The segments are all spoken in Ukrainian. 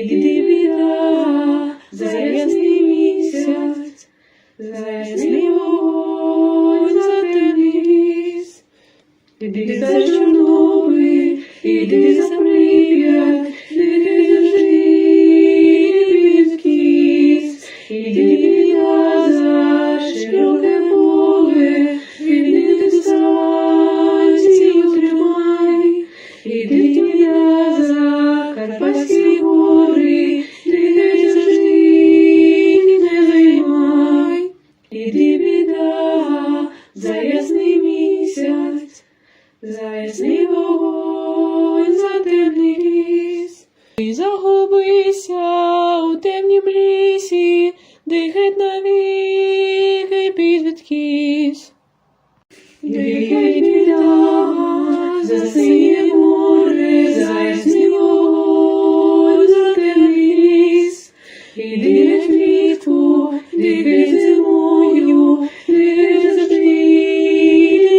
іди біда, за ясний місяць, за ясний вогонь, за темний ліс. Іди за Чорнобиль, іди за Прип'ять, іди завжди від кіз. Іди біда, за широке поле, вільних дистанцій утримай. Іди біда, за Карпатські гори, іди завжди не займай. Іди біда, за ясний місяць, за ясний вогонь, за темний ліс. Ти загубися у темнім лісі, де геть навіки під відкіс. Іди біда, за синє море, за ясний вогонь, за темний ліс. Іди геть влітку, іди зимою, іди завжди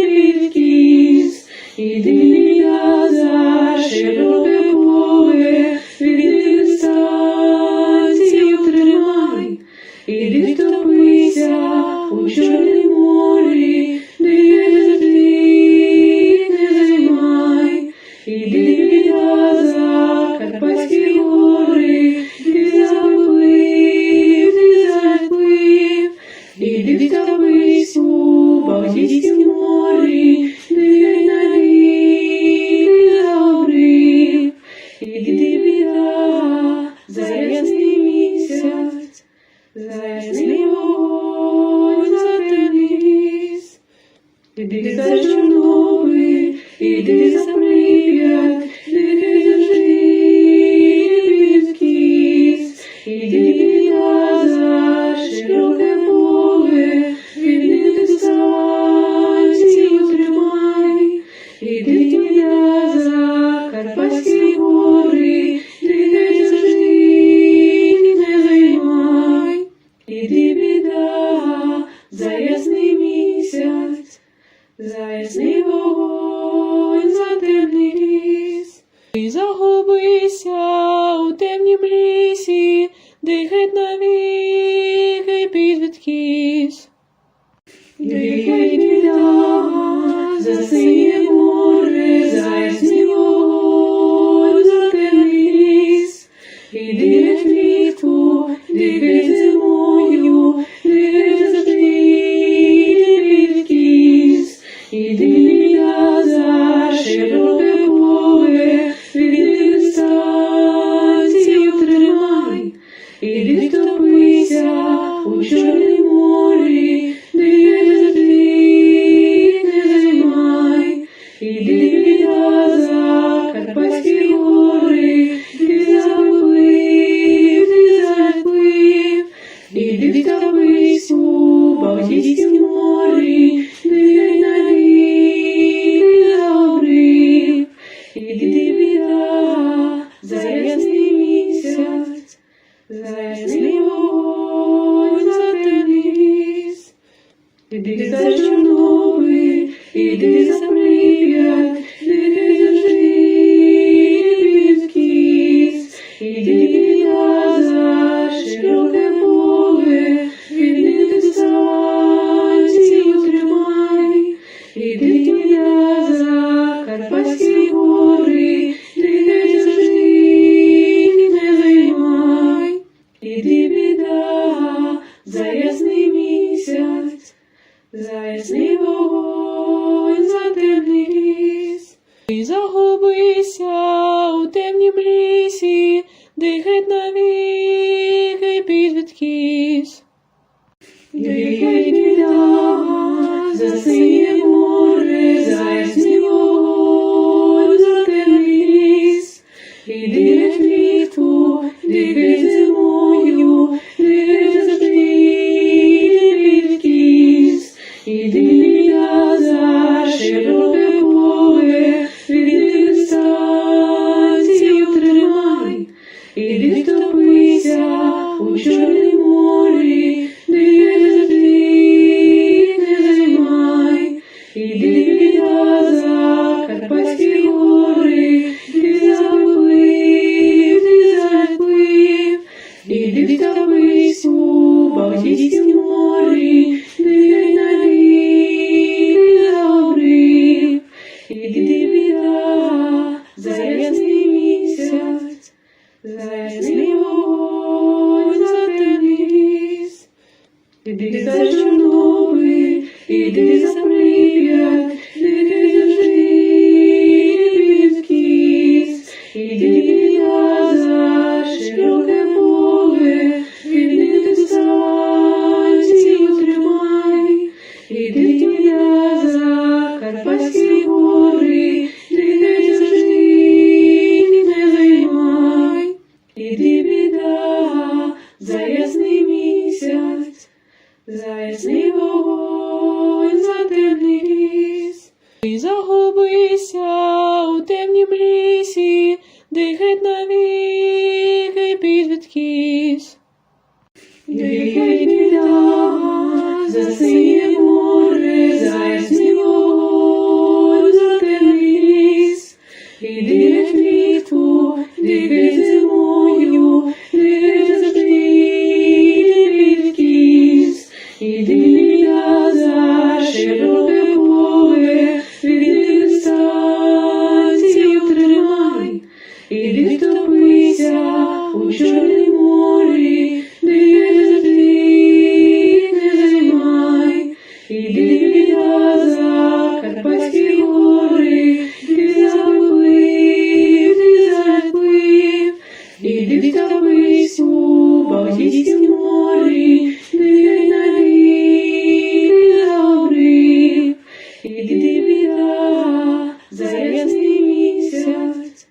від кіз. Іди біда, за широке поле, вільних дистанцій утримай. Іди втопися у Чорнім морі, де завжди не займай. Іди біда, за Карпатські гори, ти заплив, іди втопись у Балтійськім морі, де навіки загорів. Іди біда, за ясний місяць, за ясний вогонь, за темний ліс. Іди за Чорнобиль, іди за Прип'ять, іди завжди від кіз. Іди біда, за широке поле, вільних дистанцій утримай. Іди біда, за Карпатські гори, іди завжди не займай. Іди біда, за ясний місяць, за ясний вогонь, за темний ліс. Ти загубися у темнім лісі, де геть навіки під відкіс. Іди біда, за синє море, за ясний вогонь, за темний ліс. Іди геть влітку, іди зимою, іди завжди від кіз. Іди біда, за широке поле, вільних дистанцій утримай. Іди втопися у Чорнім морі, де завжди не займай. Іди біда, за Карпатські гори, ти заплив, іди втопись у Балтійськім морі, де навіки загорів. Іди біда, за широке поле, вільних дистанцій утримай. Іди втопися у Чорнім морі, де завжди не займай. Іди біда, за Карпатські гори, ти заплив, іди втопись у Балтійськім морі, де навіки загорів. Іди біда, за широке поле, вільних дистанцій утримай. Іди біда, за Карпатські гори, ти заплив, іди втопись у Балтійськім морі, де навіки загорів. Іди біда, за ясний місяць, за ясний вогонь, за темний ліс. Іди за Чорнобиль, іди за Прип'ять, іди завжди від кіз. Іди біда, за широке поле, вільних дистанцій утримай. Іди біда, за Карпатські гори, іди завжди не займай. Іди біда, за ясний місяць, за ясний вогонь, за темний ліс. Ти загубися у темнім лісі, де геть навіки під відкіс. Іди біда, за синє море, за ясний вогонь, за темний ліс. Іди геть влітку, іди зимою, іди завжди від кіз. Іди біда, за широке поле, вільних дистанцій утримай. Іди втопися у Чорнім морі, де завжди не займай. Іди біда, за Карпатські гори, ти заплив, Іди за Чорнобиль, іди за Прип'ять, нехай завжди відкіс. Іди я за широке поле, вільних дистанцію тримай. Іди я за Карпатські гори, нехай завжди не займай. Іди біда за ясний місяць, за ясний вогонь, за темний ліс. Ти загубися у темнім лісі, де геть навіки підвідкіс. Нехай біда за синє море, за ясний вогонь, за темний ліс. Іди геть влітку, дихай зимою, нехай завжди відкіс. Іди біда за широке поле, вільних дистанцію тримай. Іди втопися у Чорнім морі, нехай завжди не займай. Іди біда за Карпатські гори, ти заплив, ти заплив. Іди втопись у Балтійськім морі, нехай навіки загорів. Іди біда за ясний місяць,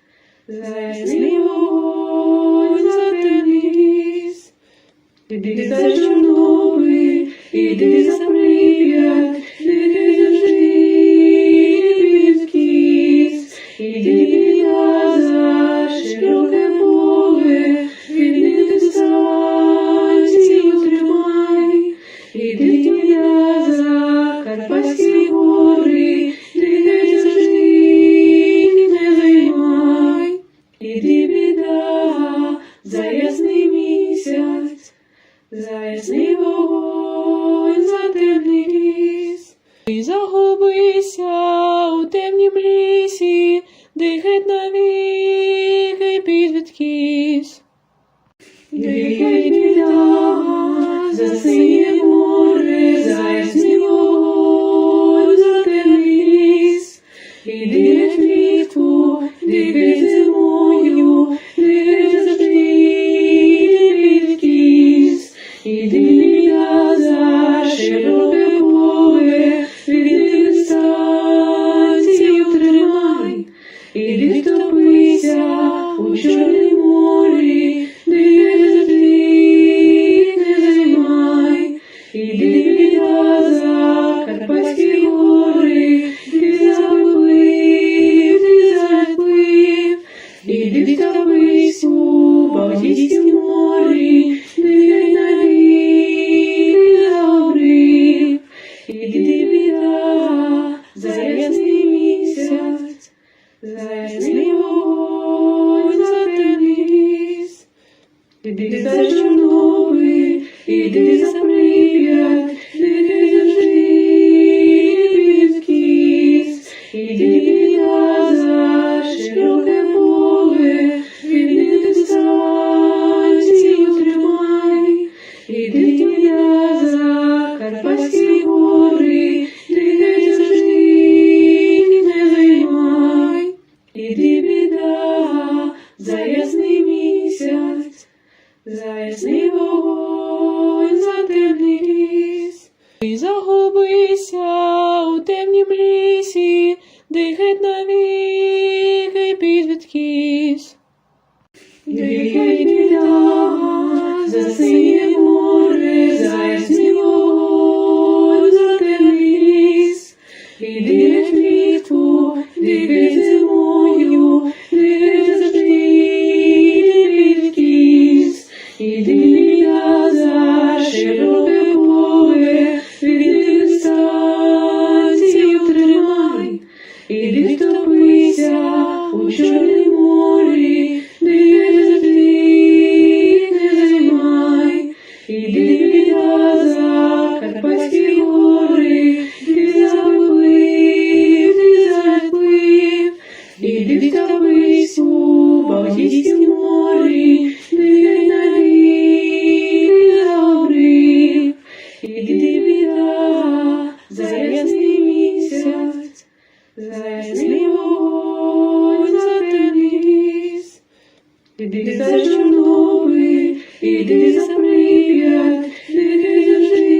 за ясний вогонь, за темний ліс. Іди за Чорнобиль, іди за Прип'ять, нехай завжди відкіс. Іди я за широке поле, вільних дистанцію тримай. Іди я за Карпатські гори, нехай завжди не займай. Іди біда за ясний місяць, за ясний вогонь, за темний ліс. Ти загубися у темнім лісі, де геть навіки підвідкіс. Нехай біда за синє море, за ясний вогонь, за темний ліс. Іди геть влітку, дихай зимою, нехай завжди відкіс. Іди я за широке поле, вільних дистанцію тримай. Іди втопися у Чорнім морі, нехай завжди не займай. Іди я за Карпатські гори, ти заплив, ти заплив. Іди втопись у Балтійськім морі, нехай навіки загорів. Іди біда за ясний місяць, за ясний вогонь, за темний ліс. Іди за Чорнобиль, іди за Прип'ять, нехай завжди відкіс. Іди я за широке поле, вільних дистанцію тримай. Іди я за Карпатські гори, нехай завжди не займай. Іди біда за ясний місяць, за ясний вогонь, за темний ліс. Ти загубися у темнім лісі, де геть навіки підвідкіс. Нехай біда за синє море, за ясний вогонь, за темний ліс. Іди геть влітку, дихай зимою, нехай завжди відкіс. Іди я за широке поле, вільних дистанцію тримай. Іди втопися у Чорнім морі, нехай завжди не займай. Іди я за Чорнобиль, іди за Прип'ять, нехай завжди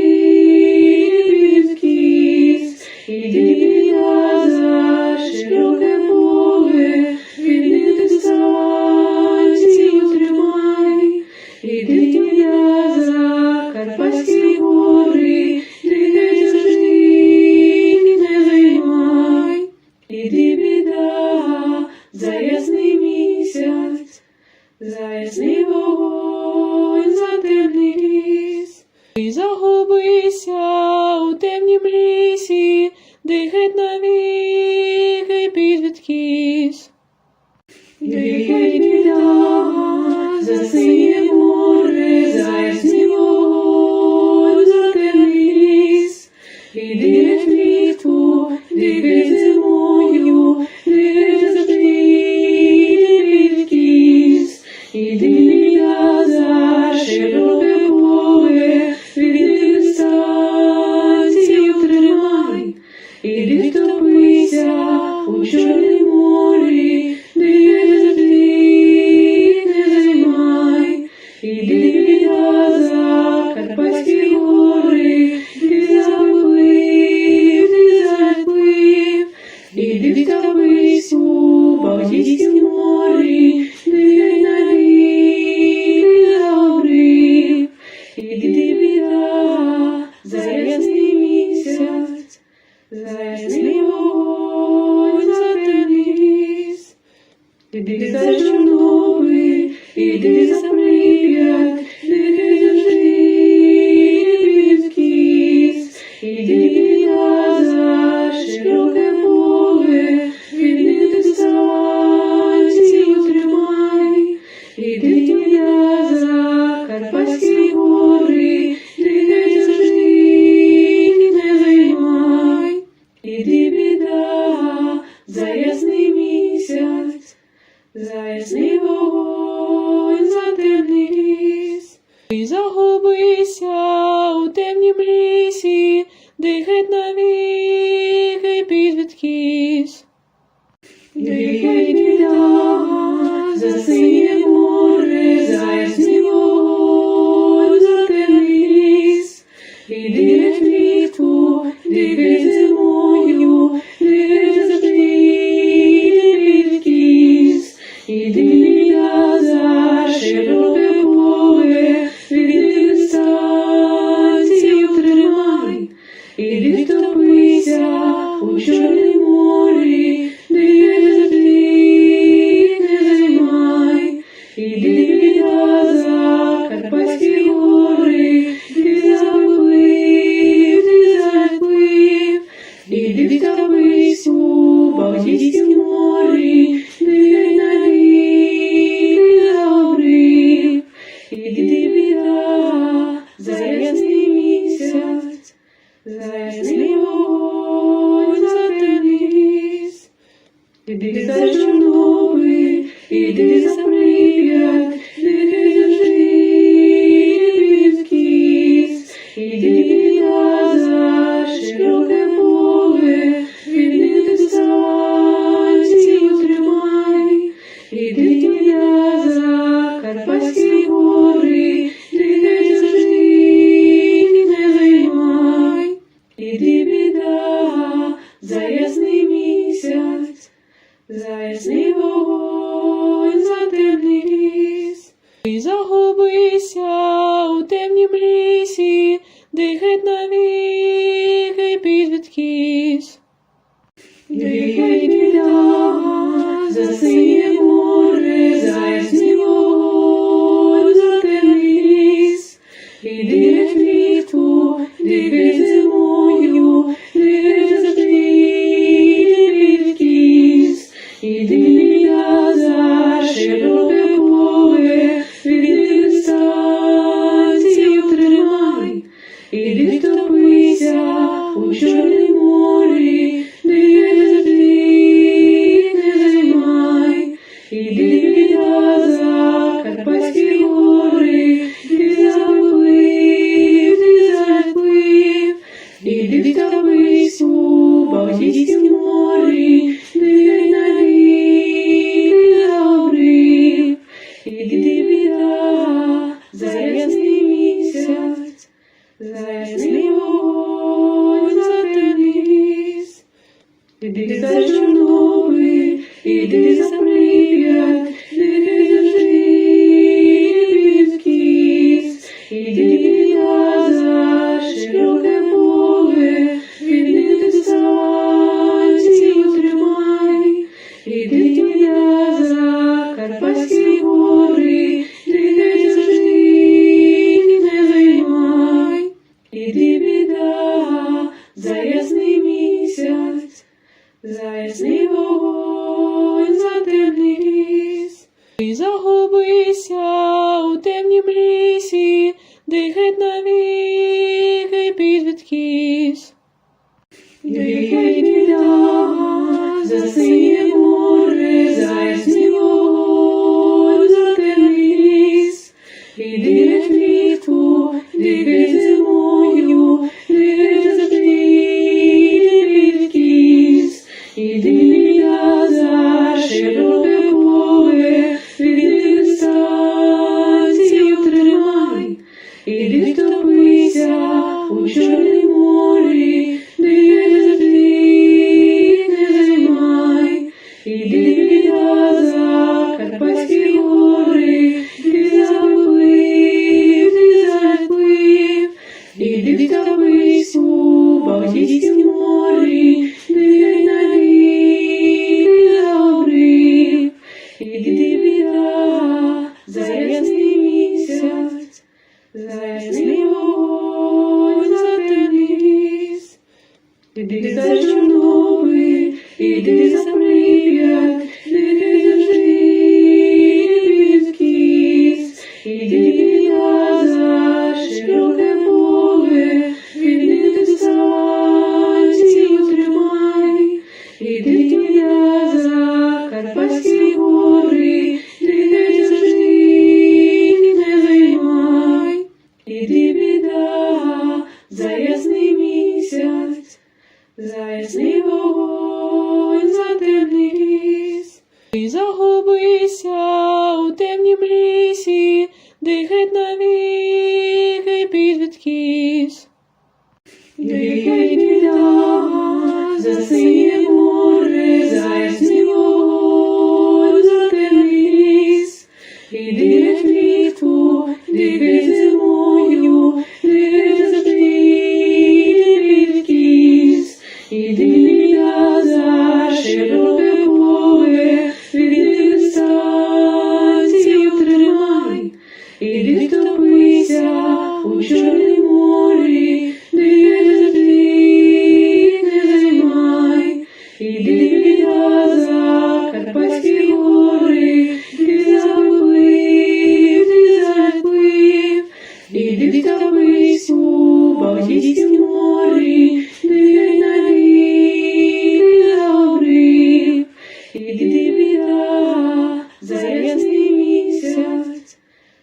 відкис. Іди я за широке поле, звільнити станцію тримай. Іди я за Карпатські гори, нехай завжди не займай. Іди біда за ясний місяць, за ясний вогонь, за темний ліс. Ти загубися у темнім лісі, де геть навіки підвідкись. Нехай біда за синє море, за ясний вогонь, за темний ліс. Іди геть влітку, дихай зимою, нехай завжди відкис. Іди я за широке поле, звільнити станцію тримай. Іди втопися у Чорнім морі, нехай завжди не займай. Іди я за Карпатські гори, ти заплив, ти заплив. Іди втопись у Балтійськім морі, нехай навіки загорів. Іди біда за ясний місяць, за ясний вогонь, за темний ліс. Іди за Чорнобиль, іди за Прип'ять, нехай завжди відкис. Іди я за широке поле, звільнити станцію тримай. Іди я за Карпатські гори, нехай завжди не займай. Іди біда за ясний місяць, за ясний вогонь, за темний ліс. Ти загубися у темнім лісі, де геть навіки підвідкись. Нехай біда за синє море, за ясний вогонь, за темний ліс. Іди геть влітку, дихай зимою, нехай завжди відкис. Іди я за широке поле, звільнити станцію тримай. Іди втопися у Чорнім морі, нехай завжди не займай. Іди я за Карпатські гори, ти заплив, ти заплив. Іди втопись у Балтійськім морі, нехай навіки загорів. Іди біда за ясний місяць, за ясний вогонь, за темний ліс. Іди за Чорнобиль, іди за Прип'ять, нехай завжди відкис. Іди я за широке поле, звільнити станцію тримай. Іди я за Карпатські гори, нехай завжди не займай. Іди біда за ясний місяць, за ясний вогонь, за темний ліс. Ти загубися у темнім лісі, де геть навіки підвідкись. Нехай біда за синє море, за ясний вогонь, за темний ліс. Іди геть влітку, дихай зимою, нехай завжди відкис. Іди я за широке поле, звільнити дихать навіки під відкіс. Дихай біда, за синє море, за ясний вогонь, за темний ліс. І дихай влітку, дихай зимою, дихай завжди під відкіс. Іди біда за широке поле, від дистанцію тримай. Іди втопися у Чорнім морі, дихай завжди не займай. Іди біда за Карпатські гори, ти заплив, ти заплив. Іди втопись у Балтійськім морі, дихай навіки загорів. Іди біда за ясний місяць, за ясний вогонь, за темний ліс. Іди за Чорнобиль, іди за Прип'ять, дихай завжди під відкіс. Іди біда за широке поле, від дистанцію тримай. Іди біда за Карпатські гори, дихай завжди не займай. Іди біда за ясний місяць, за ясний вогонь, за темний ліс. І загубися у темнім лісі, дихать навіки під відкіс. Дихай біда за синє море, за ясний вогонь, за темний ліс. І дихай влітку, дихай зимою, дихай завжди під відкіс. Іди біда за широке поле, від дистанцію тримай. Іди втопися у Чорнім морі, дихай завжди не займай. Іди біда за Карпатські гори, ти заплив, ти заплив. Іди втопись у Балтійськім морі, дихай навіки загорів. Іди біда за ясний місяць,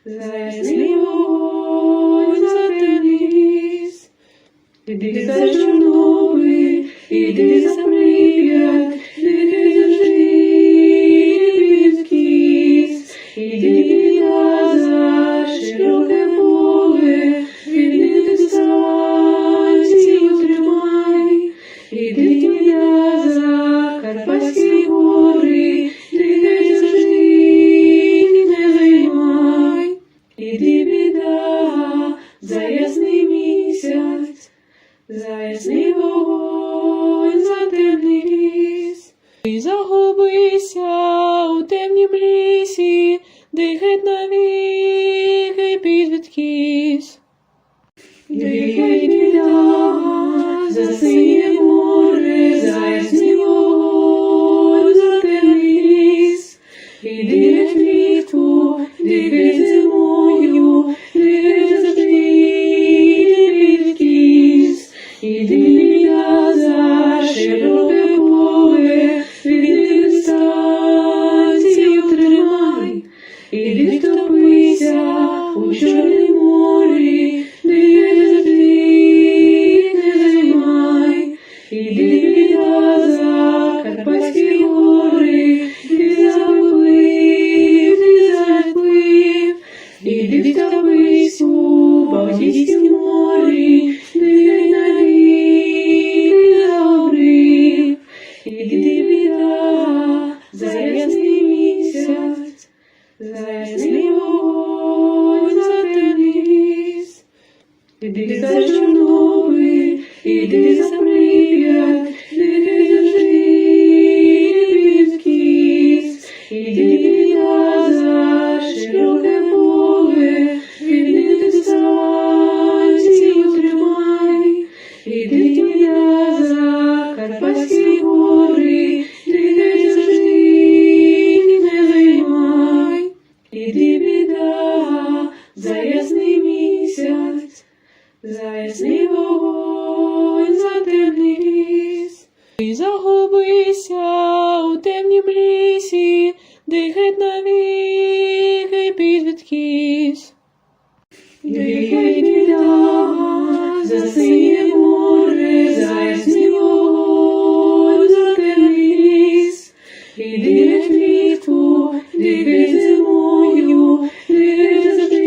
за ясний вогонь, за темний ліс. Іди за Чорнобиль, іди за Прип'ять, дихай завжди під відкіс. Іди біда за широке поле, від дистанцію тримай. Іди біда за Карпатські гори, дихай завжди не займай. Іди біда за ясний місяць, за ясний вогонь, за темний ліс. І загубися у темнім лісі, дихать навіки під відкіс. Дихай біда за синє море, за ясний вогонь, за темний ліс. І дихай влітку, дихай зимою, дихай завжди під відкіс. Іди біда за широке поле, від дистанцію тримай. Іди втопися у Чорнім морі, дихай завжди не займай. Іди біда за Карпатські гори, ти заплив, ти заплив. Іди втопись у Балтійськім морі, дихай навіки загорів. Іди біда за ясний місяць, за ясний вогонь, за темний ліс. Іди за Чорнобиль, іди за Прип'ять, дихай завжди під відкіс. Іди біда за широке поле, від дистанцію тримай. Іди біда за Карпатські гори, дихай завжди не займай. Іди біда за ясний місяць, за ясний вогонь, за темний ліс. І загубися у темнім лісі, де геть навіки підвідкись. Геть біда, за синє море, за ясний вогонь, за темний ліс. Іди геть влітку, іди геть зимою, іди геть завжди,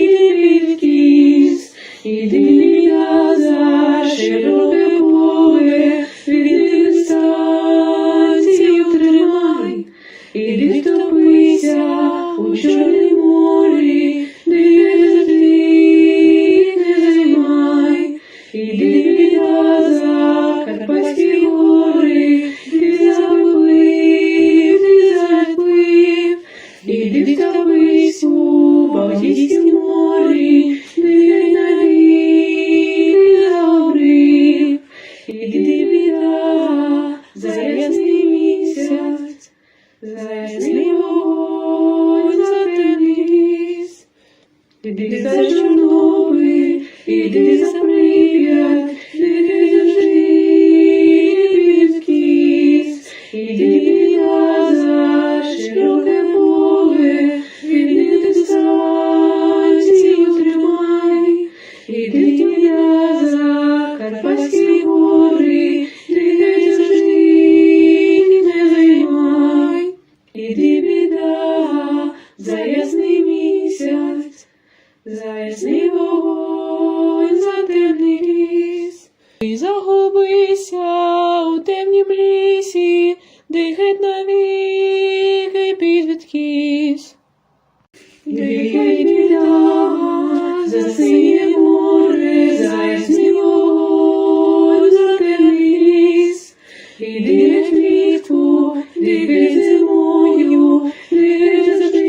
іди відкіс. Іди біда, за широке поле, іди дистанцію тримай. Іди втопися у Чорнім морі, де завжди не займай. Іди біда, за Карпатські гори, ти заплив, ти заплив. Іди втопись у Балтійськім морі, де навік загорів. Іди біда, за ясний місяць, за ясний вогонь, за темний ліс. Іди за Чорнобиль, іди за Прип'ять, іди завжди відкіс. Іди біда, за широке поле, іди дистанцію тримай. Іди біда, за Карпатські гори, іди завжди не займай. Іди біда, за ясний місяць, за ясний вогонь, за темний ліс. І загубися у темнім лісі, де геть навіки підвідкись. Геть біда, за синє море, за ясний вогонь, за темний ліс. Іди геть влітку, іди геть зимою, іди геть завжди,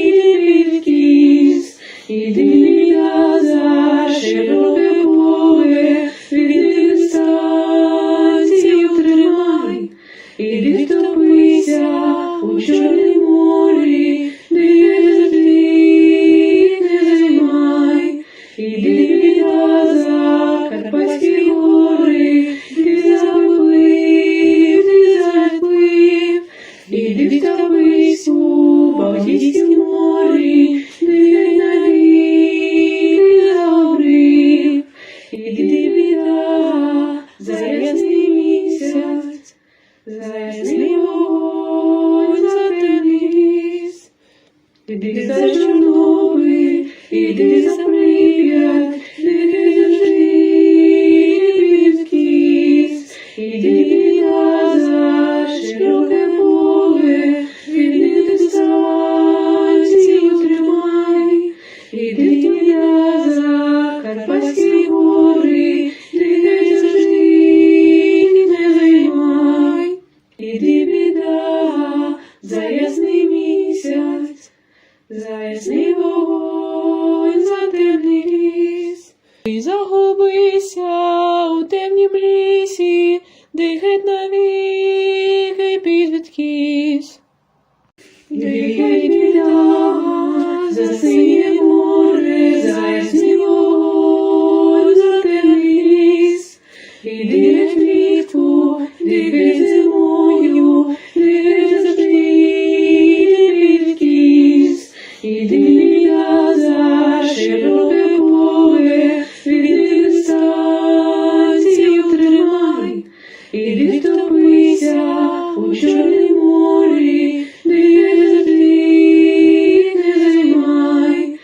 іди відкіс. Іди біда, за широке поле, іди дистанцію тримай. Іди втопися у Чорнім морі, де завжди не займай. Іди біда, за Карпатські гори, ти заплив, ти заплив. Іди втопись у Балтійськім морі, де навік загорів. Іди біда, за ясний місяць, за ясний вогонь, за темний ліс. Іди за Чорнобиль, іди за Прип'ять, іди завжди відкіс. Іди біда, за широке поле, іди дистанцію тримай. Іди біда, за Карпатські гори, іди завжди не займай. Іди біда, за ясний місяць, за ясний вогонь, за темний ліс. І загубися у темнім лісі, де геть навіки підвідкись. Геть біда, за синє море, за ясний вогонь, за темний ліс. Іди геть влітку, іди геть зимою, іди геть завжди, іди відкіс. Іди біда, за широке поле, іди дистанцію тримай. Іди втопися у Чорнім морі, де завжди не займай.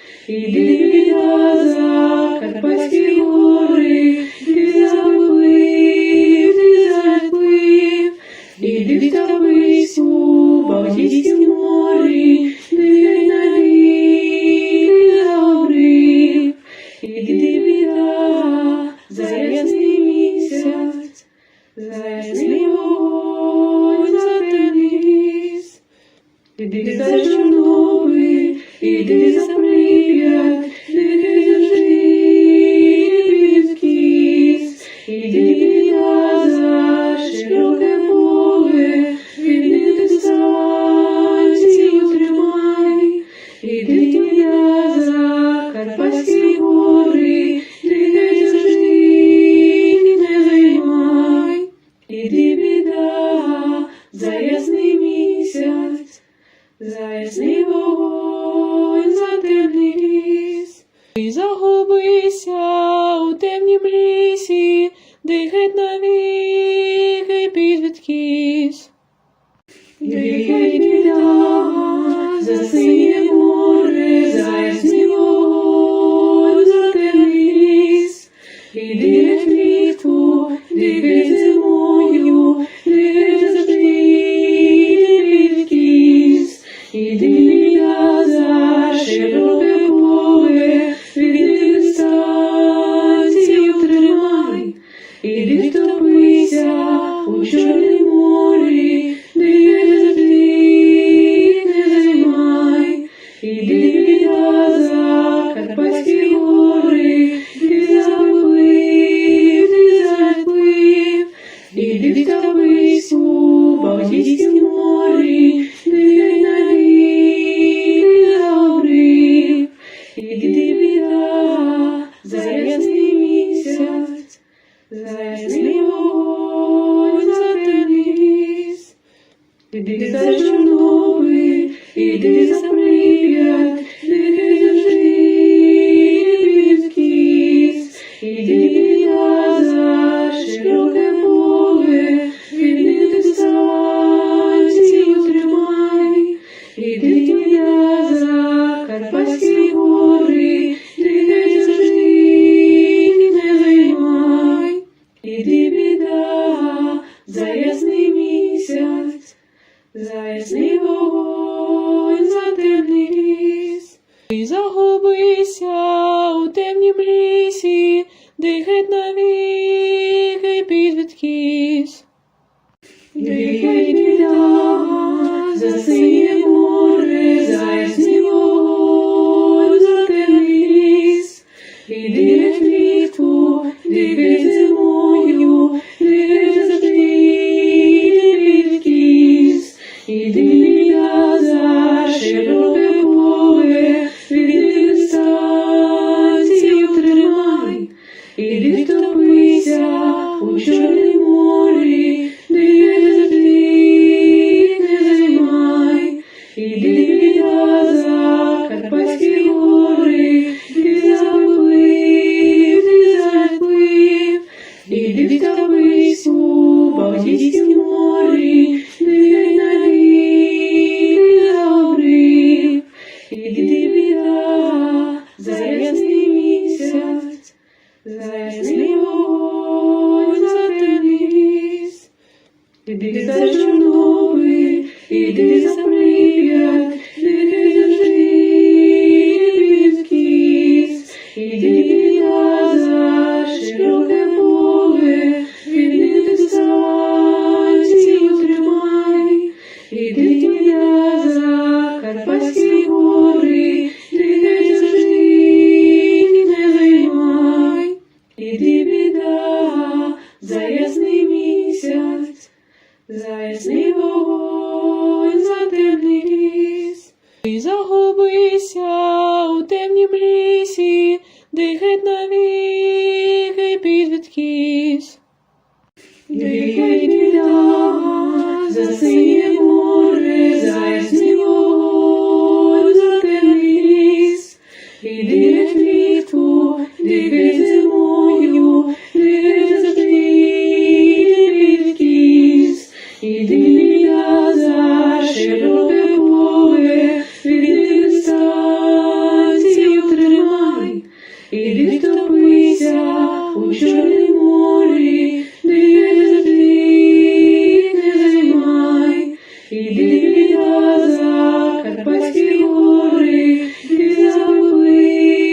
Ти загубися у темнім лісі, де геть навіки підвідкись. Гей, біда, за синє море, за ясний вогонь, за темний ліс. Іди геть влітку, іди геть зимою, іди геть завжди, іди підкіс. Іди, біда, за широке поле, від дистанцію тримай. Іди втопися у Чорнім морі, де завжди не займай. Іди, біда, за Карпатські гори, ти заплив, ти заплив. Іди втопись у Балтійськім морі, де навіки загорів. Іди, біда, за ясний місяць, за ясний вогонь, за темний ліс. Іди за Чорнобиль, іди за Прип'ять, іди завжди підкіс. Іди, біда, за широке поле, від дистанцію тримай. Іди, біда, за Карпатські гори, іди завжди не займай. Іди, біда, за ясний місяць, за ясний вогонь, за темний ліс. Ти загубися у темнім лісі, де геть навіки підвідкись. Гей, біда, за синє море, за ясний вогонь, за темний ліс. Іди геть влітку, іди геть зимою, іди геть завжди, іди підкіс. Іди, біда, за широке поле, від дистанцію тримай. Іди втопися у Чорнім морі, де завжди не займай. Іди, біда, за Карпатські гори, ти заплив, ти заплив. Іди втопись у Балтійськім морі, де навіки загорів. Іди, біда, за ясний місяць, за ясний вогонь, за темний ліс. Іди за Чорнобиль, іди за Прип'ять, іди завжди підкіс. Іди, біда, за широке поле, від дистанцію тримай. Іди, біда, за Карпатські гори, іди завжди не займай. Іди, біда, за ясний місяць, за ясний вогонь, за темний ліс. Ти загубися у темнім лісі, де геть навіки підвідкись. Гей, біда, за синє море, за ясний вогонь, за темний ліс. Іди геть влітку, іди геть зимою, іди геть завжди, іди підкіс. Іди, біда, за широке поле, від дистанцію тримай. Іди втопися у Чорнім морі, де завжди не займай. Іди, біда, за Карпатські гори, ти заплив,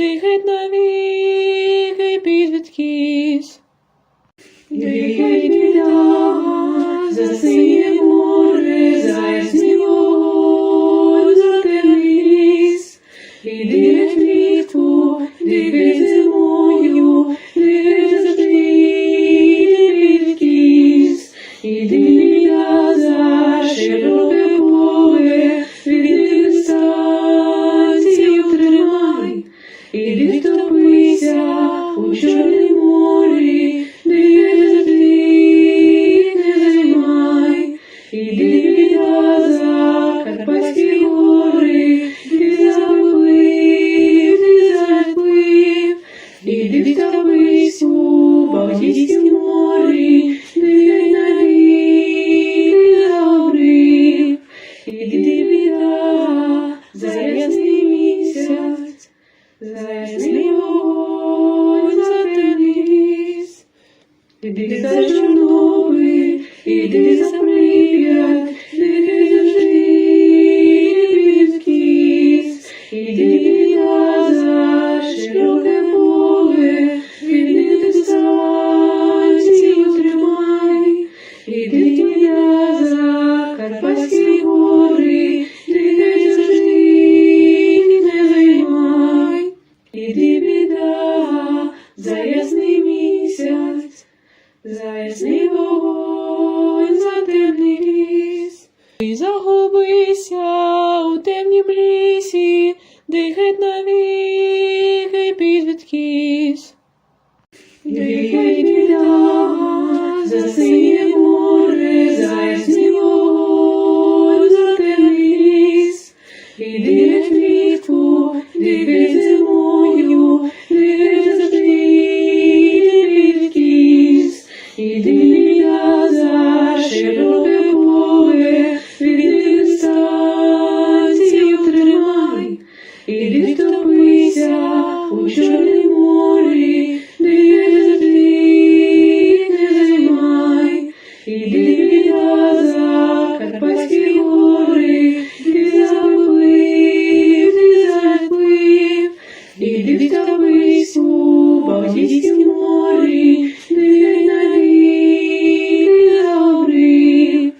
дихать навіки під відкіс. Дихай біда, за синє море, за ясний вогонь, за темний ліс. І дихай влітку, дихай зимою, дихай завжди під відкіс. Іди біда за широке поле, від дистанцію тримай. Іди втопися у Чорнім морі, дихай завжди не займай. Іди біда за Карпатські гори, ти заплив, іди втопись у Балтійськім морі, дихай навіки забрив. Іди біда за ясний місяць, за ясний вогонь, за темний ліс. Іди за Чорнобиль, іди за Прип'ять, дихай завжди під відкіс. Іди біда за широке поле, від дистанцію тримай. Іди біда за Карпатські гори, дихай завжди не займай. Іди біда за ясний місяць, за ясний вогонь, за темний ліс. І загубися у темнім лісі, дихать навіки під відкіс. Дихай біда, за синє море, за ясний вогонь, за темний ліс. І дихай влітку, дихай зимою, дихай завжди під відкіс. Іди біда за широке поле, від дистанцію тримай. Іди втопися у Чорнім морі, дихай завжди не займай. Іди біда за Карпатські гори, ти заплив, іди втопись у Балтійськім морі, дихай навіки забрив.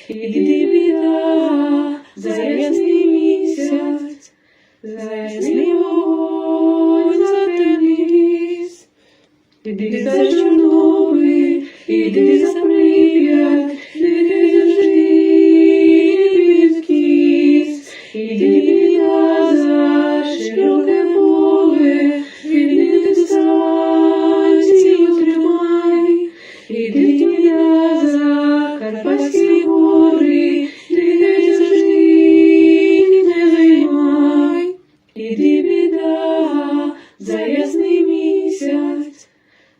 Іди біда за ясний місяць, за ясний вогонь, за темний ліс. Іди за Чорнобиль, іди за Прип'ять, дихай завжди під відкіс. Іди біда за широке поле, від дистанцію тримай. Іди біда за Карпатські гори, дихай завжди не займай. Іди біда за ясний місяць,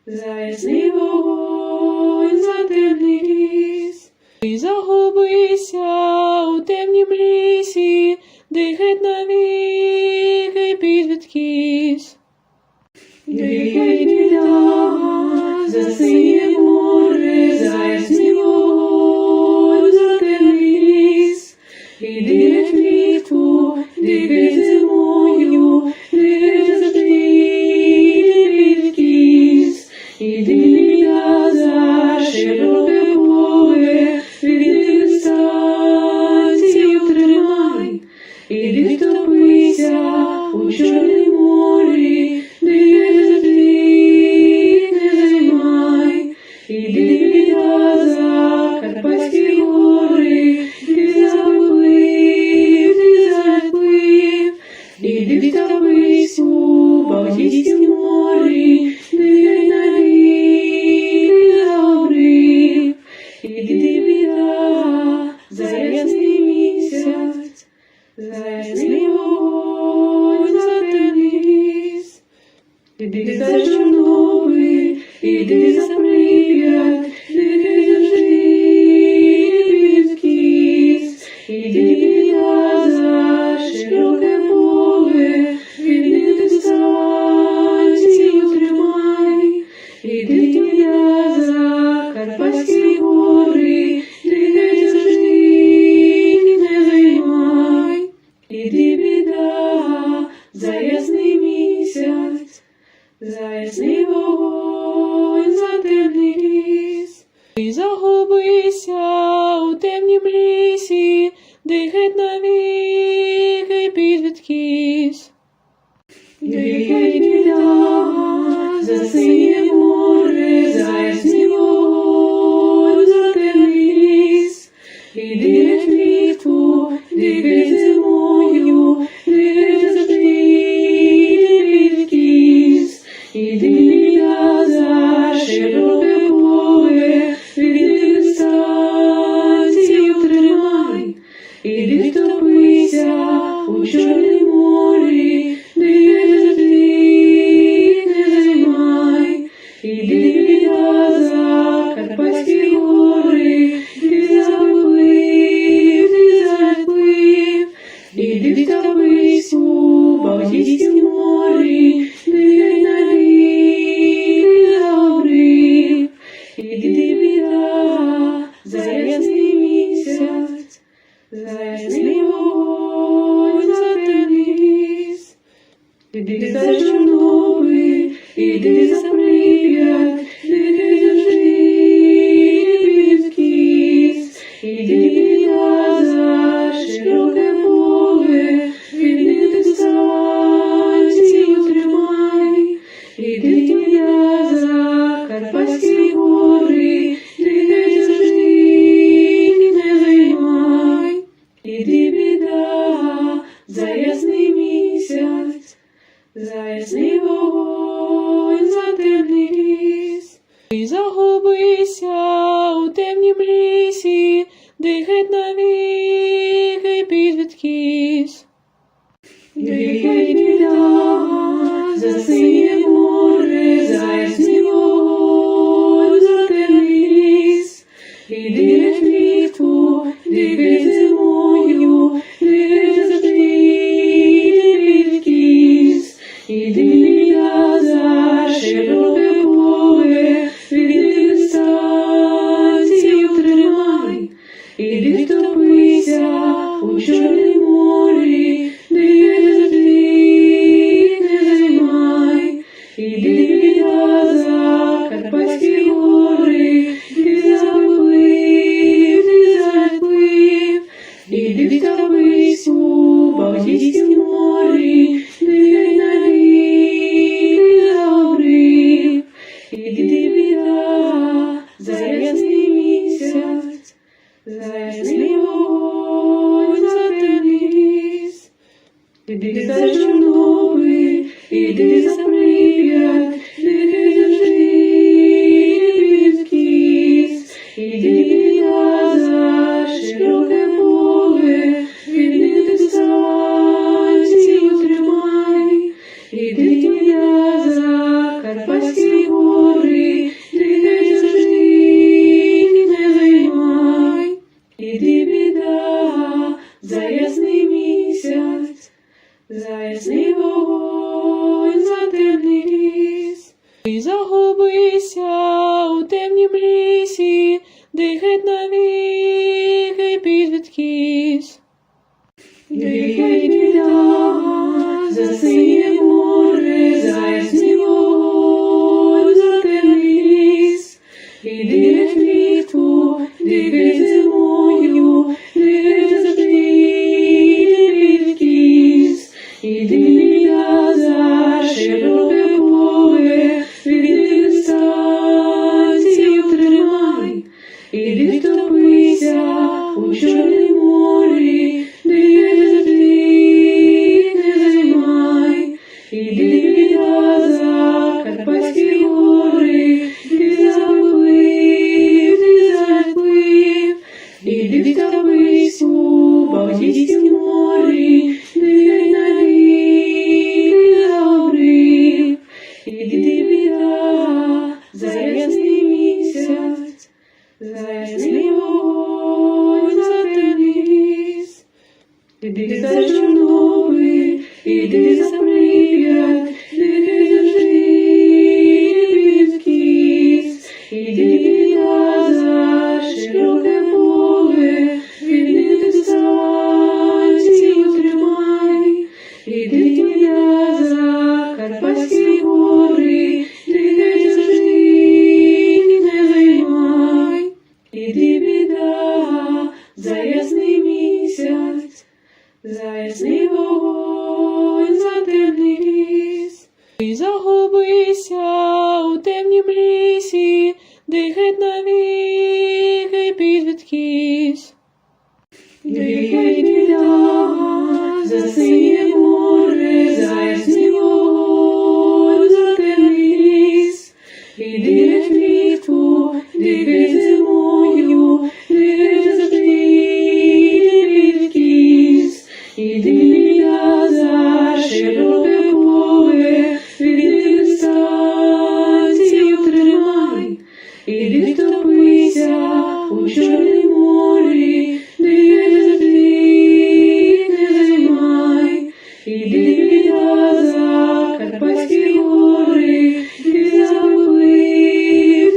за ясний вогонь, за темний ліс. І загубися у темнім лісі, дихать навіки під відкіс. Дихай біда за синє море, за ясний вогонь, за темний ліс. І дихай влітку, дихай зимою, дихай завжди під відкіс. Іди біда за широке поле, від дистанцію тримай. Іди втопися у Чорнім морі, дихай завжди не займай. Іди біда за Карпатські гори, ти заплив, іди втопись у Балтійськім морі, дихай навіки забрив. Іди біда за ясний місяць, за ясний вогонь, за темний ліс. Іди за Чорнобиль, іди за Прип'ять, дихай завжди під відкіс. Іди біда за широке поле, від дистанцію тримай. Іди біда за Карпатські гори, дихай завжди не займай. Іди біда за ясний місяць, за ясний вогонь, за темний ліс. Ти загубися у темнім лісі, де геть навіки підвідкись. Геть біда, за синє море, за ясний вогонь, за темний ліс. Іди геть влітку, іди геть зимою, іди геть завжди, іди відкіс. Іди біда, за широке поле, іди дистанцію тримай. Іди втопися у Чорнім морі, де завжди не займай. Іди біда, за Карпатські гори, ти заплив, ти заплив. Іди втопись у Балтійськім морі, де навіки загорів. Іди біда, за ясний місяць, за ясний вогонь, за темний ліс. Іди за Чорнобиль, іди за Прип'ять, іди завжди відкіс. Іди біда, за широке поле, іди дистанцію тримай. Іди біда, за Карпатські гори, іди завжди не займай. Іди біда, за ясний місяць, за ясний вогонь, за темний ліс. Ти загубися у темнім лісі, де геть навіки підвідкись. Геть біда, за синє море, за ясний вогонь, за темний ліс. Іди геть влітку, іди геть зимою, іди геть завжди, іди відкіс. Іди біда, за широке поле, іди дистанцію тримай. Іди втопися у Чорнім морі, де завжди не займай. Іди біда, за Карпатські гори, ти заплив, ти заплив. Іди втопись у Балтійськім морі, де навіки загорів. Іди біда, за ясний місяць, за ясний вогонь, за темний ліс. Іди за Чорнобиль, іди за Прип'ять, іди завжди відкіс. Іди біда, за широке поле, іди дистанцію тримай. Іди біда, за Карпатські гори, іди завжди не займай. Іди біда, за ясний місяць, за ясний вогонь, за темний загубися у темнім лісі, де геть навіки підвідкись. Дихай біда, засиє море, заясний вогонь, затемний ліс. Іди геть влітку, дихай зимою, дихай завжди, підвідкись. Іди біда, за широке поле, від дистанцію тримай. Іди втопися у Чорнім морі, дихай завжди, не займай. Іди біда, за Карпатські гори, ти заплив,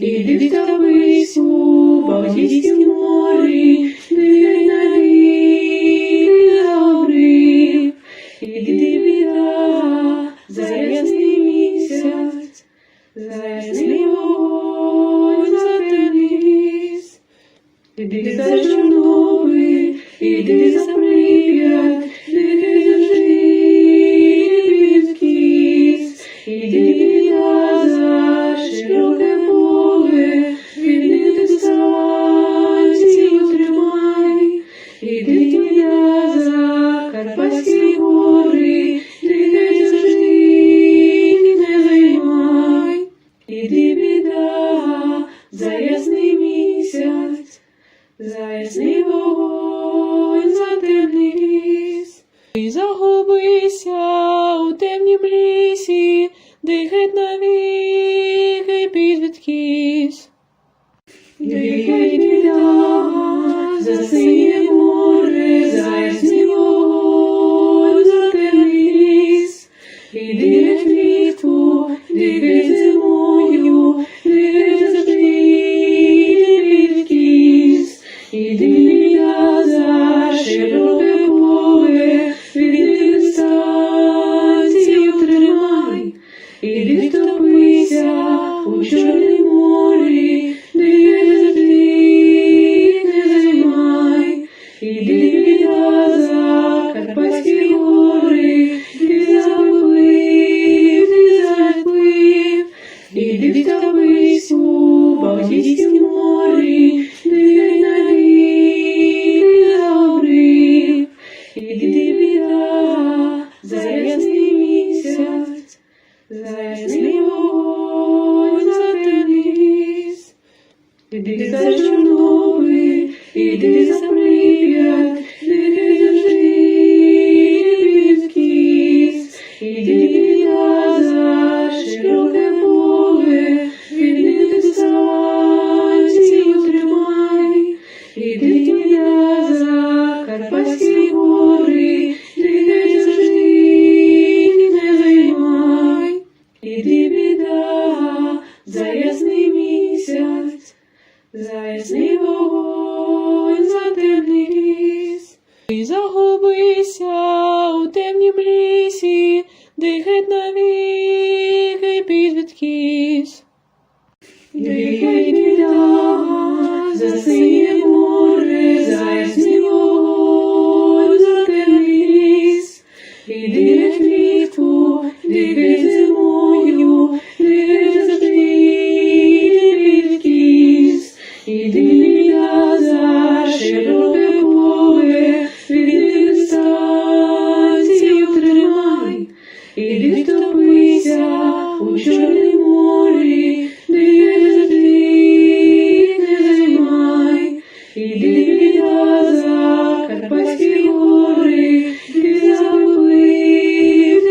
іди втопись у Балтійськім морі, дихай навіки загорів. Іди біда, за ясний місяць, за ясний вогонь, за темний ліс. Іди за Чорнобиль, іди за Прип'ять, дихай завжди, підвідкись. Іди біда, за широке поле, від дистанцію тримай. Іди біда, за Карпатські гори, дихай завжди, не займай. Іди біда, за ясний місяць, за ясний вогонь, за темний ліс. І загубися у темнім лісі, де геть навіки підвідкись. Дихай біда, засиє море, за ясний вогонь, за темний ліс. Іди геть влітку, дихай зимою, дихай завжди, підвідкись. Іди біда, за широке поле, від дистанцію тримай. Іди втопися у Чорнім морі, дихай завжди, не займай. Іди біда, за Карпатські гори, ти заплив, іди втопись у Балтійськім морі, дихай навіки загорів. Іди біда, за ясний місяць, за ясний вогонь, за темний ліс. Іди за Чорнобиль, іди за Прип'ять, дихай завжди, підвідкись. Іди біда, за широке поле, від дистанцію тримай. Іди біда, за Карпатські гори, дихай завжди, не займай. Іди біда, за ясний місяць, за ясний вогонь, за темний ліс. І загубися у темнім лісі, де геть навіки підвідкись. Дихай біда, засиє море, за ясний вогонь, за темний ліс. Іди геть влітку, дихай зимою, дихай завжди, підвідкись. Іди біда, за широке поле, від дистанцію тримай. Іди втопися у Чорнім морі, дихай завжди, не займай. Іди біда, за Карпатські гори, ти заплив,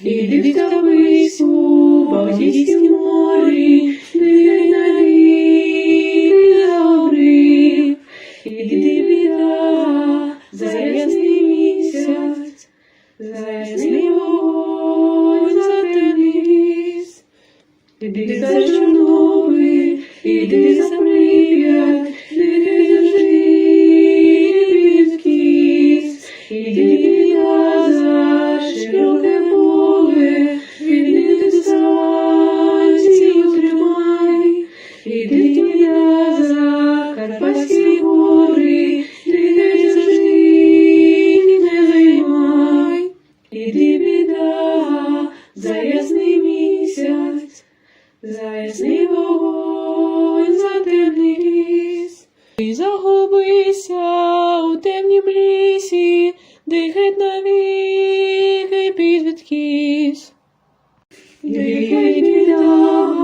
іди втопись у Балтійськім морі, дихай навіки загорів. Іди біда, за ясний місяць, за ясний вогонь, за темний ліс. Іди за Чорнобиль, іди за Прип'ять, дихай завжди, підвідкись. Іди біда, за широке поле, від дистанцію тримай. Іди біда, за Карпатські гори, дихай завжди, не займай. іди біда, за ясний місяць, за ясний вогонь, за темний ліс. Ти загубися у темнім лісі, де геть навіки підвідкіс. Іди біда,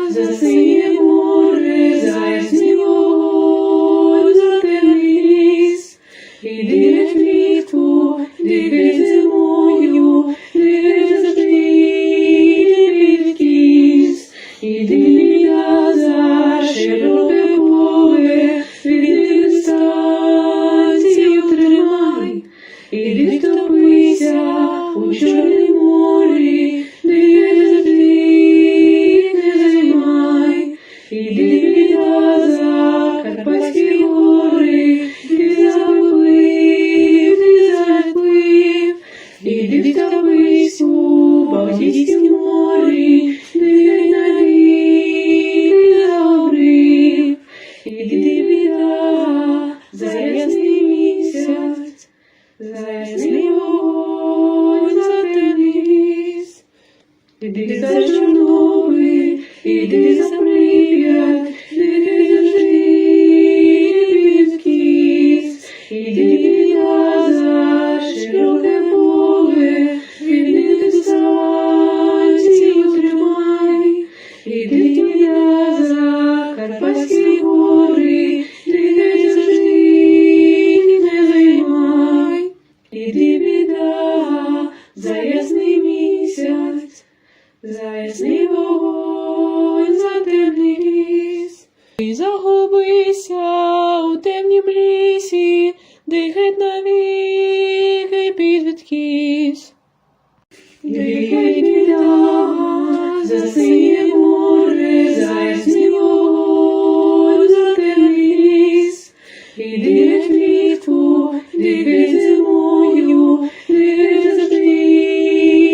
за синє море, за ясний вогонь, за темний ліс. Іди геть влітку, іди геть зимою, іди геть завжди, іди підкіс. Іди біда, за широке поле, іди дистанцію тримай. Іди втопися у Чорнім морі, іди завжди не займай. Іди біда, за Карпатські гори, іди заплив, ти заплив. Іди втопись у Балтійськім морі, іди навіки загорів. Іди біда, за ясний місяць, за ясний вогонь, за темний ліс. Іди за Чорнобиль, іди за Прип'ять, іди завжди підкіс. Іди біда, за широке поле, іди дистанцію тримай. Іди біда, за Карпатські гори, іди завжди не займай. Іди біда, за ясний місяць, за ясний вогонь, за темний ліс. Ти загубися у темнім лісі, де геть навіки підвідкіс. Іди біда, за синє море, за ясний вогонь, за темний ліс. Іди геть влітку, іди геть зимою, іди геть завжди,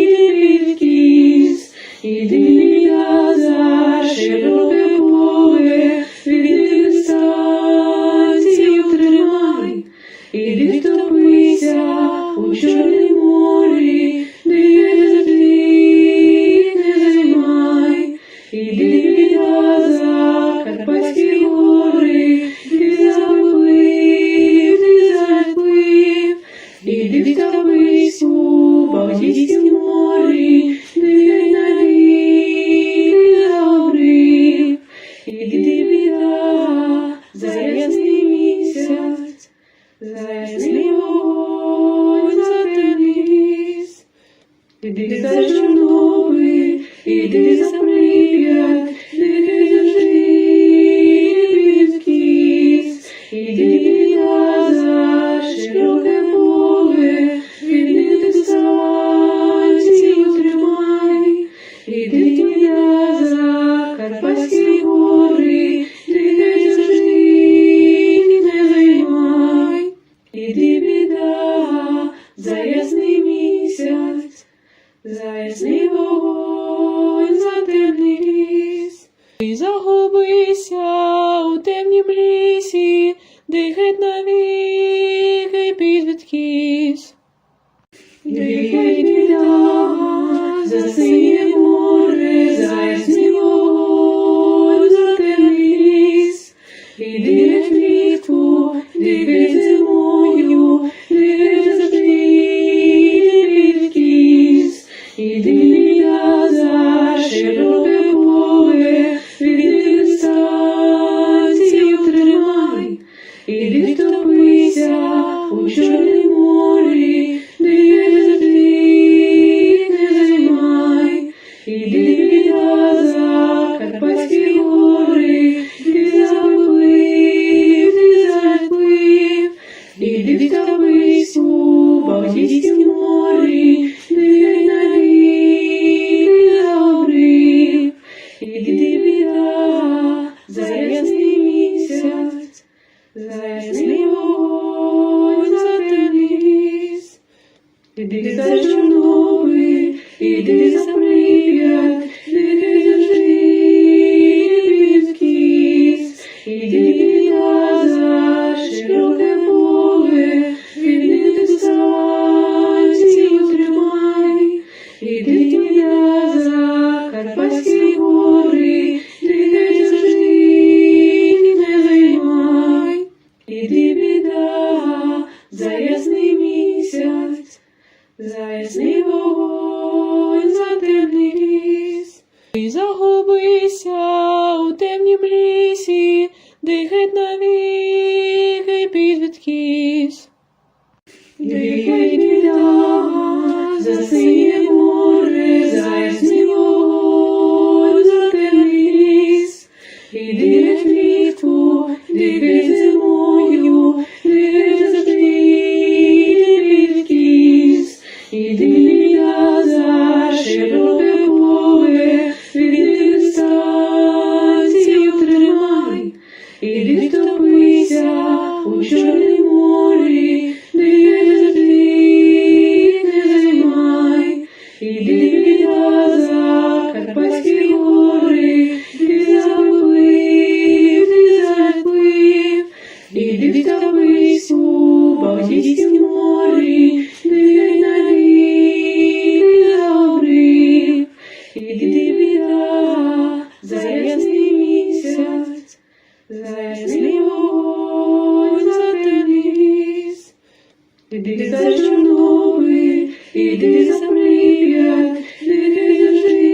іди підкіс. Іди біда, за широке поле, іди дистанцію тримай. Іди втопися у Чорнім морі, іди завжди не займай. Іди біда, за Карпатські гори, іди заплив, ти заплив. Іди втопись у Балтійськім морі, іди навіки загорів. Іди біда, за ясний місяць, за ясний вогонь, за темний ліс. Іди за Чорнобиль, іди за Прип'ять, іди завжди підкіс. Іди біда, за широке поле, іди дистанцію тримай. Іди біда, за Карпатські гори, іди завжди підкіс. Іди біда, за широке поле, іди дистанцію тримай. Іди біда, за Карпатські гори, іди завжди не займай. Іди біда, за ясний місяць, за ясний вогонь, за темний ліс. Іди за Чорнобиль, іди за Прип'ять, іди завжди підкіс. Іди біда, за широке поле, іди біда, за Карпатські гори, іди завжди не займай. Іди біда, за ясний місяць, за ясний вогонь, за темний ліс. Ти загубися у темнім лісі, де геть навіки підвідкіс. Іди біда, за синє море, за ясний вогонь, за темний ліс. Іди геть влітку, іди геть зимою, іди геть завжди, іди підкіс. Іди біда, за широке поле, іди дистанцію тримай. Іди втопися у Чорнім морі, іди завжди не займай. Іди біда, за Карпатські гори, іди заплив, ти заплив. Іди втопись у Балтійськім морі, іди навіки загорів. Іди біда, за ясний місяць, за ясний вогонь, за темний ліс. Іди за Чорнобиль, іди за Прип'ять, іди завжди підкіс. Іди біда, за широке поле, іди дистанцію тримай. за широке поле, від дистанцію тримай, іди втопися у Чорнім морі, де завжди не займай, іди біда за Карпатські гори, ти заплив, іди втопись у Балтійськім морі, де навіки загорів, іди біда за ясний місяць, за ясний вогонь, за темний ліс. Іди за Чорнобиль, іди за Прип'ять, де завжди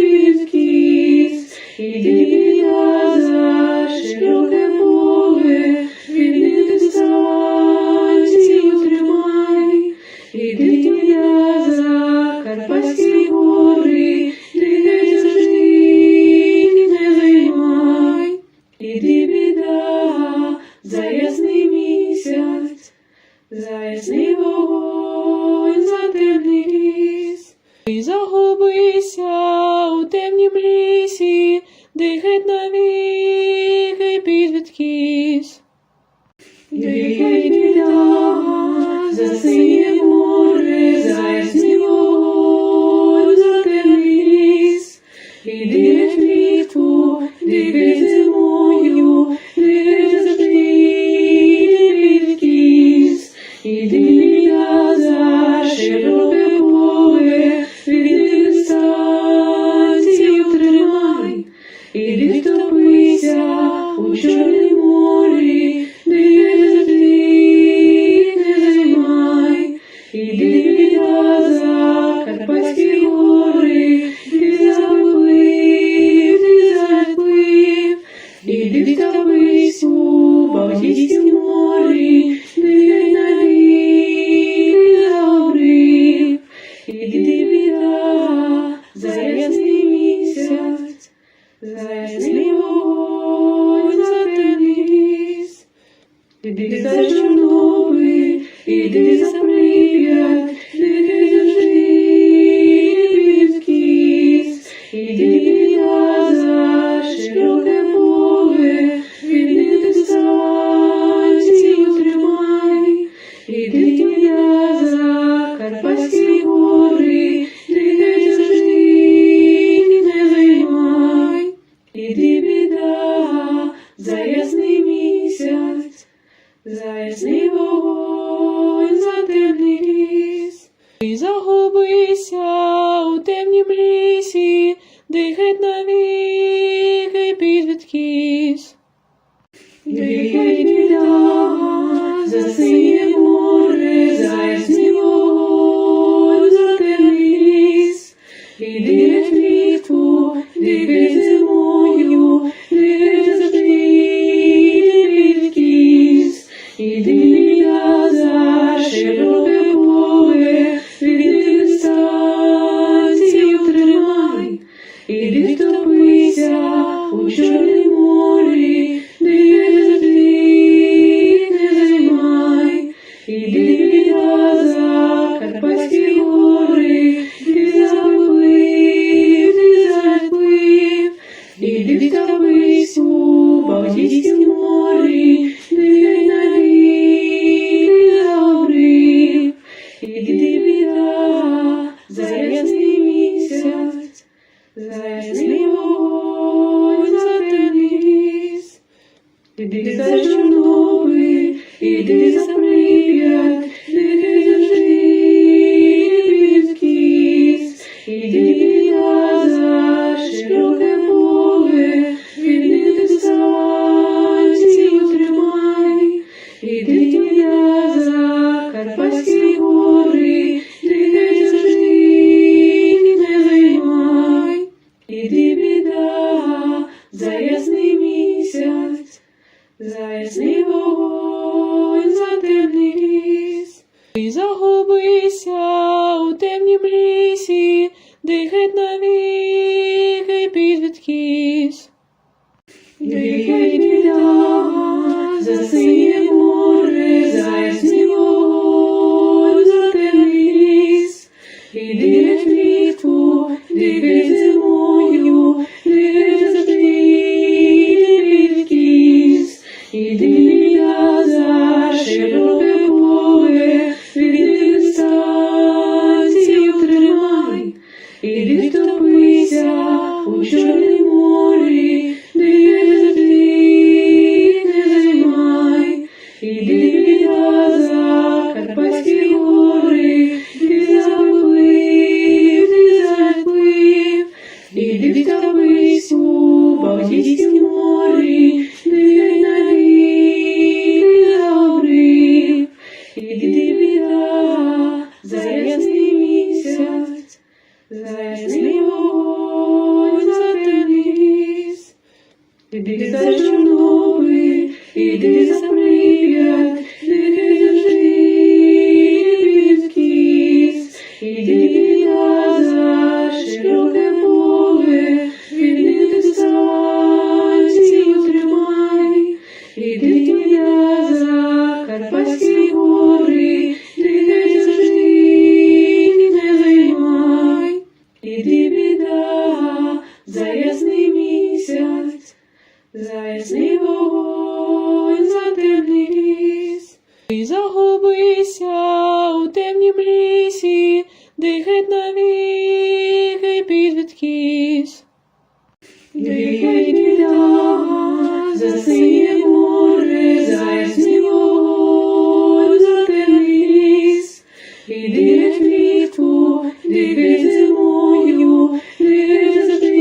відкіс, іди біда за широке поле, від дистанцію тримай, іди біда за Карпатські гори, де завжди не займай, іди біда за ясний місяць, за ясний вогонь, за темний ліс. І загубися у темнім лісі, де геть навіки підвідкіс. Іди біда за синє море, за ясний вогонь, за темний ліс. Іди геть влітку, дикий зимою, де завжди відкіс. Іди біда за широке поле, від дистанцію тримай, іди втопися у Чорнім морі, де завжди не займай, іди біда за Карпатські гори, ти заплив, іди втопись у Балтійськім морі, де навіки загорів, іди біда за ясний місяць, за ясний вогонь, за темний ліс. Іди за Чорнобиль, іди за Прип'ять, де завжди відкіс, іди біда за широке поле, від дистанцію тримай, іди біда за Карпатські гори, де завжди не займай, іди біда за ясний місяць, за ясний вогонь, за темний ліс. І загубися у темнім лісі, де геть навіки підвідкіс. Іди біда за синє море, за ясний вогонь, за темний ліс. Іди геть влітку, дикий зимою, де завжди відкіс. Іди біда за широке поле, від дистанцію тримай, іди втопися у Чорнім морі, де завжди не займай, іди біда за Карпатські гори, ти заплив, іди втопись у Балтійськім морі, де навіки загорів, іди біда за ясний місяць, за ясний вогонь, за темний ліс. Іди за Чорнобиль, іди за Прип'ять, де завжди відкіс, іди біда за широке поле, від дистанцію тримай, іди біда за Карпатські гори, де завжди не займай, іди біда за ясний місяць, за ясний вогонь, за темний ліс. І загубися у темнім лісі, де геть навіки підвідкіс. Іди біда за синє море, за ясний вогонь, за темний ліс. за ясний вогонь, за темний ліс. Іди за Чорнобиль, іди за Прип'ять, іди завжди відкіс. Іди за широке поле, від дистанцію тримай. Іди за Карпатські гори, іди завжди не займай. Іди біда за ясний місяць, за ясний вогонь, за темний ліс. Ти загубися у темнім лісі, де геть навіки підвідкіс. Іди біда за синє море, за ясний вогонь, за темний ліс. Іди геть влітку, іди зимою, іди завжди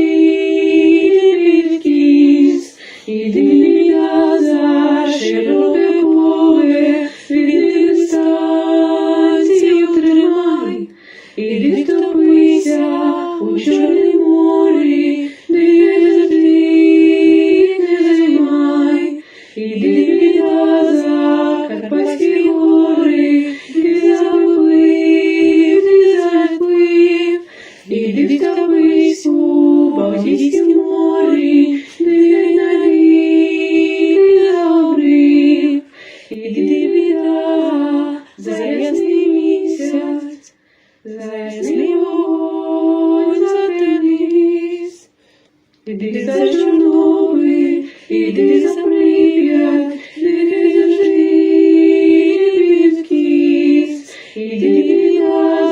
відкіс. Іди біда за широке поле, від дистанцію тримай. Іди втопися у Чорнім морі, де завжди не займай. Іди біда за Карпатські гори, ти заплив, ти заплив. Іди втопись у Балтійськім морі, де навіки забрив. Іди біда за ясний місяць, за ясний вогонь, за темний ліс. Іди за Чорнобиль, іди за Прип'ять, іди завжди відкіс. Іди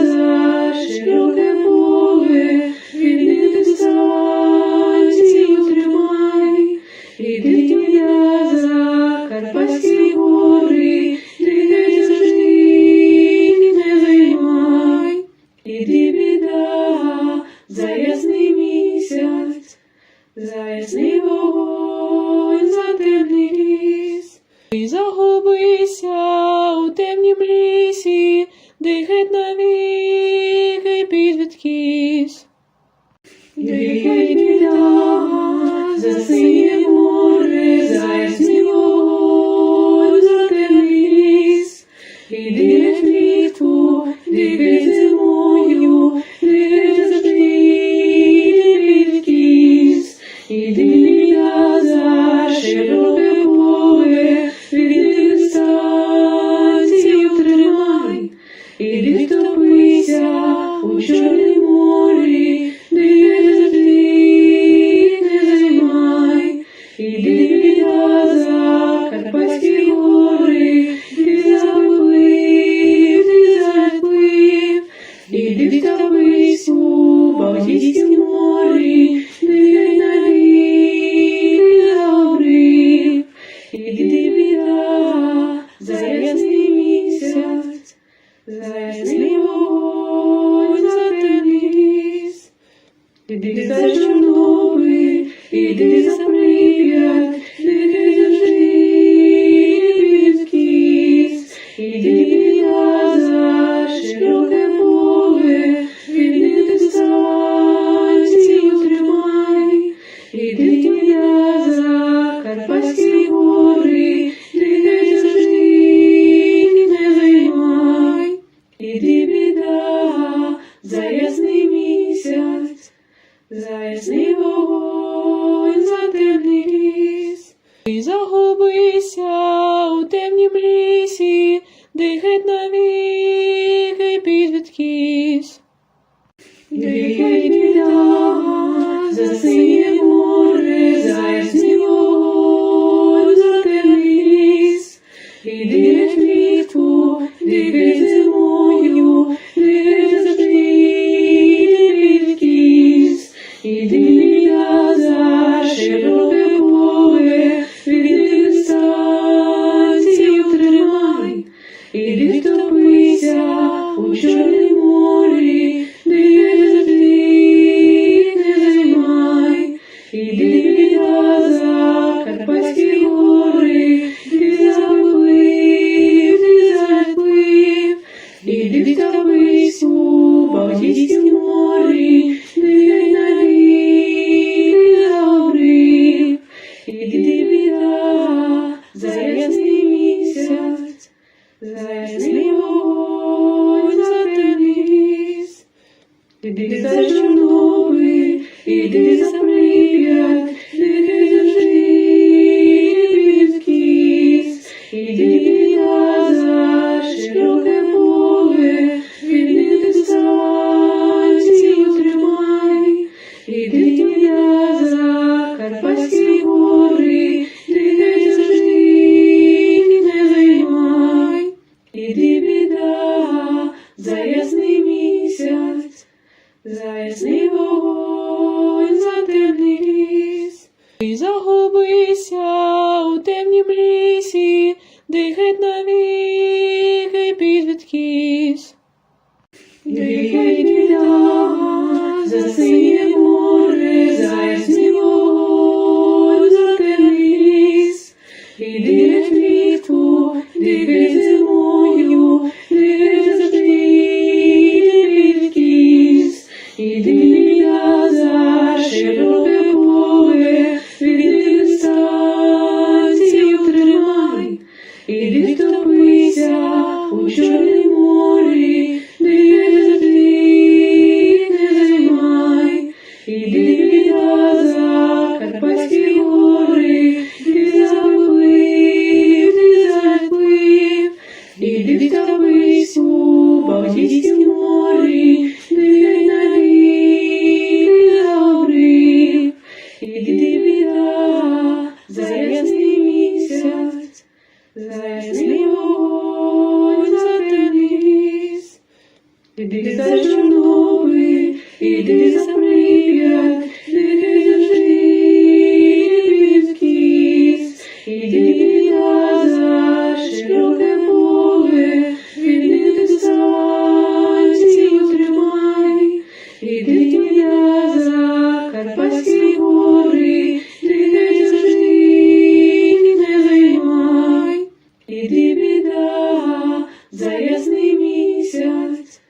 за широке поле, від дистанцію тримай. Іди за Карпатські гори, іди завжди не займай. Іди біда за ясний місяць, за ясний вогонь, за темний ліс. Ти загубися у темнім лісі, де геть навіки підвідкіс. Іди біда за синє море, за ясний вогонь, за темний ліс. Іди геть влітку, іди зимою, іди завжди відкіс. Іди біда за широке поле, від дистанцію тримай. Іди втопися у Чорнім морі, де завжди не займай. Іди біда за Карпатські гори, ти заплив, ти заплив. Іди за Чорнобиль, іди за Прип'ять, іди завжди відкіс. Іди за широке поле, від дистанцію тримай. Іди за Карпатські гори, іди завжди не займай. Іди біда за ясний місяць, за ясний вогонь, за темний ліс. Ти загубися у темнім лісі, де геть навіки підвідкіс. Іди біда за синє море, за ясний вогонь, за темний ліс. Іди геть влітку, іди зимою, іди завжди відкіс. Іди біда за широке поле, від дистанцію тримай. Іди втопися у Чорнім морі, де завжди не займай. Іди біда за Карпатські гори, ти заплив, ти заплив. Іди втопись у Балтійськім морі, Іди за Чорнобиль, іди за Прип'ять, іди завжди підкіс, іди я за широке поле, вільних дистанцію тримай, іди я за Карпатські гори, іди завжди не займай, іди біда за ясний місяць, за ясний вогонь, за темний ліс. Ти загубися у темнім лісі, де геть навіки під відкіс. Іди біда за синє море, за ясний вогонь, за темний ліс. Іди геть влітку, іди зимою, іди завжди відкіс. Іди біда за широке поле, вільних дистанцію тримай. Іди втопися у Чорнім морі, де завжди не займай. Іди біда за Карпатські гори, ти заплив, ти заплив. Іди втопись у Балтійськім морі, де навіки загорів. Іди біда за ясний місяць, за ясний вогонь, за темний ліс. Іди за Чорнобиль, іди за Прип'ять, іди завжди підкіс, іди я за широке поле, вільних дистанцію тримай, іди я за Карпатські гори, іди завжди не займай, іди біда за ясний місяць,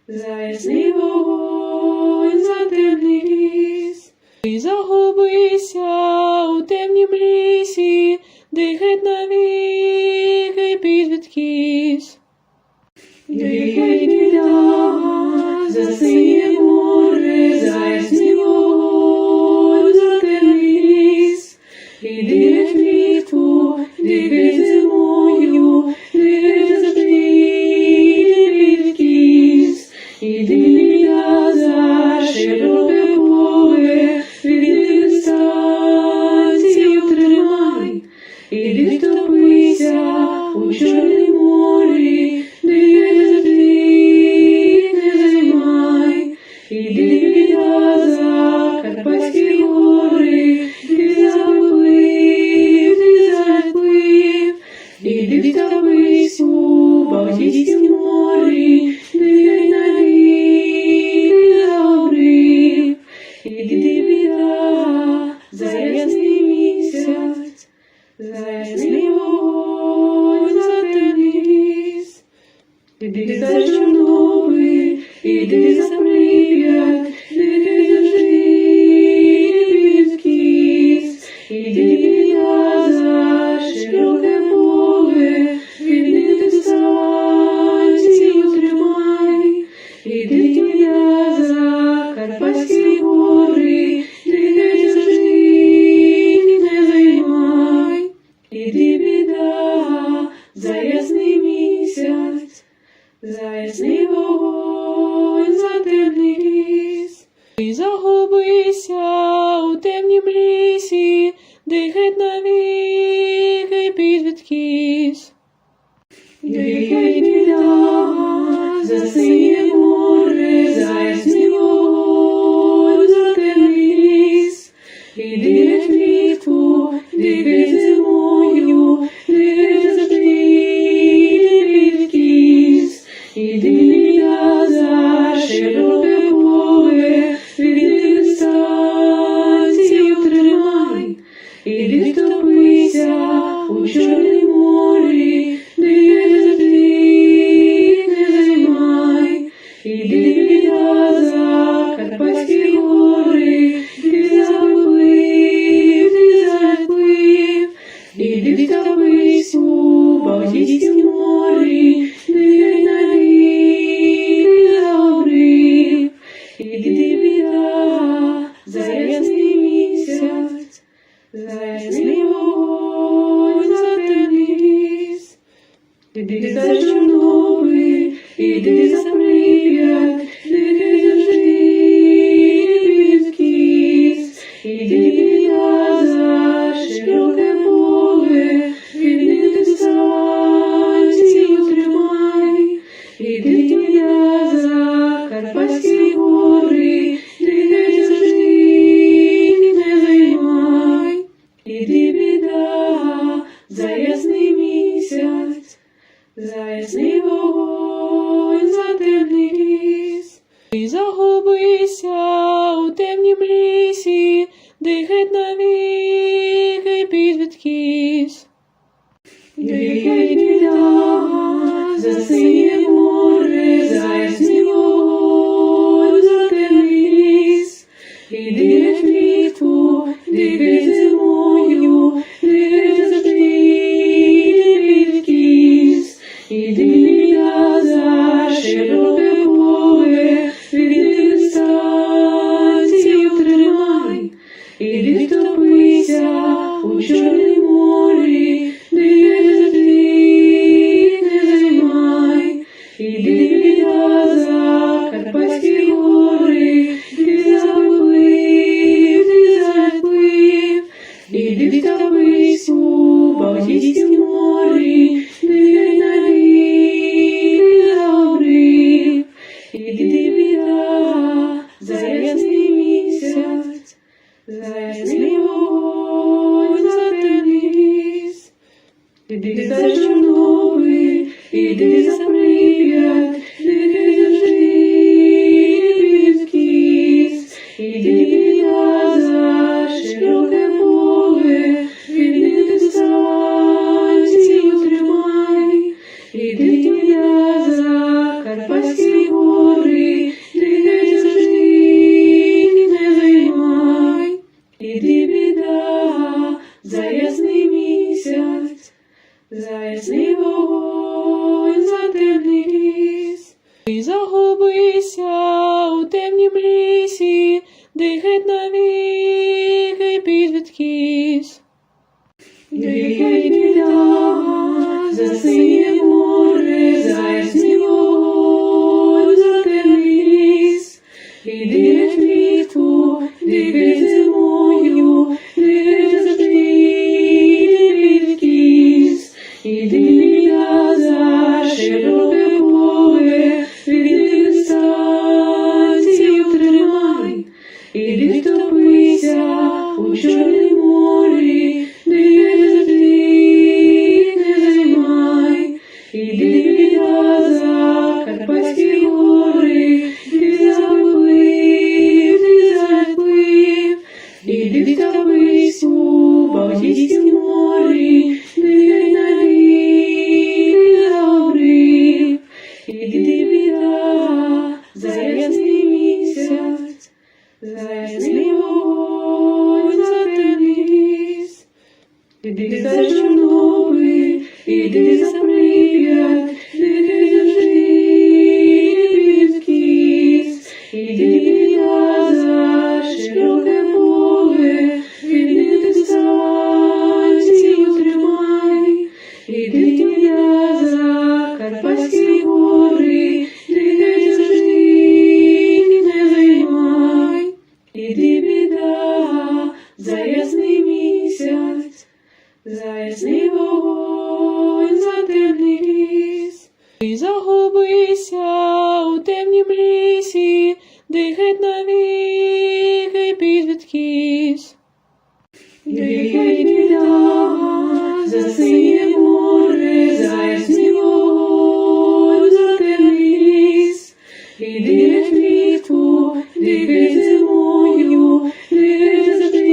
за ясний вогонь, за темний ліс. Ти загубися у темнім лісі, де геть навіки під відкіс. Іди біда за синє море, за ясний вогонь, за темний ліс. Іди геть влітку, іди зимою, іди завжди відкіс. Іди біда за широке поле, вільних дистанцію тримай. Іди втопися у Чорнім морі, де завжди не займай. Іди біда за Карпатські гори, ти заплив, ти заплив. Іди втопись у Балтійськім морі, де навіки загорів. Іди біда за ясний місяць, за ясний вогонь, за темний ліс. Іди за Чорнобиль, іди за Прип'ять, іди завжди підкіс. Іди я за широке поле, вільних дистанцію тримай. Іди я за Карпатські гори, іди завжди не займай. Іди біда за ясний місяць, за ясний вогонь, за темний ліс. Ти загубися у темнім лісі, де геть навіки під відкіс. Іди біда за синє море, за ясний вогонь, за темний ліс. Іди геть влітку, іди зимою, іди завжди відкіс. Іди біда за широке поле, вільних дистанцію тримай. Іди втопися у Чорнім морі, де завжди не займай. Іди біда за Карпатські гори, ти заплив, ти заплив. Іди втопись у Балтійськім морі, де навіки загорів. Іди біда, за ясний місяць, за ясний вогонь, за темний ліс. Іди за Чорнобиль, іди за Прип'ять, іди завжди відкіс. Іди біда за широке поле, від дистанцію тримай. Іди біда за Карпатські гори, іди завжди не займай. Іди біда за ясний місяць, за ясний вогонь, за темний ліс. Ти загубися у темнім лісі, де геть навіки підвідкіс. Іди біда за синє море, за ясний вогонь, за темний ліс. Іди геть влітку, іди геть зимою, іди геть завжди відкіс. Іди біда за широке поле, від дистанцію тримай. Іди втопися у Чорнім морі, де завжди не займай. Іди біда за Карпатські гори, ти заплив, ти заплив. Іди втопись у Балтійськім морі, де навіки загорів. Іди біда за ясний місяць, за ясний вогонь, за темний ліс. Іди за Чорнобиль, іди за Прип'ять, іди завжди відкіс. Іди біда за широке поле, від дистанцію тримай. Іди біда за Карпатські гори, іди завжди не займай. Іди біда за ясний місяць, за ясний вогонь, за темний ліс. Ти загубися у темнім лісі, де геть навіки підвідкіс. Іди біда за синє море, за ясний вогонь, за темний ліс. Іди геть влітку, іди геть зимою, іди геть завжди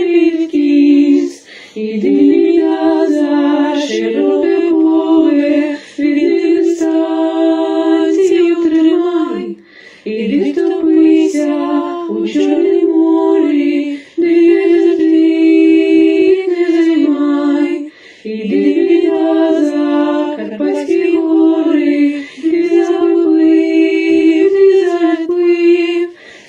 відкіс. Іди біда за широке поле, від дистанцію тримай. Іди втопися у Чорнім морі, де завжди не займай. Іди біда за Карпатські гори, ти заплив, ти заплив.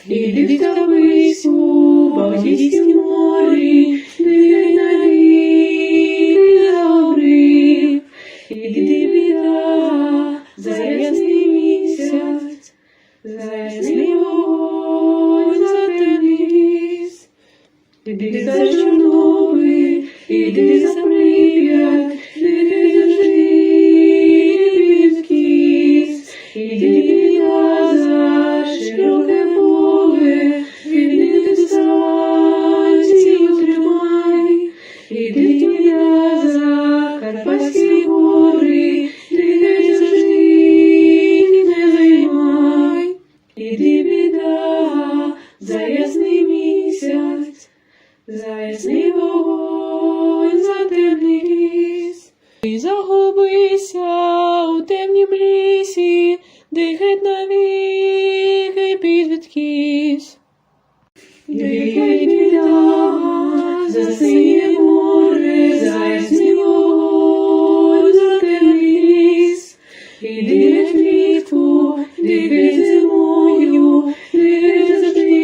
Іди втопись у Балтійськім морі, де навіки загорів. Іди біда за ясний місяць, за ясний вогонь, за темний ліс. Іди за Чорнобиль, іди за Прип'ять, іди завжди відкіс. Іди біда за широке поле, від дистанцію тримай. Іди біда за Карпатські гори, іди завжди не займай. Іди біда за ясний місяць, за ясний вогонь, за темний ліс. Ти загубися у темнім лісі, де геть навіки підвідкіс. Іди біда за синє море, за ясний вогонь, за темний ліс. Іди геть влітку, іди геть зимою, іди геть завжди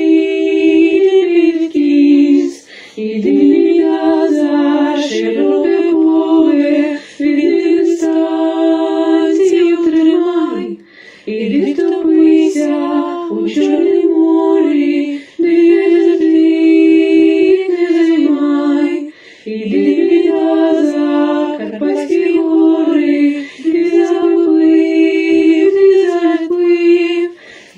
відкіс. Іди біда за широке поле, від дистанцію тримай. Іди втопися у Чорнім морі, де завжди не займай. Іди біда за Карпатські гори, ти заплив, ти заплив.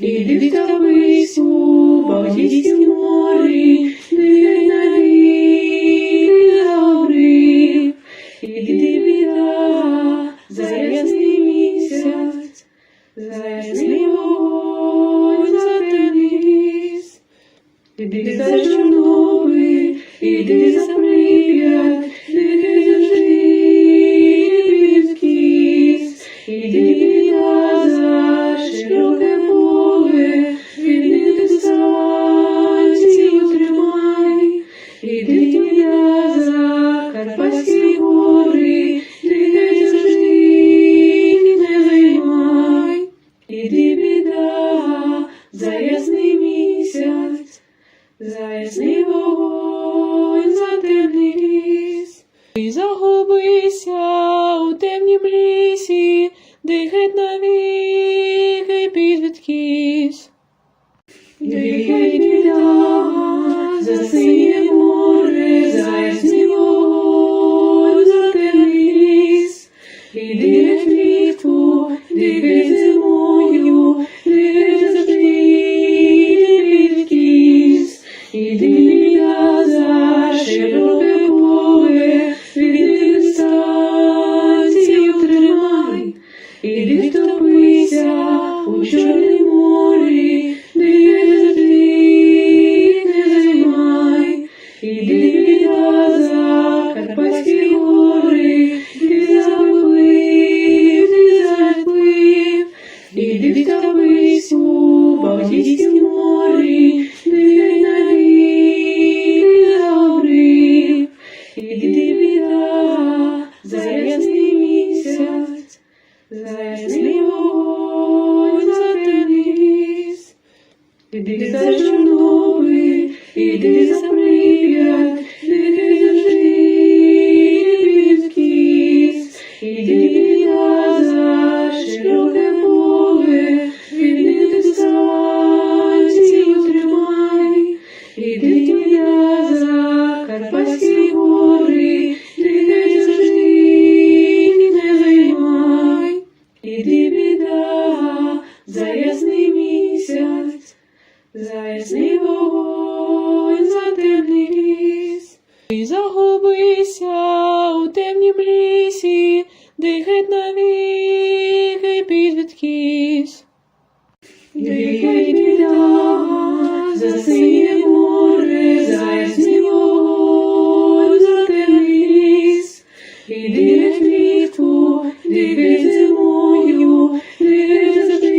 Іди втопись у Балтійськім морі, де навіки добрий. Іди біда за ясний місяць, за ясний вогонь, за темний ліс. Іди за Чорнобиль, іди за Прип'ять, іди завжди відкіс. Іди біда за широке поле, вільних дистанцій утримай. Іди біда за Карпатські гори, іди завжди не займай. Іди біда за ясний місяць, за ясний вогонь, за темний ліс. Ти загубися у темнім лісі, де геть навіки під відкіс. Іди біда за синє море, за ясний вогонь, за темний ліс. Іди геть влітку, іди зимою, іди завжди відкіс. Іди біда за широке поле, вільних дистанцій утримай. Іди втопися у Чорнім морі, де завжди не займай. Іди біда за Карпатські гори, ти заплив, ти заплив. Іди втопись у Балтійськім морі, де навіки добрий. Іди біда за ясний місяць, за ясний вогонь, за темний ліс. Іди за Чорнобиль, іди за Прип'ять, іди завжди відкіс. Іди біда за широке поле, вільних дистанцій утримай. Іди біда за Карпатські гори, іди завжди не займай. Іди біда за ясний місяць, за ясний вогонь, за темний ліс. Ти загубися у темнім лісі, де геть навіки під відкіс. Іди біда за синє море, за ясний вогонь, за темний ліс. Іди геть влітку, іди зимою, іди завжди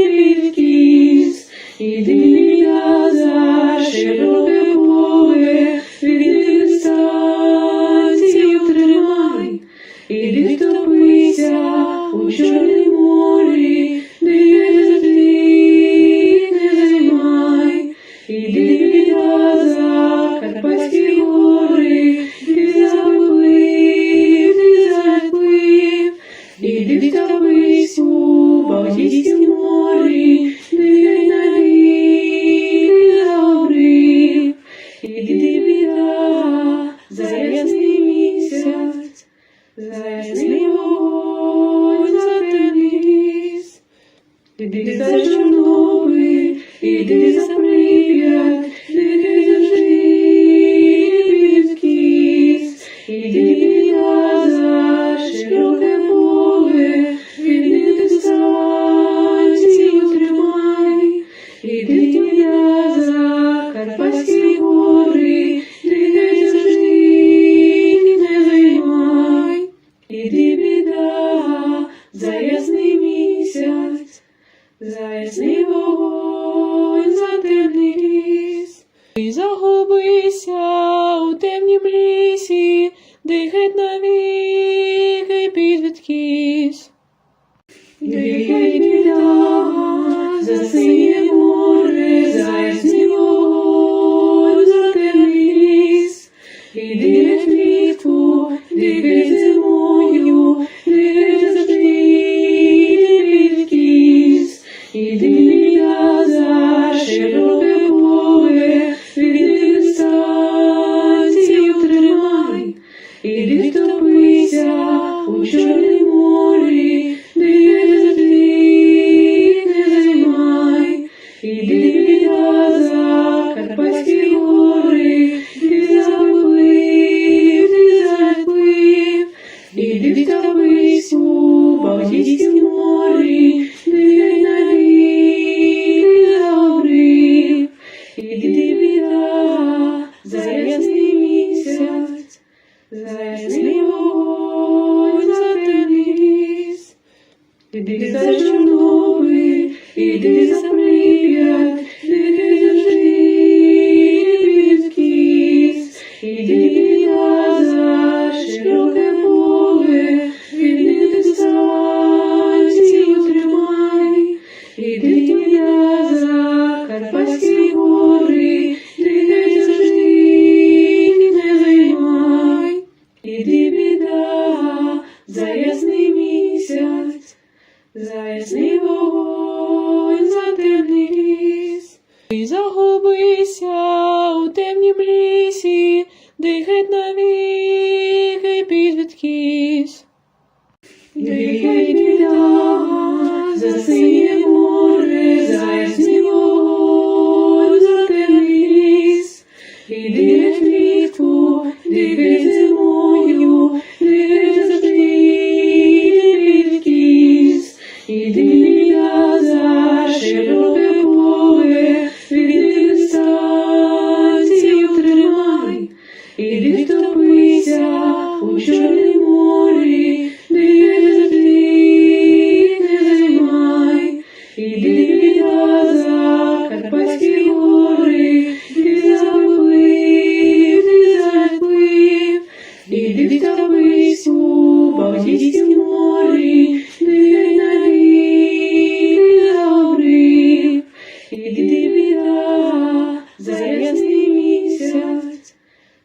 відкіс. Іди біда за широке поле, вільних дистанцій утримай. Іди втопися у Чорнім морі, де завжди не займай. Іди біда за Карпатські гори, ти заплив, ти заплив. Іди втопись у Балтійськім морі, де навіки добрий. Іди біда за ясний місяць, за ясний вогонь, за темний ліс. Іди за Чорнобиль, іди за Прип'ять, іди завжди відкіс. Іди біда за широке поле, вільних дистанцій утримай. Іди біда за Карпатські гори, іди завжди не займай. Іди біда за ясний місяць, за ясний вогонь, за темний ліс. Ти загубися у темнім лісі, де геть навіки під відкіс. Іди біда за синє море, за ясний вогонь, за темний ліс. Іди геть влітку, іди зимою, іди завжди відкіс. Іди біда за широке поле, вільних дистанцій утримай. Іди втопися у Чорнім морі, де завжди не займай. іди за прип'ять, нехай завжди відкіс, іди за широке поле, вільних дистанцій утримай, іди за Карпатські гори, нехай завжди не займай, іди біда за ясний місяць, за ясний вогонь, за темний ліс. Ти загубися у темнім лісі, де геть навіки підвідкіс. Нехай біда за синє море, за ясний вогонь, за темний ліс. Іди геть влітку, дихай зимою, нехай завжди відкіс. Іди біда за широке поле, вільних дистанцій утримай. Іди втопися у Чорнім морі, нехай завжди не займай. Іди біда за Карпатські гори, ти заплив, іди втопись у Балтійськім морі, нехай навіки загорів. Іди біда за ясний місяць,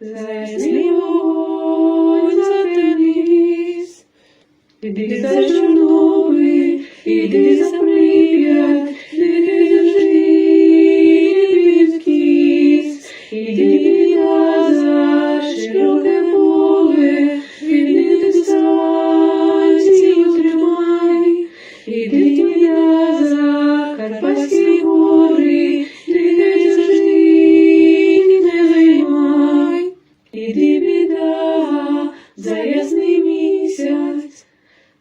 за ясний вогонь, за темний ліс. Іди за Чорнобиль, іди за Прип'ять, нехай завжди відкіс. Іди біда за широке поле, вільних дистанцій утримай. Іди біда за Карпатські гори, нехай завжди не займай. Іди біда за ясний місяць,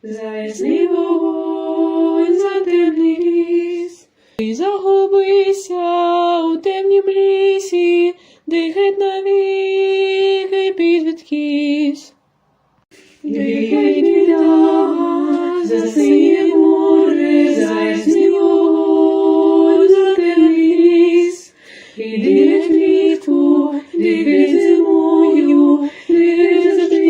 за ясний вогонь, за темний ліс. Ти загубися у темнім лісі, де геть навіки підвідкіс. Нехай біда за синє море, за ясний вогонь, за темний ліс. Іди геть влітку, дихай зимою, нехай завжди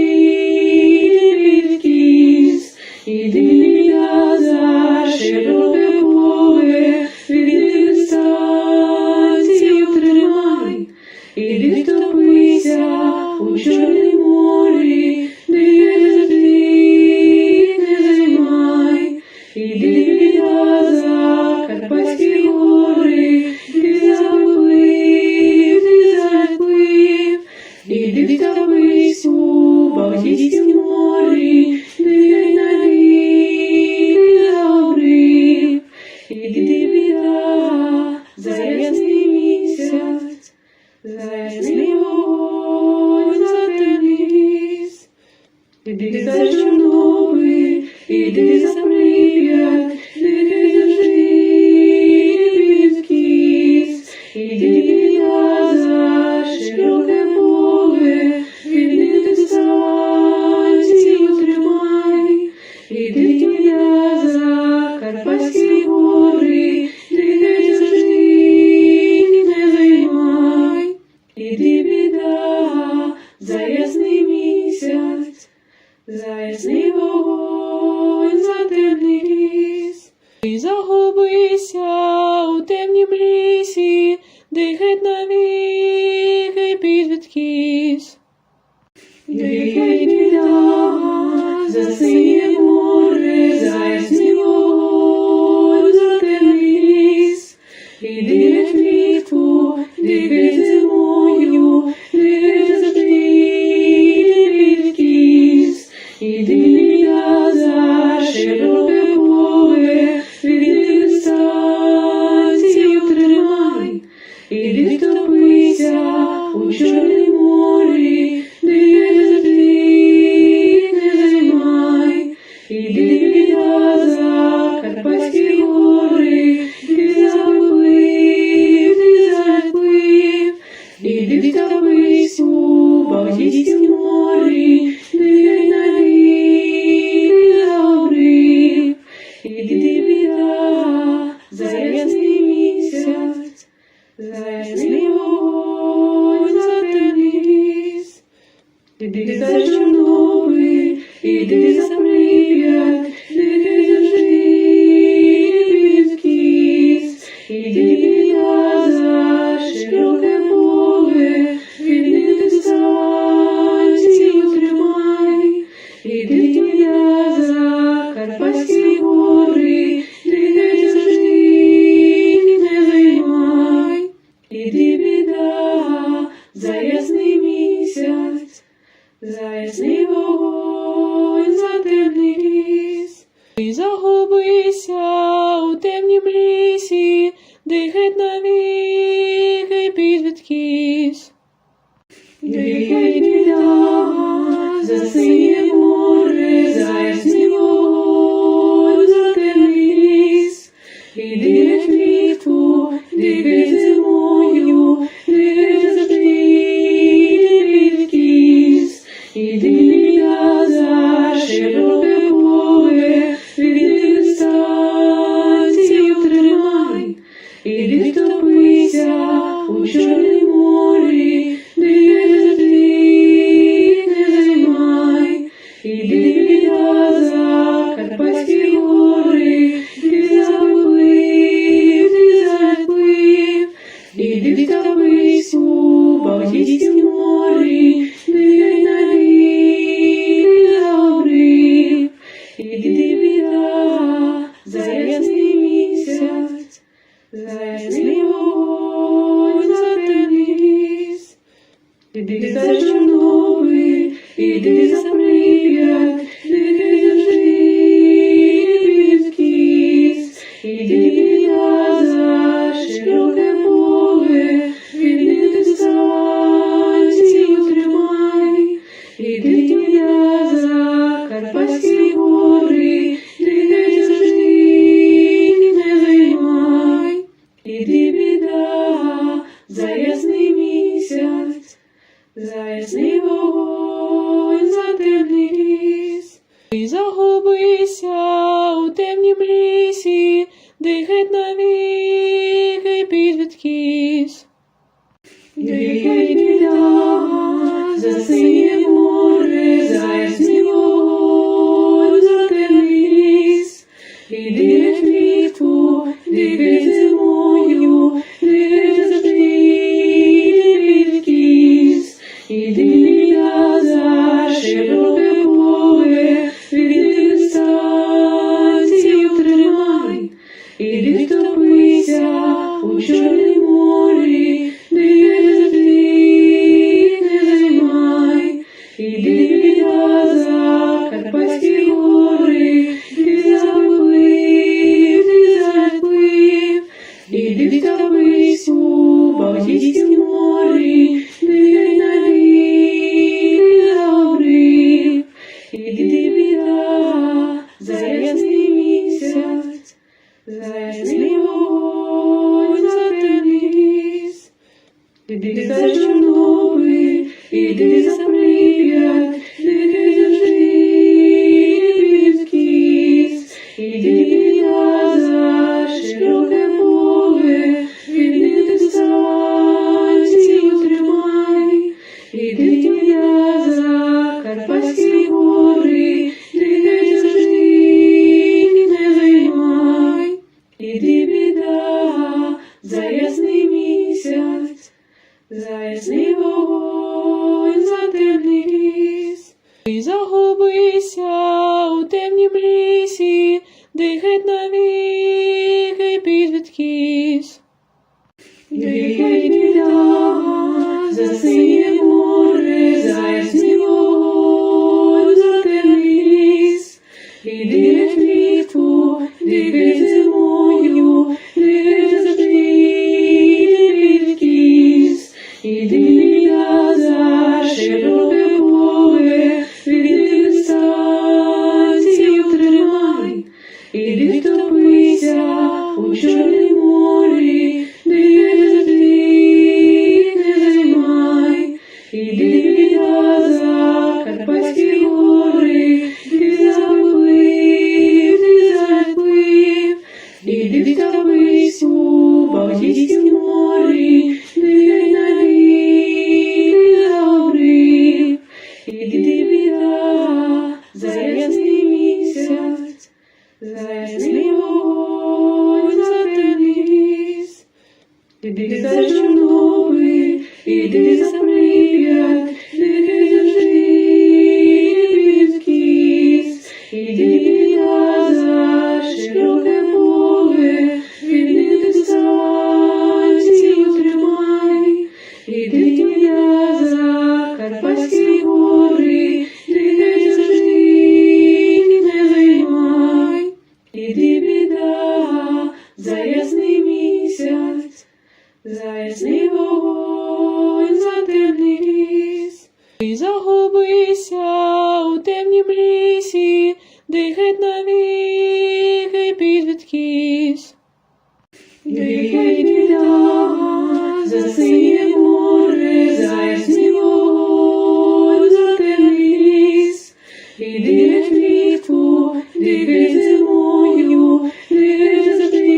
відкіс. Іди біда за широке поле, вільних дистанцій утримай. Іди втопися у Чорнім морі, нехай завжди не займай. Іди біда за Карпатські гори, ти заплив, іди втопись у Балтійськім морі, нехай навіки загорів. Іди біда за ясний місяць, за ясний вогонь, за темний ліс. Іди за Чорнобиль, іди за Прип'ять, нехай завжди відкіс. Іди біда за широке поле, вільних дистанцій утримай. Іди біда за Карпатські гори, нехай завжди не займай. Іди біда за ясний місяць, за ясний вогонь, за темний ліс. Ти загубися у темнім лісі, де геть навіки підвідкіс. Нехай біда за синє море, за ясний вогонь, за темний ліс. Іди геть влітку, дихай зимою, нехай завжди відкіс. Іди біда за широке поле, вільних дистанцій утримай. Іди за ясний вогонь, за темний ліс. Іди за Чорнобиль, іди за Прип'ять, іди завжди відкіс. Іди за широке поле, звільнити станцію тримай. Іди за Карпатські гори, іди завжди не займай. Іди біда за ясний місяць, за ясний вогонь, за темний ліс. Ти загубися у темнім лісі, де геть навіки підвідкіс. Іди біда за синє море, за ясний вогонь, за темний ліс. Іди геть влітку, іди геть зимою, іди геть завжди відкіс. Іди біда за широке поле, звільнити станцію тримай. Іди втопися у Чорнім морі, де завжди не займай. Іди біда за Карпатські гори, ти заплив, ти заплив. Іди втопись у Балтійськім морі, де навіки загорів. Іди біда за ясний місяць, за ясний вогонь, за темний ліс. Іди за Чорнобиль, іди за Прип'ять, іди завжди відкіс. Іди за широке поле, звільнити станцію тримай. Іди за Карпатські гори, іди завжди не займай. Іди біда за ясний місяць, за ясний вогонь, за темний ліс. Ти загубися у темнім лісі, де геть навіки підвідкіс. Іди біда за синє море, за ясний вогонь, за темний ліс. Іди геть влітку, іди геть зимою, іди геть завжди відкіс. Іди біда за широке поле, звільнити станцію тримай. Іди втопися у Чорнім морі, де завжди не займай. Іди біда за Карпатські гори, ти заплив, ти заплив. 「 Ти загубися у темнім лісі, де геть навіки підвідкіс. 「 Іди біда за широке поле, звільнити станцію тримай. Іди втопися у Чорнім морі, де завжди не займай. Іди біда за Карпатські гори, ти заплив, ти навіки загорів. Іди біда за ясний місяць, за ясний вогонь, за темний ліс. Іди за Чорнобиль, іди за Прип'ять, іди завжди відкіс. Іди за широке поле, звільнити станцію тримай. Іди за Карпатські гори, іди завжди не займай. Іди біда за ясний місяць, за ясний вогонь, за темний ліс. Ти загубися у темнім лісі, де геть навіки підвідкіс. Іди біда за синє море, за ясний вогонь, за темний ліс. Іди геть влітку, іди геть зимою, іди завжди відкіс. Іди біда за широке поле, звільнити станцію тримай. Іди втопися у Чорнім морі, де завжди не займай. Іди біда за Карпатські гори, ти заплив, ти заплив. Іди втопись у Балтійськім морі, Іди за Чорнобиль, іди за Прип'ять, нехай завжди відкис. Іди я за широке поле, вільних дистанцію тримай. Іди я за Карпатські гори, нехай завжди не займай. Іди біда за ясний місяць, за ясний вогонь, за темний ліс. Ти загубися у темнім лісі, де геть навіки під відкис. Нехай біда за синє море, за ясний вогонь, за темний ліс. Іди геть влітку, дихай зимою, нехай завжди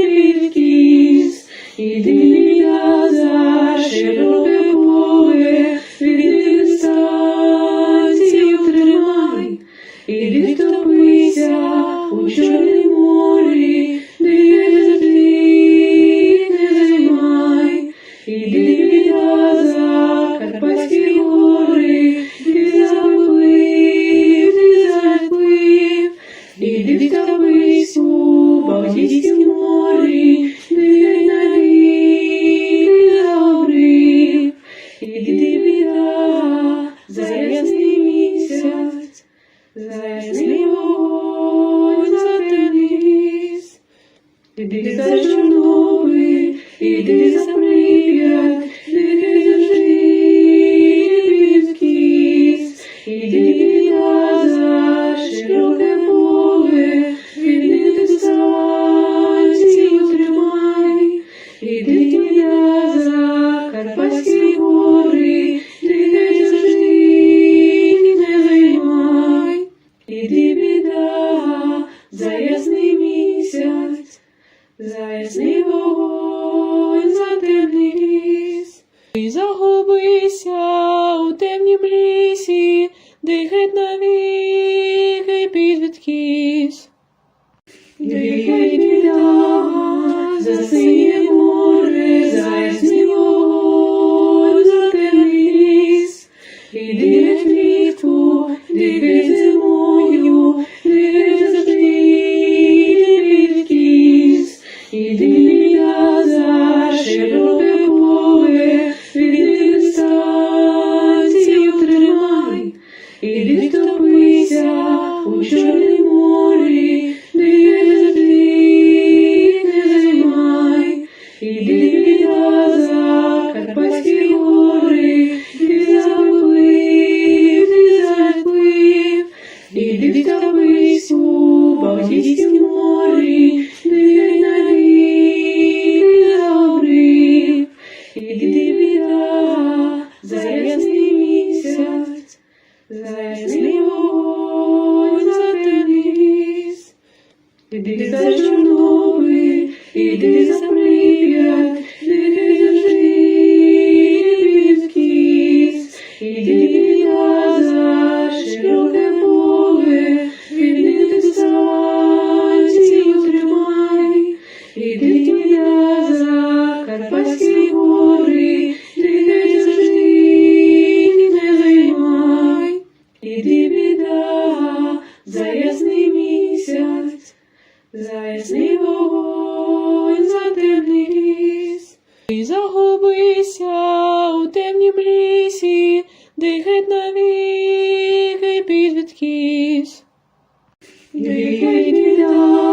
відкис. Іди біда за широке поле, вільних дистанцію тримай. Іди втопися у Чорнім морі, нехай завжди не займай. Іди біда за Карпатські гори, ти заплив, ти заплив. Іди втопись у Балтійськім морі, нехай навіки загорів. Іди біда за ясний місяць, за ясний вогонь, за темний ліс. Іди за Чорнобиль, іди за Прип'ять, нехай завжди відкис. Іди я за широке поле, вільних дистанцію тримай. Іди я за Карпатські гори, нехай завжди не займай. Іди біда за ясний місяць, за ясний вогонь, за темний ліс. Ти загубися у темнім лісі, де геть навіки під відкис. Нехай біда за синє море, за ясний вогонь, за темний ліс. Іди геть влітку, дихай зимою, нехай завжди відкис. Іди біда за широке поле, вільних дистанцію тримай. Іди втопися у Чорнім морі, нехай завжди не займай. Іди біда за Карпатські гори, ти заплив, ти заплив. Іди втопись у Балтійськім морі, нехай навіки загорів. Іди біда за ясний місяць, за ясний вогонь, за темний ліс. Іди за Чорнобиль, іди за Прип'ять, нехай завжди відкис. Іди я за широке поле, вільних дистанцію тримай. Іди я за Карпатські гори, нехай завжди не займай. Іди біда за ясний місяць, за ясний вогонь, за темний ліс. Ти загубися у темнім лісі, де геть навіки під відкис. Нехай біда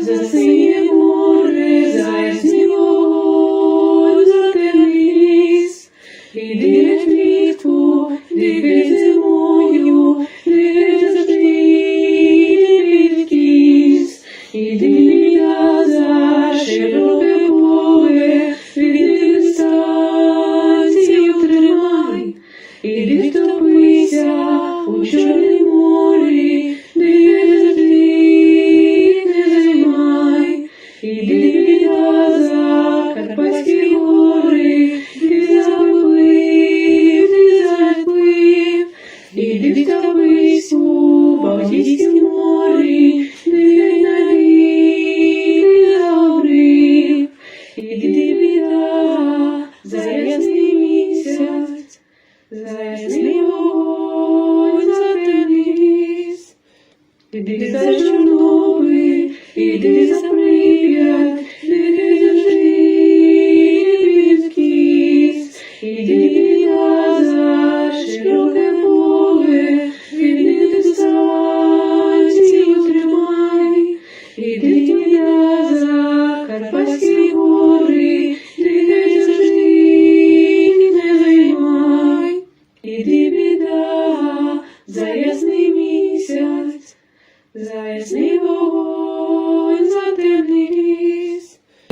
за синє море, за ясний вогонь, за темний ліс. Іди геть влітку, дихай зимою, нехай завжди відкис. Іди я за широке поле, вільних дистанцію тримай. Іди втопися у Чорнім морі, нехай завжди не займай. Іди я за Карпатські гори, ти заплив, ти заплив. Іди втопись у Балтійськім морі, нехай навіки загорів.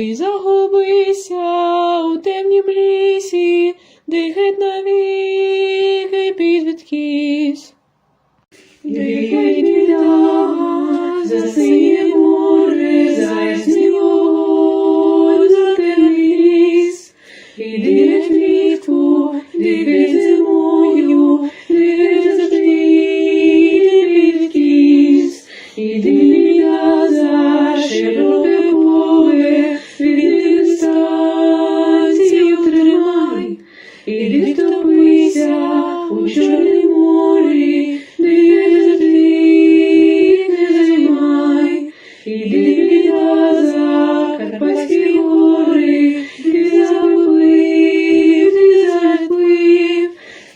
І загубися у темнім лісі, де геть навіки підвідкись. Геть біда, засиє море, заясний вогонь, затемний ліс. Іди геть влітку, іди геть зимою, іди геть завжди, іди відкись. Іди біда за широке поле, від дистанцію тримай. Іди втопися у Чорнім морі, іди біда за Карпатські гори, ти заплив,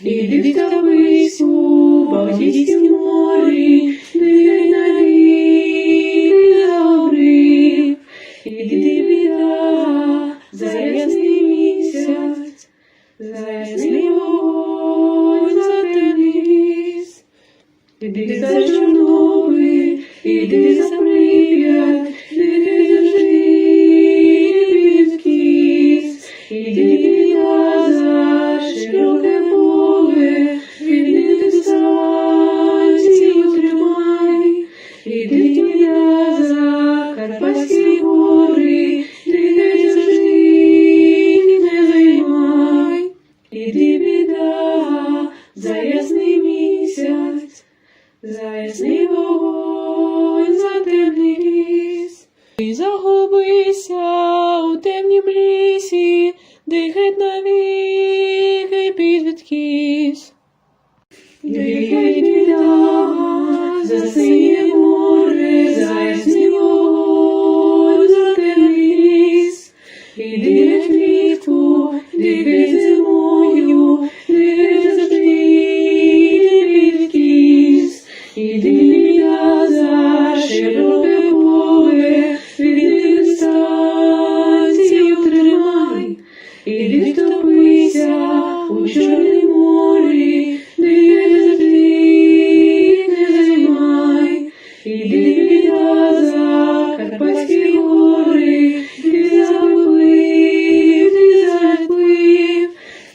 іди втопись у Балтійськім морі, де навіки загорів. Іди біда за ясний місяць, за ясний вогонь, за темний ліс. Іди за Чорнобиль, іди за Прип'ять, іди завжди відкись. Іди біда за широке поле, від дистанцію тримай. Іди біда за Карпатські гори, іди завжди не займай. Іди біда за ясний місяць, за ясний вогонь, за темний ліс. І загубися у темнім лісі, де геть навіки підвідкись. Геть біда, засиє море, за ясний вогонь, за темний ліс. Іди геть влітку, іди геть зимою, іди геть завжди, іди відкись. Іди біда за широке поле, від дистанцію тримай. Іди втопися у Чорнім морі, де завжди не займай. Іди біда за Карпатські гори, ти заплив,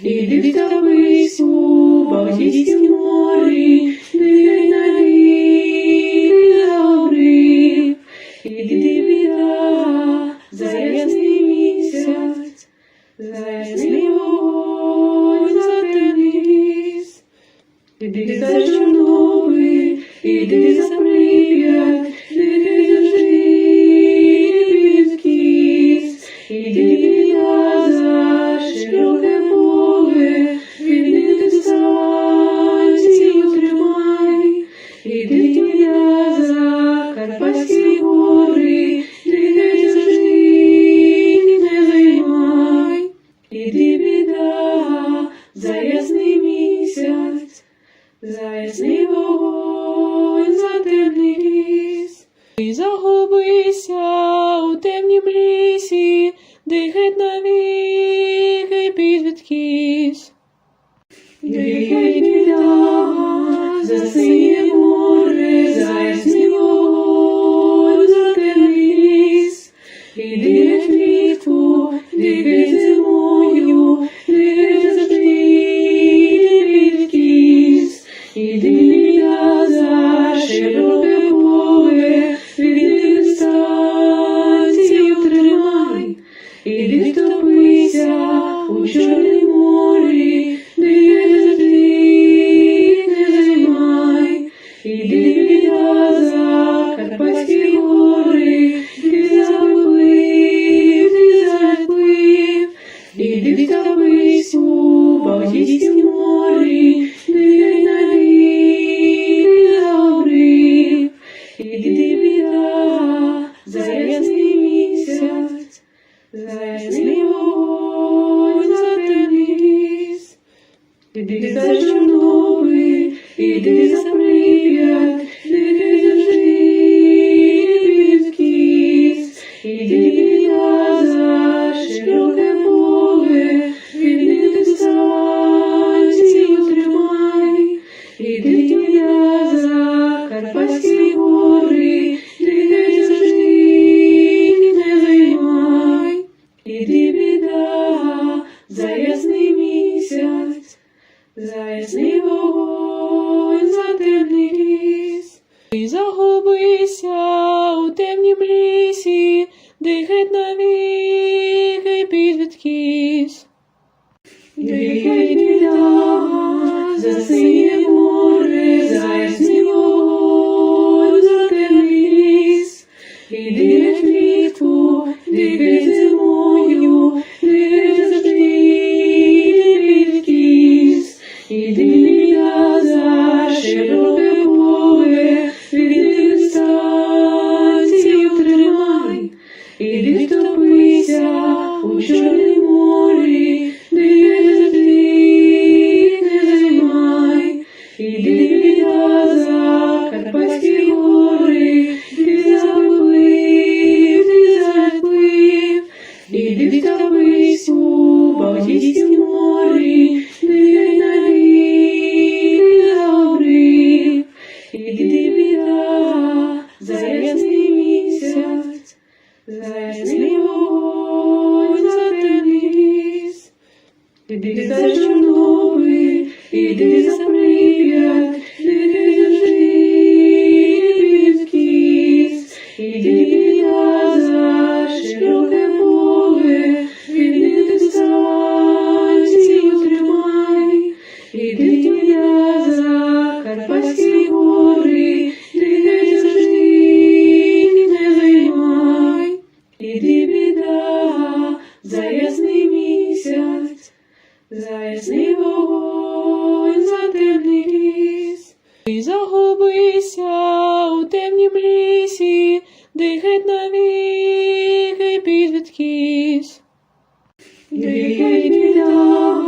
іди втопись у Балтійськім морі, де навіки загорів. Іди біда за ясний місяць, за ясний вогонь, за темний ліс. Іди за Чорнобиль, іди за Прип'ять, іди завжди відкись. Іди біда за широке поле, від дистанцію тримай. Іди біда за Карпатські гори, іди завжди не займай. Іди біда за ясний місяць, за ясний вогонь, за темний ліс. І загубися у темнім лісі, де геть навіки підвідкись. Геть біда, засиє море, за ясний вогонь, за темний ліс. Іди геть влітку, іди геть зимою, іди геть завжди, іди відкись. Іди біда за широке поле, від дистанцію тримай. Іди втопися у Чорнім морі, де завжди не займай. Іди біда за Карпатські гори, ти заплив, іди втопись у Балтійськім морі, де навіки загорів. Іди біда за ясний місяць, за ясний вогонь, за темний ліс. Іди за Чорнобиль, іди за Прип'ять, іди завжди відкись. Іди біда за широке поле, від дистанцію тримай. Іди біда за Карпатські гори, іди завжди не займай. іди втопись у Балтійськім морі, де навіки забрив. Іди біда, за ясний місяць, за ясний вогонь, за темний ліс. Іди за Чорнобиль, іди за Прип'ять, іди завжди відкіс. Іди біда за широке поле, іди дистанцію тримай. Іди біда за Карпатські гори, іди завжди не займай. Іди біда за ясний місяць, за ясний вогонь, за темний ліс. Ти загубися у темнім лісі, де геть навіки підвідкись. Іди біда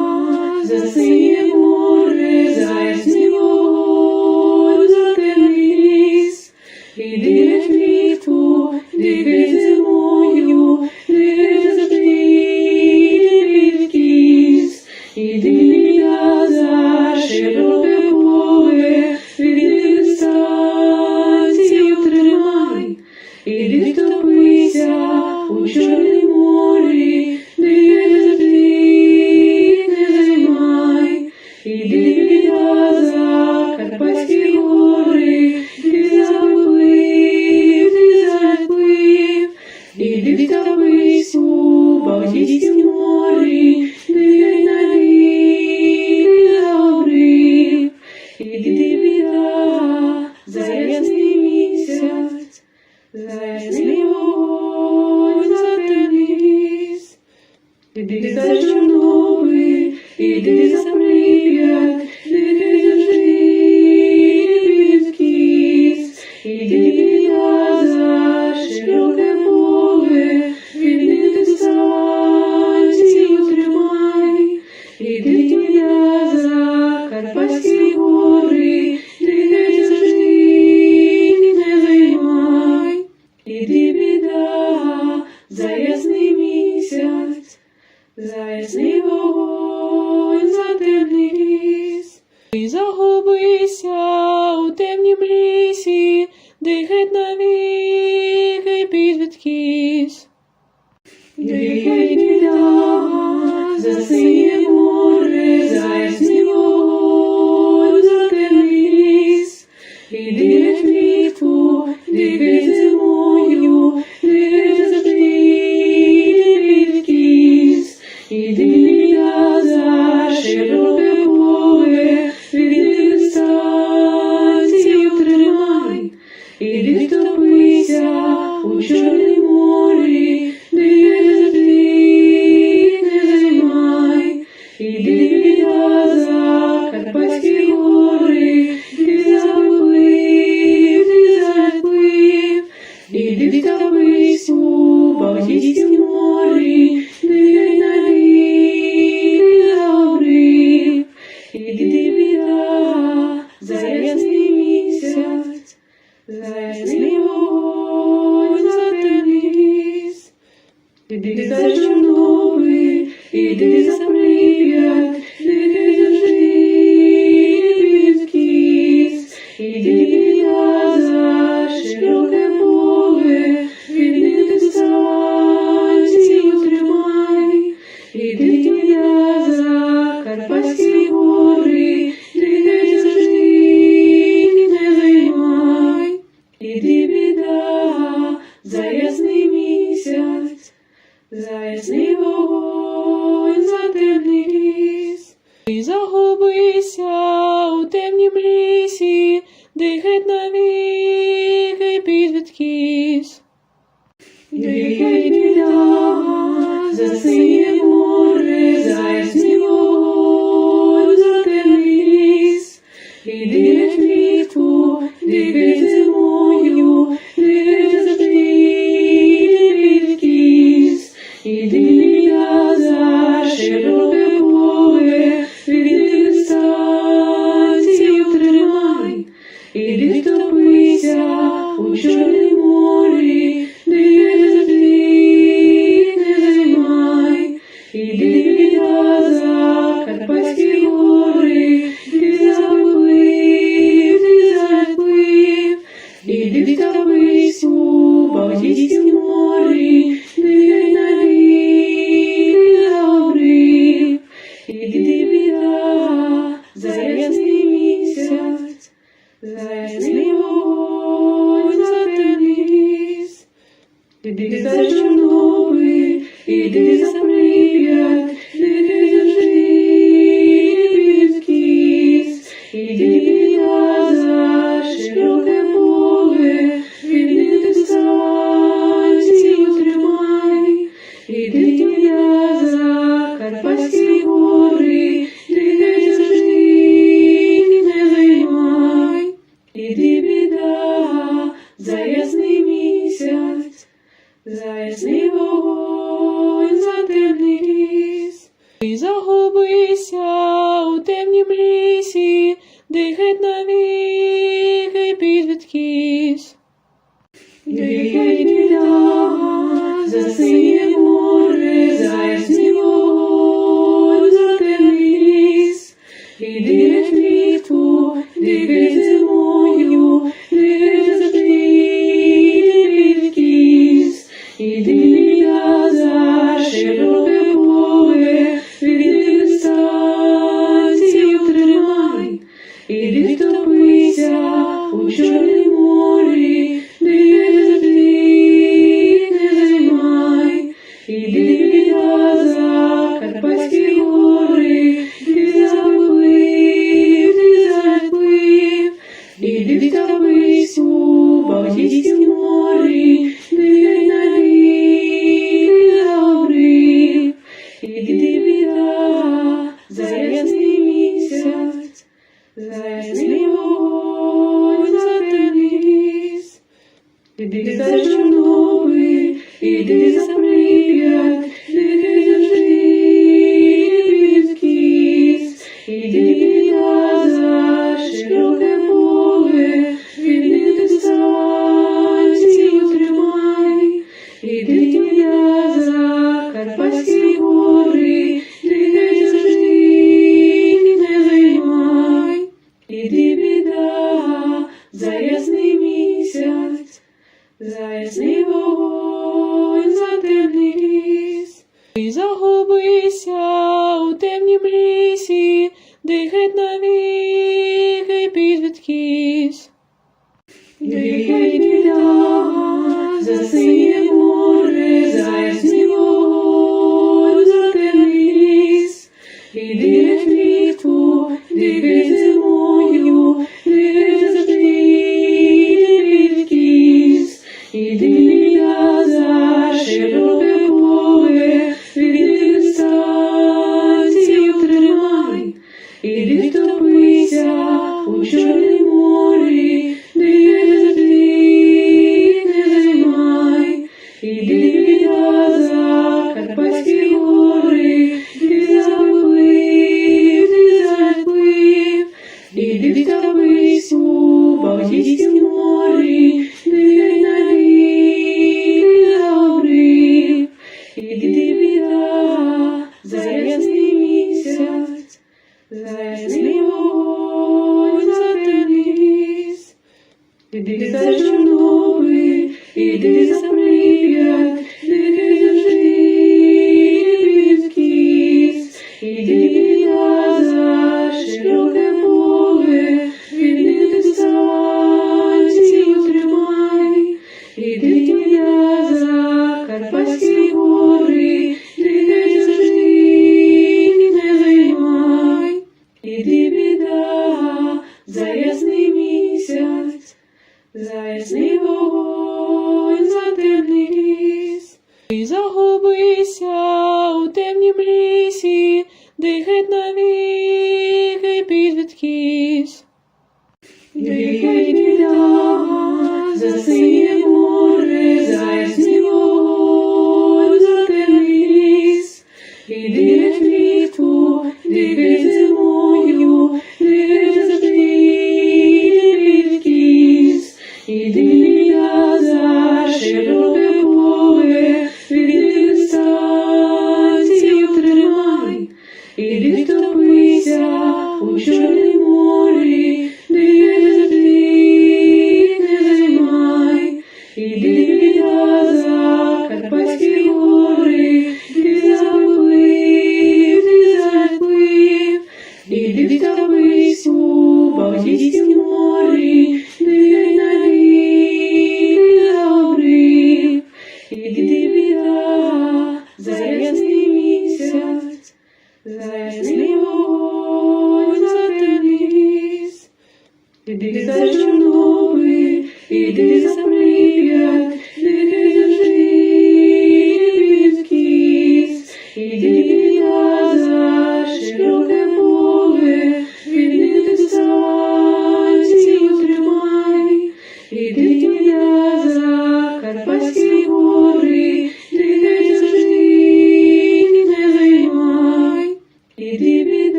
за синє море, за ясний вогонь, за темний ліс. Іди геть влітку, іди зимою, іди завжди відкіс. Іди біда за широке поле, іди дистанцію тримай. Іди втопися у Чорнім морі, де завжди не займай. Іди біда за Карпатські гори, ти заплив, ти заплив. Іди втопись у Балтійськім морі, де навіки забрив. Іди біда за ясний місяць, за ясний вогонь, за темний ліс. Іди за Чорнобиль, іди за Прип'ять, іди завжди відкіс. Іди біда за широке поле, іди дистанцію тримай. Іди біда за Карпатські гори, іди завжди не займай. Іди біда за ясний місяць, за ясний вогонь, за темний ліс. Ти загубися у темнім лісі, де геть навіки підвідкись. Іди біда за синє море, за ясний вогонь, за темний ліс. Іди геть влітку, іди зимою, іди завжди відкіс. Іди біда за широке поле, іди дистанцію тримай. Іди втопися у Чорнім морі, де завжди не займай. Іди біда за Карпатські гори, ти заплив, ти заплив. Іди втопись у Балтійськім морі, де навіки забрив. Іди біда за ясний місяць, за ясний вогонь, за темний ліс. Іди за Чорнобиль, іди за Прип'ять, іди завжди відкіс. Іди біда за широке поле, іди дистанцію тримай. Іди біда за Карпатські гори, іди завжди не займай. Іди біда за ясний місяць, за ясний вогонь, за темний ліс. Ти загубися у темнім лісі, де геть навіки підвідкись. Іди біда за синє море, за ясний вогонь, за темний ліс. Іди геть влітку, іди зимою, іди завжди відкіс. Іди біда за широке іди за Прип'ять, нехай завжди відкіс, іди за широке поле, вільних дистанцію тримай, іди за Карпатські гори, нехай завжди не займай, іди біда за ясний місяць, за ясний вогонь, за темний ліс. Ти загубися у темнім лісі, де геть навіки під відкіс. Нехай біда за синє море, за ясний вогонь, за темний ліс. Іди геть влітку, дихай зимою, нехай завжди відкіс. Іди біда за широке поле, вільних дистанцію тримай. Іди втопися у Чорнім морі, нехай завжди не займай. Іди біда за Карпатські гори, ти заплив, ти заплив. Іди втопись у Балтійськім морі, нехай навіки загорів. Іди біда за ясний місяць, за ясний вогонь, за темний ліс. Іди за Чорнобиль, іди за Прип'ять, нехай завжди відкіс. Іди за широке поле, вільних дистанцію тримай. Іди за Карпатські гори, нехай завжди не займай. Іди біда за ясний місяць, за ясний вогонь, за темний ліс. Ти загубися у темнім лісі, де геть навіки під відкіс. Нехай біда за синє море, за ясний вогонь, за темний ліс. Іди геть влітку, дихай зимою, нехай завжди відкіс. Іди біда за широке поле, вільних дистанцію тримай. Іди втопися у Чорнім морі, нехай завжди не займай. Іди біда за Карпатські гори, ти заплив, ти заплив. Іди втопись у Балтійськім морі, нехай навіки загорів. Іди біда за ясний місяць, за ясний вогонь, за темний ліс. Іди за Чорнобиль, іди за Прип'ять, нехай завжди відкіс. Іди за широке поле, вільних дистанцію тримай. Іди за Карпатські гори, нехай завжди не займай. Іди біда за ясний місяць, за ясний вогонь, за темний ліс. Ти загубися у темнім лісі, де геть навіки під відкіс. Нехай біда за синє море, за ясний вогонь, за темний ліс. Іди геть влітку, дихай зимою, нехай завжди відкіс. Іди біда за широке поле, вільних дистанцію тримай. Іди втопися у Чорнім морі, нехай завжди не займай.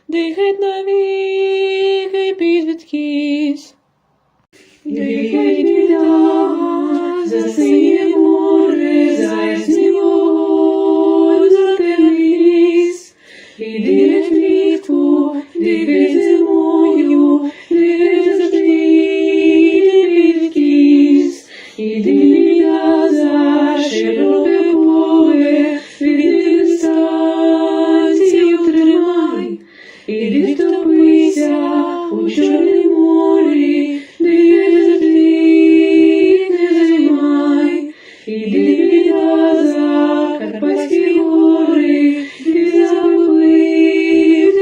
дихать навіки підвідкись. Дихай біда, засиє море, заясний вогонь, затемний ліс. І дихай влітку, дихай зимою, дихай завжди, підвідкись. Іди біда за широке поле, від дистанцію тримай. Іди втопися у Чорнім морі, дихай завжди, не займай. Іди біда за Карпатські гори, ти заплив,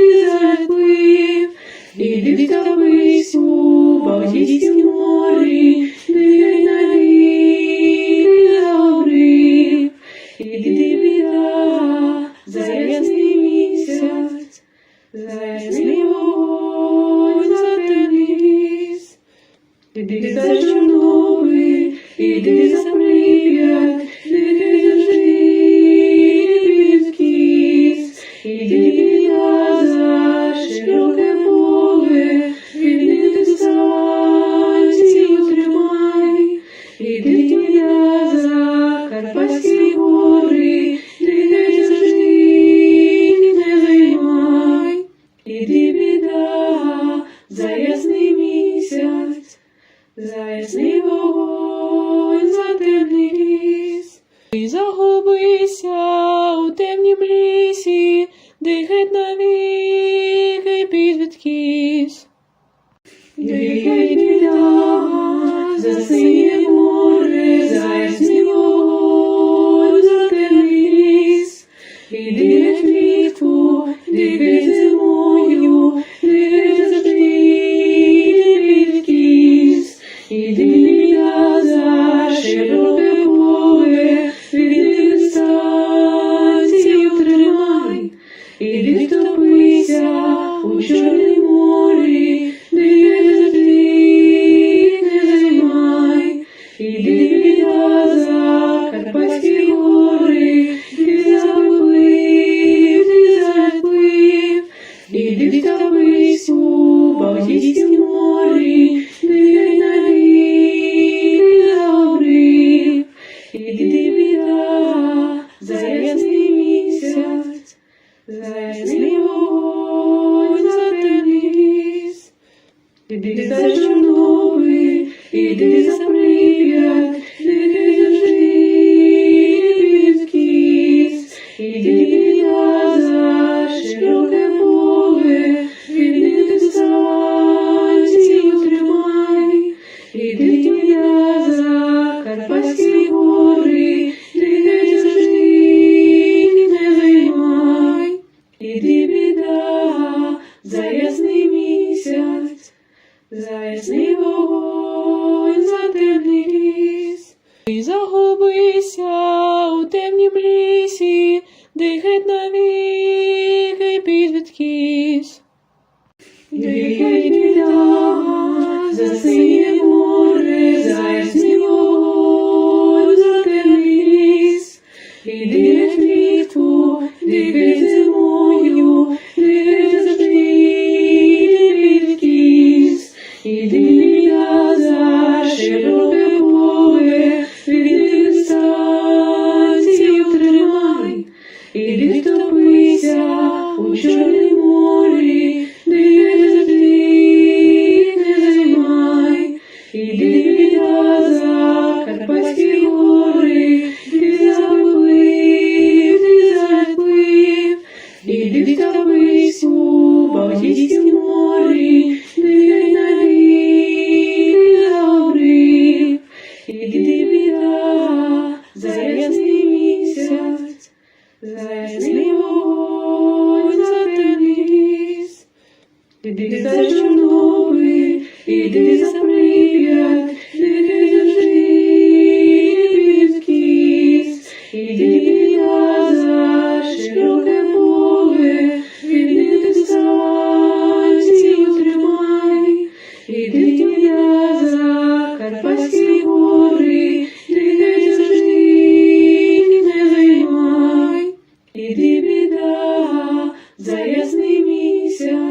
іди втопись у Балтійськім морі, дихай навіки загорів. Іди біда за ясний місяць, за ясний вогонь, за темний ліс. Іди за Чорнобиль, іди за Прип'ять, дихай завжди, підвідкись. Іди біда за широке поле, від дистанцію тримай. Іди біда за Карпатські гори, дихай завжди, не займай. Іди біда за ясний місяць, за ясний вогонь, за темний ліс. І загубися у темнім лісі, дихать навіки підвідкись. Дихай біда, засиє море, за ясний вогонь, за темний ліс. І дихай влітку, дихай зимою, дихай завжди, підвідкись. Іди біда за широке поле, від дистанцію тримай. Іди втопися у Чорнім морі, дихай завжди, не займай. Іди біда за Карпатські гори, ти заплив, іди втопись у Балтійськім морі, дихай навіки загорів. Іди біда за ясний місяць, за ясний вогонь, за темний ліс. Іди за Чорнобиль, іди за Прип'ять, дихай завжди, підвідкись. Іди біда за широке поле, від дистанцію тримай. Іди біда за Карпатські гори, дихай завжди, не займай. Іди біда за ясний місяць, за ясний вогонь, за темний ліс. І загубися у темнім лісі, дихать навіки підвідкись. Дихай біда, засиє море, за ясний вогонь, за темний ліс. Іди влітку, дихай зимою, дихай завжди, підвідкись. Іди біда за широке поле, від дистанцію тримай. Іди втопися у Чорнім морі, дихай завжди, не займай. Іди біда за Карпатські гори, ти заплив, іди втопись у Балтійськім морі, дихай навіки загорів. Іди біда за ясний місяць, за ясний вогонь, за темний ліс. Іди за Чорнобиль, іди за Прип'ять, дихай завжди, підвідкись. Іди біда за широке поле, від дистанцію тримай. Іди біда за Карпатські гори, дихай завжди, не займай. Іди біда за ясний місяць,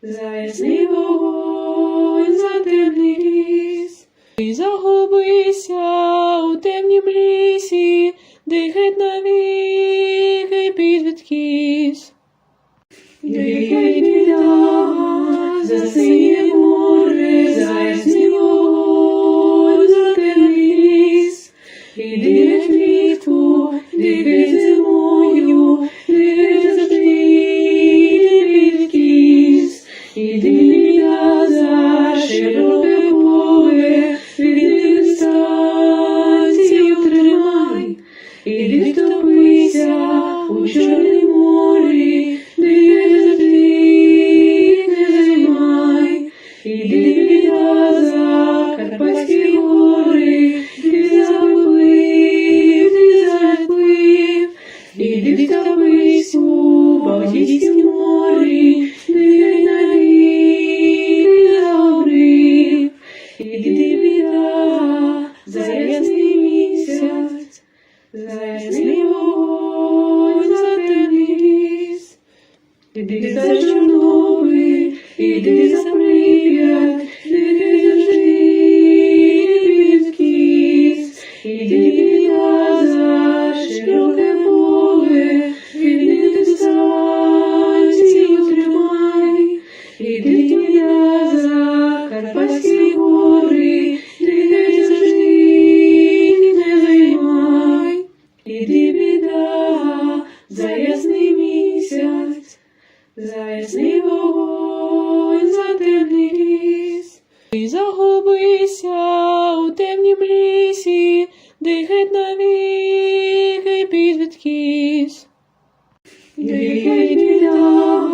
за ясний вогонь, за темний ліс. І загубися у темнім лісі, де геть навіки підвідкіс. Дикай біда, за синє море, за ясний вогонь, за темний ліс. Іди геть влітку, дикай зимою, дикай завжди, підвідкіс. Іди біда, за широке поле, від дистанцію тримай. Іди втопися у Чорнім морі, де завжди не займай. Іди біда, за Карпатські гори, ти заплив, ти заплив. Іди втопись у Балтійськім морі, де навіки загорів. Іди біда, за ясний місяць, за ясний вогонь, за темний ліс. Іди за Чорнобиль, іди за Прип'ять, іди завжди підвідкіс. Іди біда, за широке поле, від дистанцію тримай. Іди біда, за Карпатські гори, іди завжди не займай. Іди біда, за ясний місяць, за ясний вогонь, за темний ліс. І загубися у темнім лісі, де геть навіки підвідкіс. Дикай біда,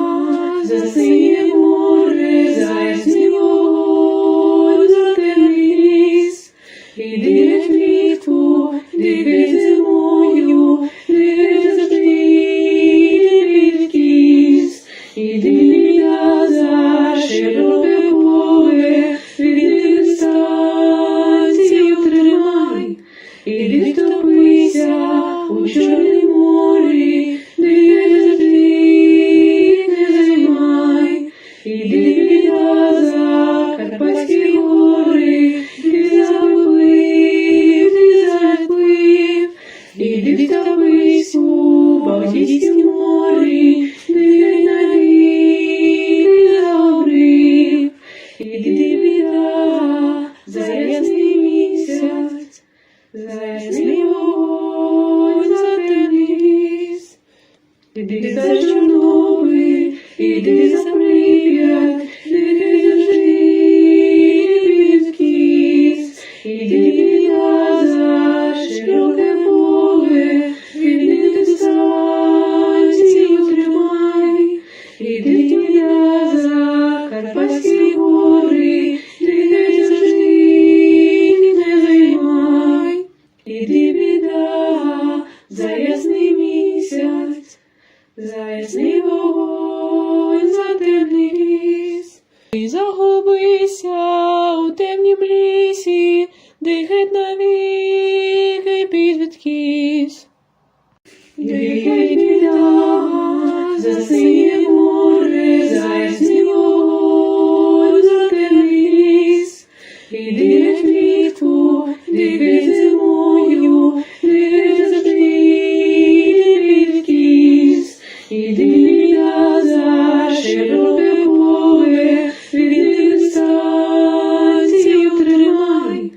за синє море, за ясний вогонь, за темний ліс. Іди геть влітку, дикай зимою, дикай завжди, підвідкіс. Іди біда, за широке поле, від дистанцію тримай. Іди втопися у Чорнім морі, де завжди не займай. Іди біда, за Карпатські гори, ти заплив, ти заплив. Іди втопись у Балтійськім морі, де навіки загорів. Іди біда, за ясний місяць, за ясний вогонь, за темний ліс. Іди за Чорнобиль, іди за Прип'ять, іди завжди підвідкіс. Іди біда, за широке поле, від дистанцію тримай. Іди біда, за Карпатські гори, іди завжди не займай. Іди біда, за ясний місяць, за ясний вогонь, за темний ліс. І загубися у темнім лісі, де геть навіки підвідкіс. Дикай біда, за синє море, за ясний вогонь, за темний ліс. Іди геть влітку, дикай зимою, дикай завжди, підвідкіс. Іди біда, за широке поле, від дистанцію тримай.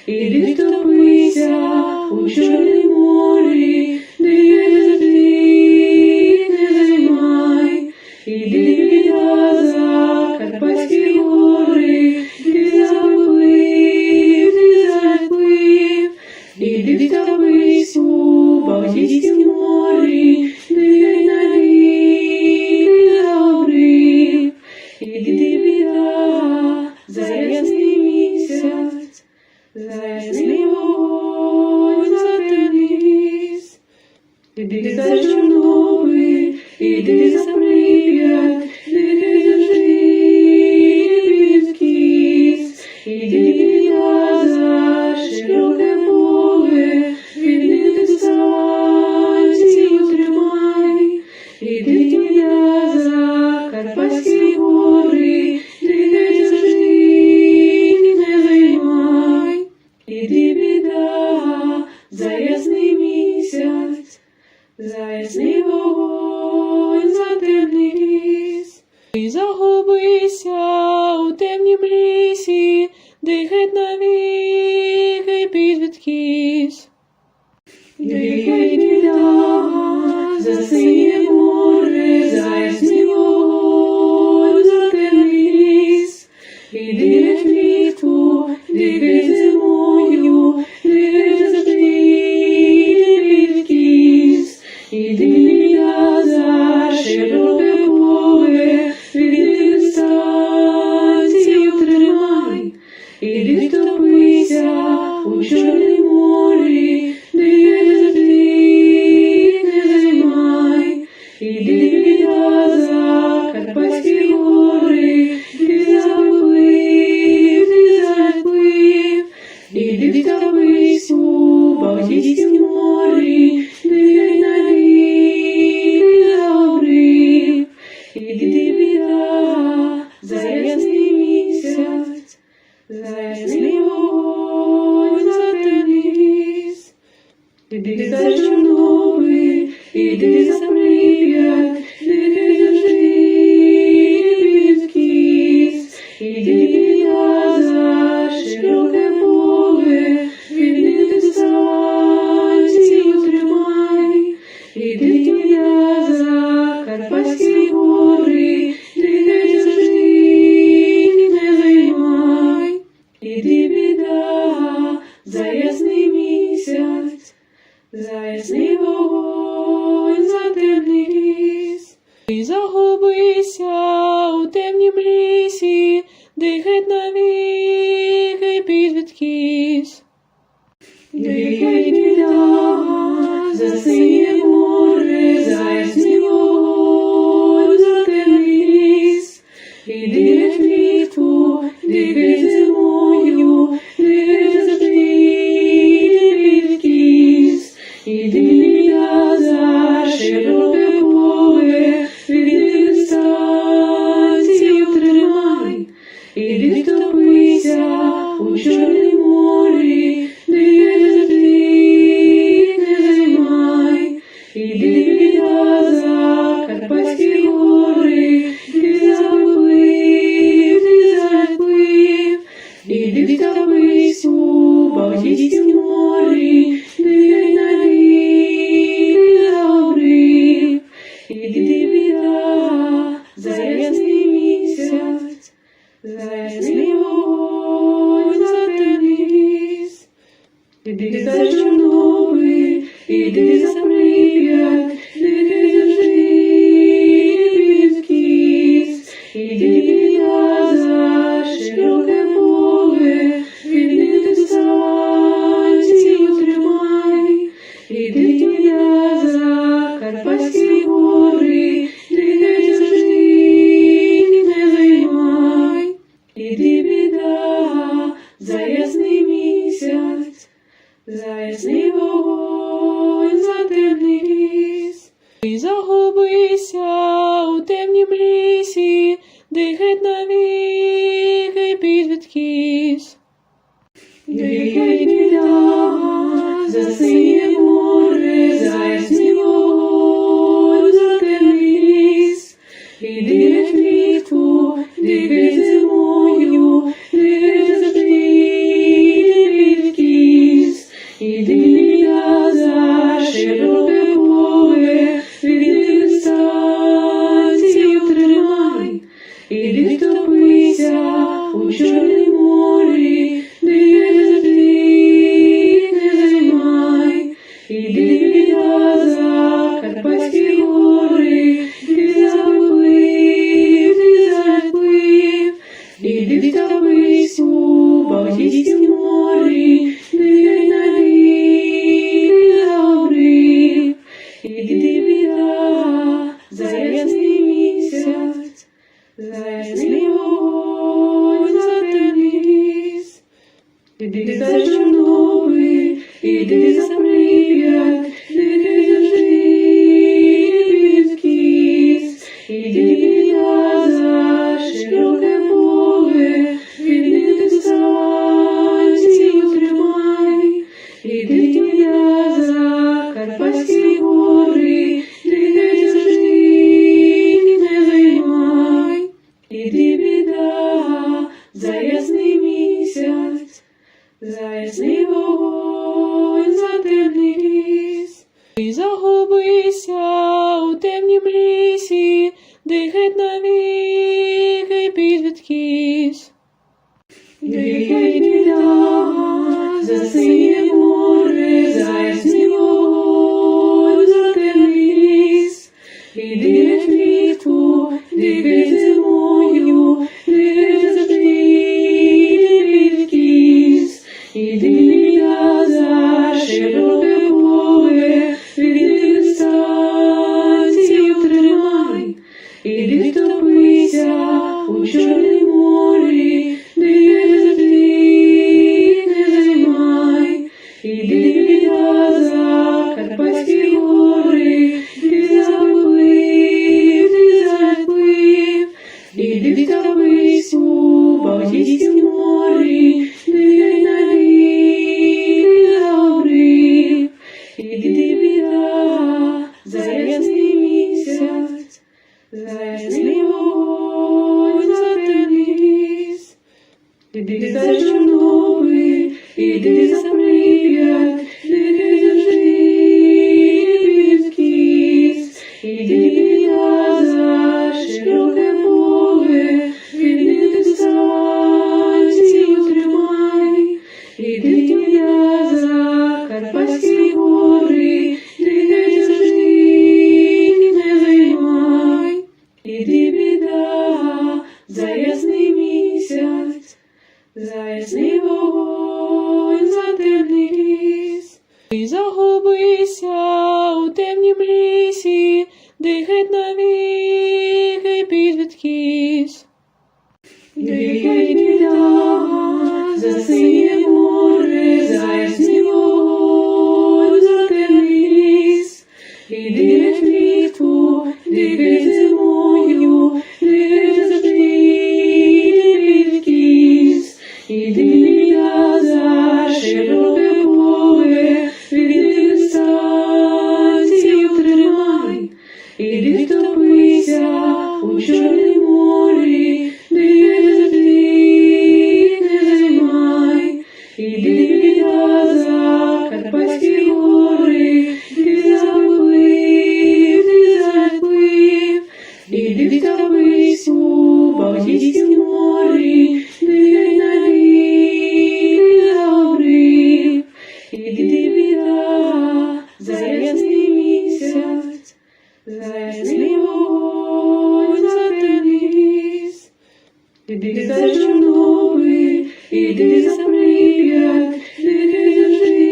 Іди втопися у Чорнім морі, де завжди не займай. Іди біда, за Карпатські гори, ти заплив, ти заплив. Іди втопись у Балтійськім морі, де навіки загорів. Іди біда, за ясний місяць, за ясний вогонь, за темний ліс. Іди за Чорнобиль, іди за Прип'ять, у темнім лісі, де геть навіки підвідкись. Дихай біда, засиє море, заясний вогонь, затемний ліс. Іди геть влітку, дихай зимою, дихай завжди, підвідкись. Іди біда, за широке поле, від дистанцію тримай. Іди втопися у Чорнім морі, дихай завжди, не займай. Іди біда, за Карпатські гори, ти заплив, іди втопись у Балтійськім морі, дихай навіки загорів. Іди біда, за ясний місяць, за ясний вогонь, за темний ліс. Іди за Чорнобиль, іди за Прип'ять, дихай завжди, підвідкись. Іди біда, за широке поле, від дистанцію тримай. Іди біда, за Карпатські гори, дихай завжди, не займай. Іди біда, за ясний місяць, за ясний вогонь, за темний ліс. І загубися у темнім лісі, де геть навіки підвідкись. Дихай біда, засиє море, за ясний вогонь, за темний ліс. Іди геть влітку, дихай зимою, дихай завжди, підвідкись. Іди біда, за широке поле, від дистанцію тримай. Іди втопися у Чорнім морі, дихай завжди, не займай. Іди біда, за Карпатські гори, ти заплив, іди втопись у Балтійськім морі, дихай навіки загорів. Іди біда, за ясний місяць, за ясний вогонь, за темний ліс. Іди за Чорнобиль, іди за Прип'ять, дихай завжди, підвідкись. Іди біда, за широке поле, від дистанцію тримай. Іди біда, за Карпатські гори, дихай завжди, не займай. Іди біда, за ясний місяць, за ясний вогонь, за темний ліс. І загубися у темнім лісі, де геть навіки підвідкись. Дихай біда, засиє море, за ясний вогонь, за темний ліс. Іди геть влітку, дихай зимою, дихай завжди, підвідкись. Іди біда, за широке поле, від дистанцію тримай. Іди втопися у Чорнім морі, дихай завжди, не займай. Іди біда, за Карпатські гори, ти заплив, іди втопись у Балтійськім морі, дихай навіки загорів. Іди біда, за ясний місяць, за ясний вогонь, за темний ліс. Іди за Чорнобиль, іди за Прип'ять, дихай завжди, підвідкись. Іди біда, за широке поле, від дистанцію тримай. Іди біда, за Карпатські гори, дихай завжди, не займай. Іди біда, підвідкись. Дихай біда, за синє море, за ясний вогонь, за темний ліс. І дихай влітку, дихай зимою, дихай завжди, підвідкись. Іди біда за широке поле, від станцію тримай. Іди втопися у Чорнім морі, дихай завжди, не займай. Іди біда за Карпатські гори, ти заплив, ти заплив. Іди втопись у Балтійськім морі, дихай навік, забрив. Іди біда за ясний місяць, за ясний вогонь, за темний ліс. Іди за Чорнобиль, іди за Прип'ять, дихай завжди,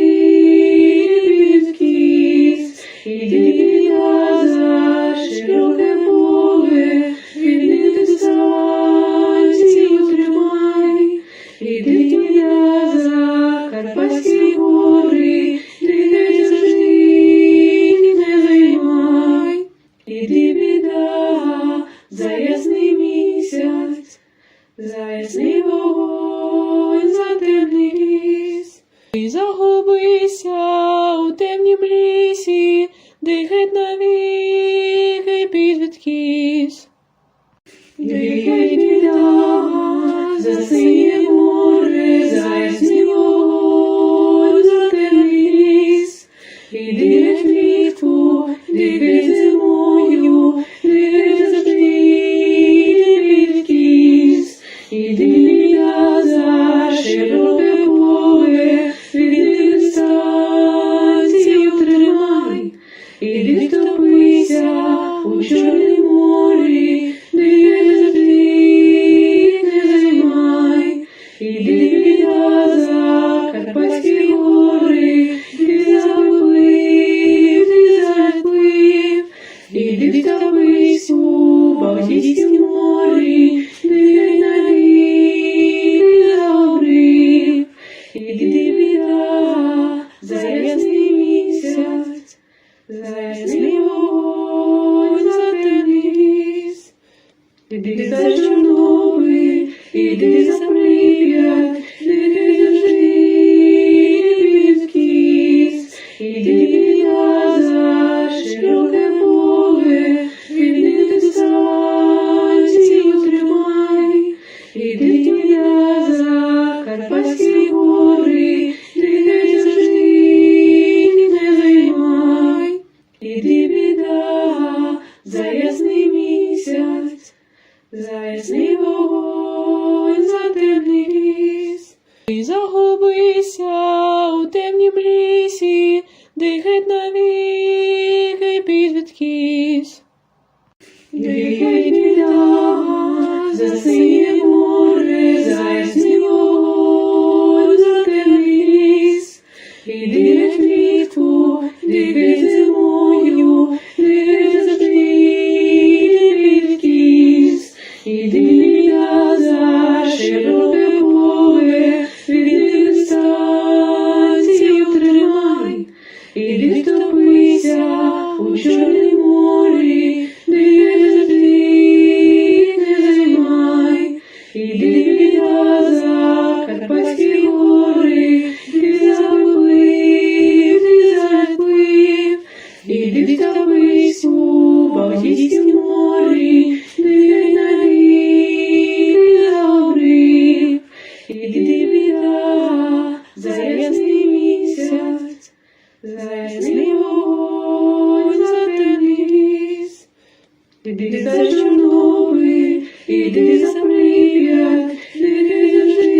підвідкись. Іди біда за широке поле, від станцію тримай. Іди біда за Карпатські гори, дихай завжди, не займай. Іди біда за ясний місяць, за ясний вогонь, за темний ліс. І загубися у темнім лісі, де геть навіки підвідкись. Дихай біда за синє море, за ясний вогонь, за темний ліс. І дихай влітку, дихай зимою, дихай завжди, підвідкись. Іди біда за широке поле, від станцію тримай. Іди втопися у Чорнім морі, дихай завжди, не займай. Іди біда за Карпатські гори, ти заплив, ти заплив. Іди втопись у Балтійськім морі, дихай навік, забрив. Іди біда за ясний місяць, за ясний вогонь, за темний ліс. Іди за Чорнобиль, іди за Прип'ять, дихай завжди, підвідкись. Іди біда за широке поле, від станцію тримай. Іди біда за Карпатські гори, дихай завжди, не займай. Іди біда за ясний місяць, за ясний вогонь, за темний ліс. І загубися у темнім лісі, де геть навіки підвідкись. Дихай біда за синє море, за ясний вогонь, за темний ліс. І дихай влітку, дихай зимою, дихай завжди, підвідкись. Іди біда за широке поле, від станцію тримай. Іди втопися у Чорнім морі, дихай завжди, не займай. Іди біда за Карпатські гори, ти заплив, ти заплив. Іди втопись у Балтійськім морі, дихай навік, забрив. Іди біда за ясний місяць, за ясний вогонь, за темний ліс. Іди за Чорнобиль, іди за Прип'ять, дихай завжди,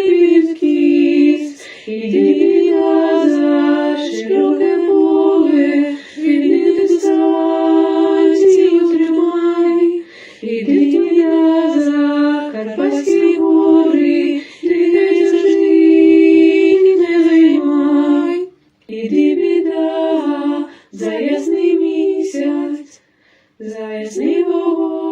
підвідкись. Іди біда за широке поле, від станцію тримай. Іди біда за Карпатські гори, дихай завжди, не займай. Іди біда за ясний місяць, за ясний вогонь.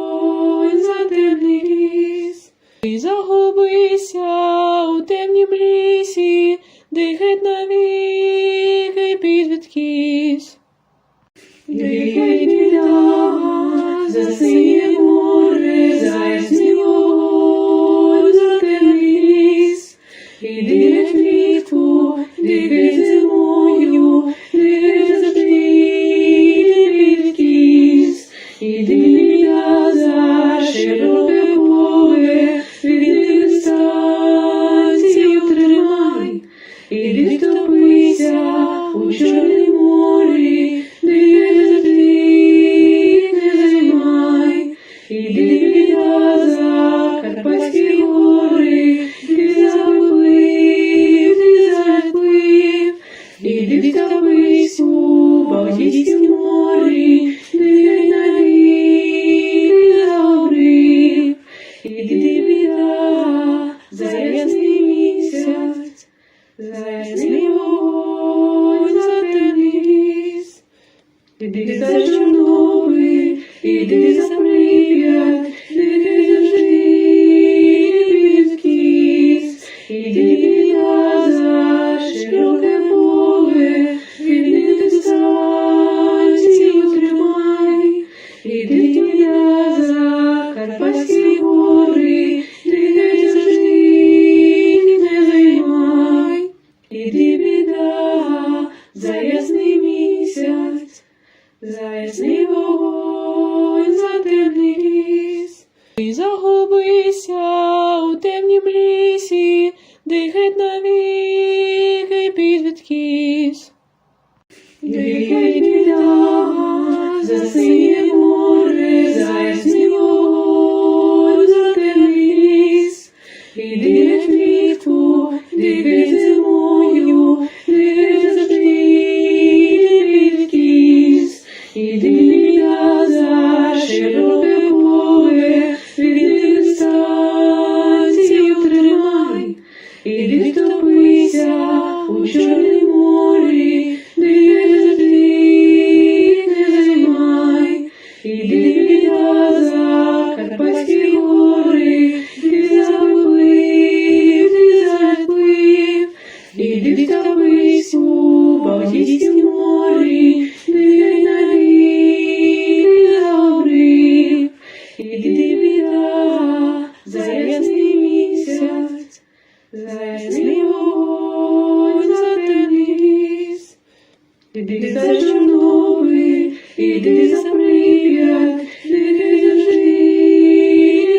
І загубися у темнім лісі, де геть навіки підвідкись. Гей, біда, засиє море, заясний вогонь, затемний ліс. Іди геть влітку, іди зимою, іди завжди, відкіс. Іди, біда, за широке поле, від дистанцію тримай. Іди втопися у Чорнім морі, де завжди не займай. Іди, біда, за Карпатські гори, ти заплив, іди втопись у Балтійськім морі, де навіки загорів. Іди, біда, за ясний місяць, за ясний вогонь, за темний ліс. Іди за Чорнобиль, іди за Прип'ять, іди завжди відкіс. Іди, біда, за широке поле, від дистанцію тримай. Іди, біда, за Карпатські гори, де завжди не займай. Іди, біда, за ясний місяць, за ясний вогонь, за темний ліс. І загубися у темнім лісі, де геть навіки підвідкись. Гей, біда, засиє море, за ясний вогонь, за темний ліс. Іди геть влітку, іди зимою, іди завжди відкіс. Іди, біда, за широке поле, від дистанцію тримай. Іди втопися у Чорнім морі, де завжди не займай. Іди, біда, за Карпатські гори, ти заплив, іди втопись у Балтійськім морі, де навіки загорів. Іди, біда, за ясний місяць, за ясний вогонь, за темний ліс. Іди за Чорнобиль, іди за Прип'ять, іди завжди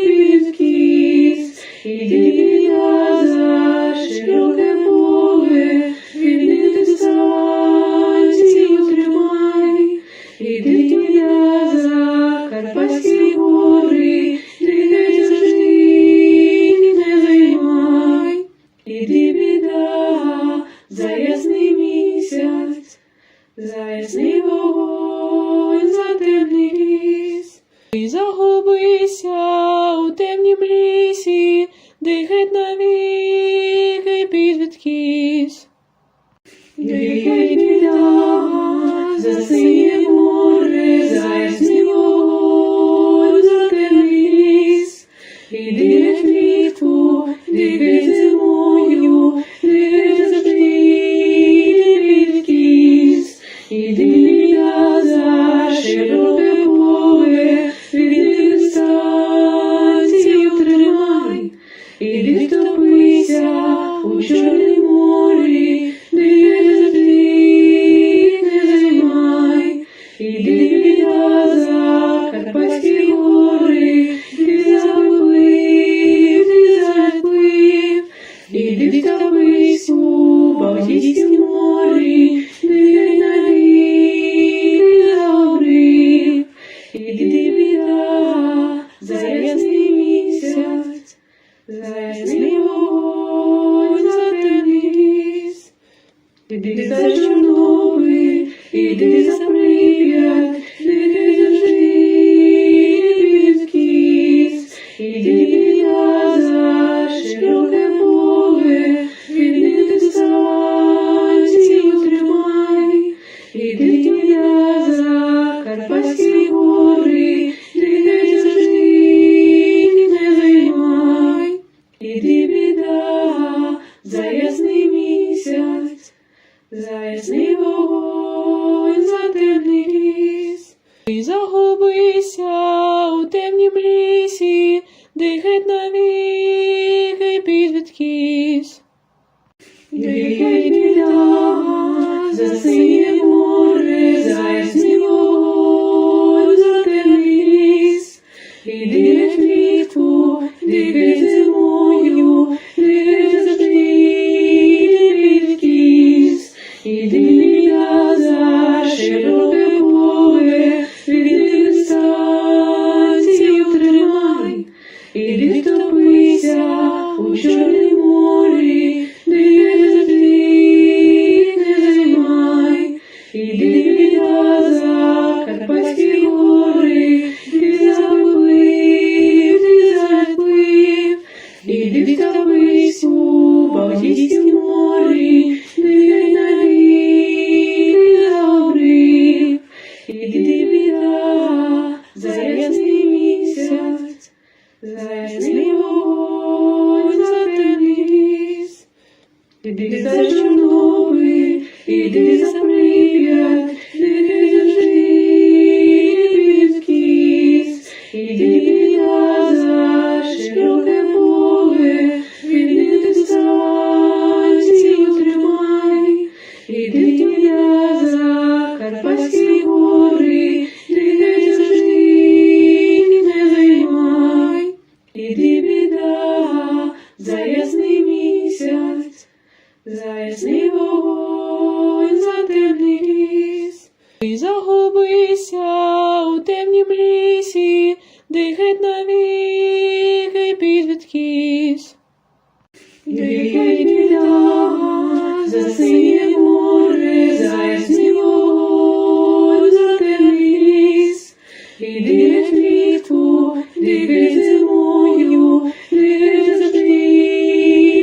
відкіс. Іди, біда, за широке поле, від дистанцію тримай. Іди, біда, за Карпатські гори, де завжди не займай. Іди, біда, за ясний місяць, за ясний вогонь, за темний дихать навіки під відкіс. Дихай біда, за синє море, за ясний вогонь, за темний ліс. І дихай влітку, дихай зимою, дихай завжди під відкіс. І біда за широке поле, від дистанцію тримай. Іди втопися у Чорнім морі, дихай завжди не займай. Іди біда за Карпатські гори, ти заплив, іди втопись у Балтійськім морі, дихай навіки загорів. Іди біда за ясний місяць, за ясний вогонь, за темний ліс. Іди за Чорнобиль, іди за Прип'ять, дихай завжди під відкіс. Іди біда за широке поле, від дистанцію тримай. Іди біда за Карпатські гори, дихай завжди не займай. Іди біда за ясний місяць, за ясний вогонь, за темний ліс. І загубися у темнім лісі, дихать навіки під відкіс. Дихай біда за синє море, за ясний вогонь, за темний ліс. І дихай влітку, дихай зимою, дихай завжди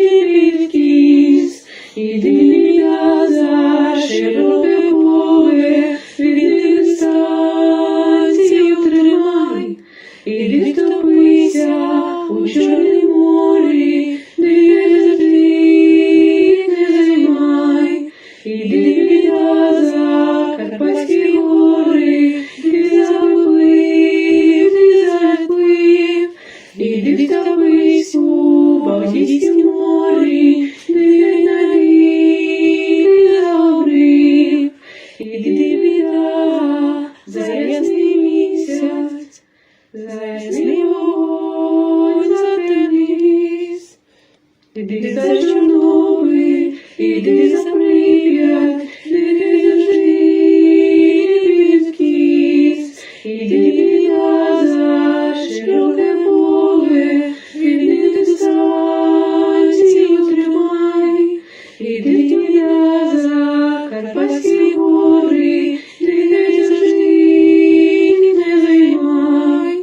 під відкіс. Іди біда за широке поле, від дистанцію тримай. Іди втопися у Чорнім морі, дихай завжди не займай. Іди біда за Карпатські гори, ти заплив, іди втопись у Балтійськім морі, дихай навіки загорів. Іди біда за ясний місяць, за ясний вогонь, за темний ліс. Іди за Чорнобиль, іди за Прип'ять, дихай завжди під відкіс. Іди біда за широке поле, від дистанцію тримай. Іди біда за Карпатські гори, дихай завжди не займай.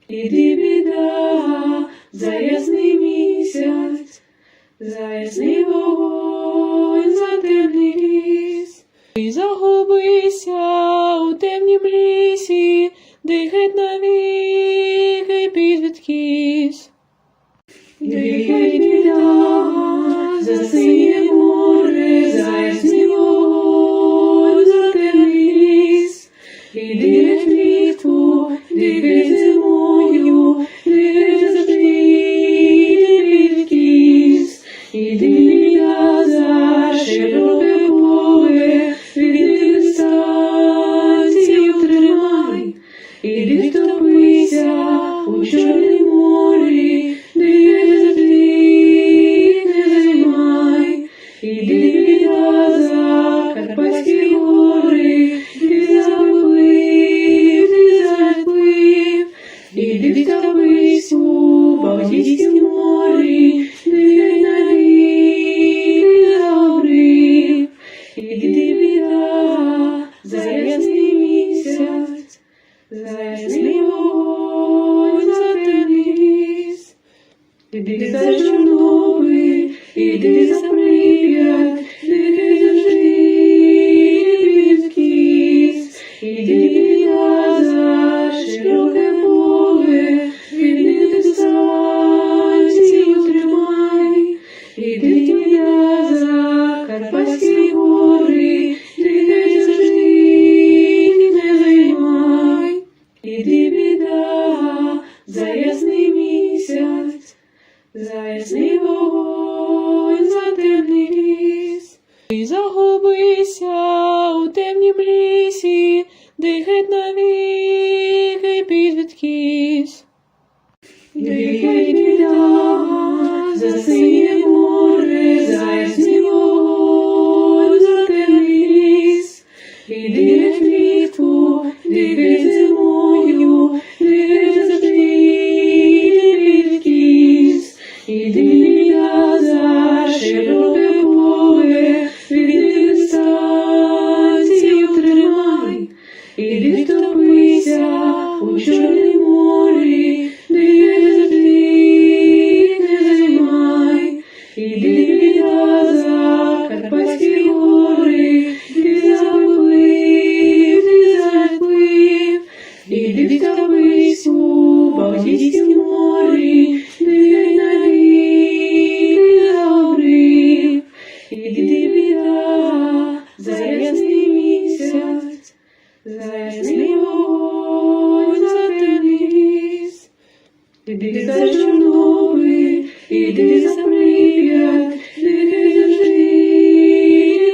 Іди біда за ясний місяць, за ясний вогонь, за темний ліс. І загубися у темнім лісі, дихать навіки під відкіс. Дихай біда за синє море, за ясний вогонь, за темний ліс. Іди влітку, дихай зимою, дихай завжди під відкіс. Іди біда за широке поле, від дистанцію тримай. Іди втопися у Чорнім морі, дихай завжди не займай. Іди біда за Карпатські гори, ти заплив, іди втопись у Балтійськім морі, дихай навіки загорів. Іди біда за ясний місяць, за ясний вогонь, за темний ліс. Іди за Чорнобиль, іди за Прип'ять, дихай завжди під відкіс. Іди біда за широке поле, від дистанцію тримай. Іди біда за Карпатські гори, дихай завжди не займай. Іди біда за ясний місяць, за ясний вогонь, за темний ліс. Ти загубися у темнім лісі, де геть навіки підвідкись. Геть біда, за синє море, за ясний вогонь, за темний ліс. Іди геть влітку, іди геть зимою, іди геть завжди, іди підкіс. Іди біда, за широке поле, іди дистанцію тримай. Іди втопися у Чорнім морі, де завжди не займай. Іди біда, за Карпатські гори, ти заплив, ти заплив. Іди втопись у Балтійськім морі, де навіки загорів. Іди біда, за ясний місяць, за ясний вогонь, за темний ліс. Іди за Чорнобиль, іди за Прип'ять, іди завжди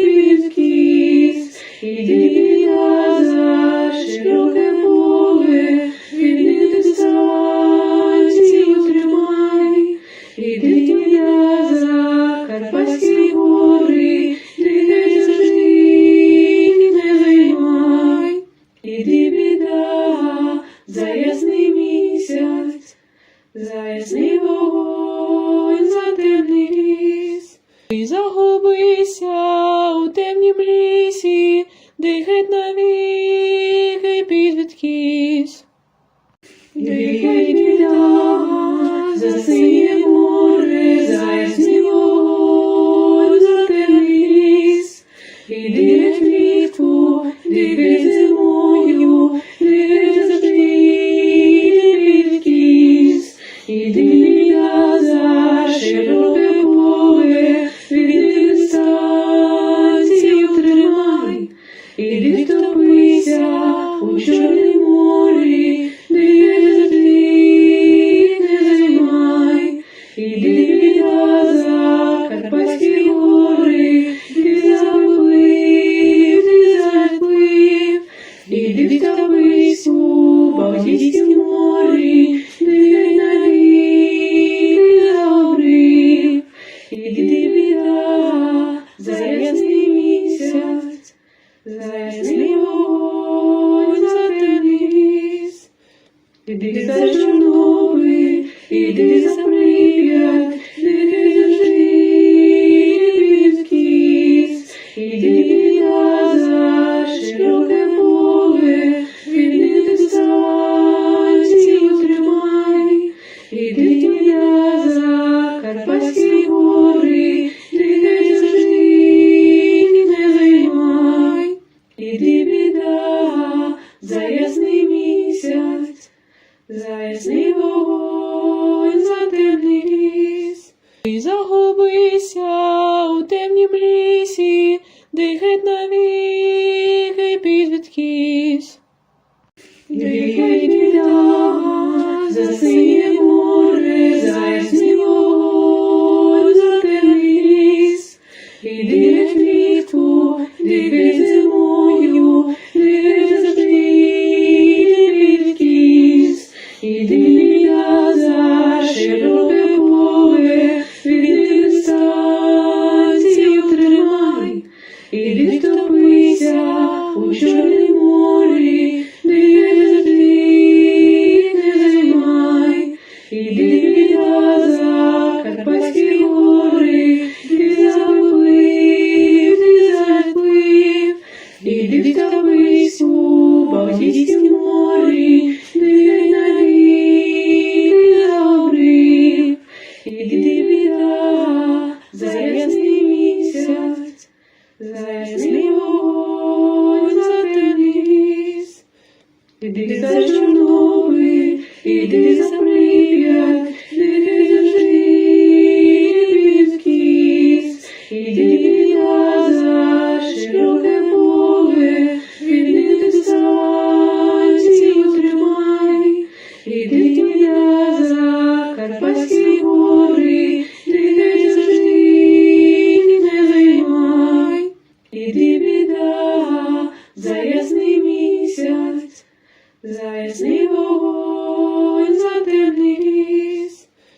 підкіс. Іди біда, за широке поле, іди дистанцію тримай. Іди біда, за Карпатські гори, іди завжди не займай. Іди біда, за ясний місяць, за ясний вогонь, за темний ліс. Ти загубися у темнім лісі, де геть навіки підвідкись. Геть біда, за синє море, за ясний вогонь, за темний ліс. Іди геть влітку, іди геть зимою, іди геть завжди, іди підкіс. Іди біда, за широке поле, іди дистанцію тримай. Іди втопися у Чорнім морі, де завжди не займай. Іди біда, за Карпатські гори, ти заплив, ти заплив. Іди втопись у Балтійськім морі, де навіки загорів. Іди біда, за ясний місяць, за ясний вогонь, за темний ліс. Іди за Чорнобиль, іди за Прип'ять, іди завжди підкіс. Іди біда, за широке поле, іди дистанцію тримай. Іди біда, за Карпатські гори, іди завжди не займай. Іди біда, за ясний місяць, за ясний вогонь, за темний ліс. Ти загубися у темнім лісі, де геть навіки підвідкись. Геть біда, за синє море, за ясний вогонь, за темний ліс. Іди геть влітку, іди геть зимою, іди геть завжди, іди підкіс. Іди біда, за широке поле, іди дистанцію тримай. Іди втопися у Чорнім морі, де завжди не займай. Іди біда, за Карпатські гори, ти заплив, ти заплив. Іди втопись у Балтійськім морі, де навіки загорів. Іди біда, за ясний місяць, за ясний вогонь, за темний ліс. Іди за Чорнобиль, іди за Прип'ять, іди завжди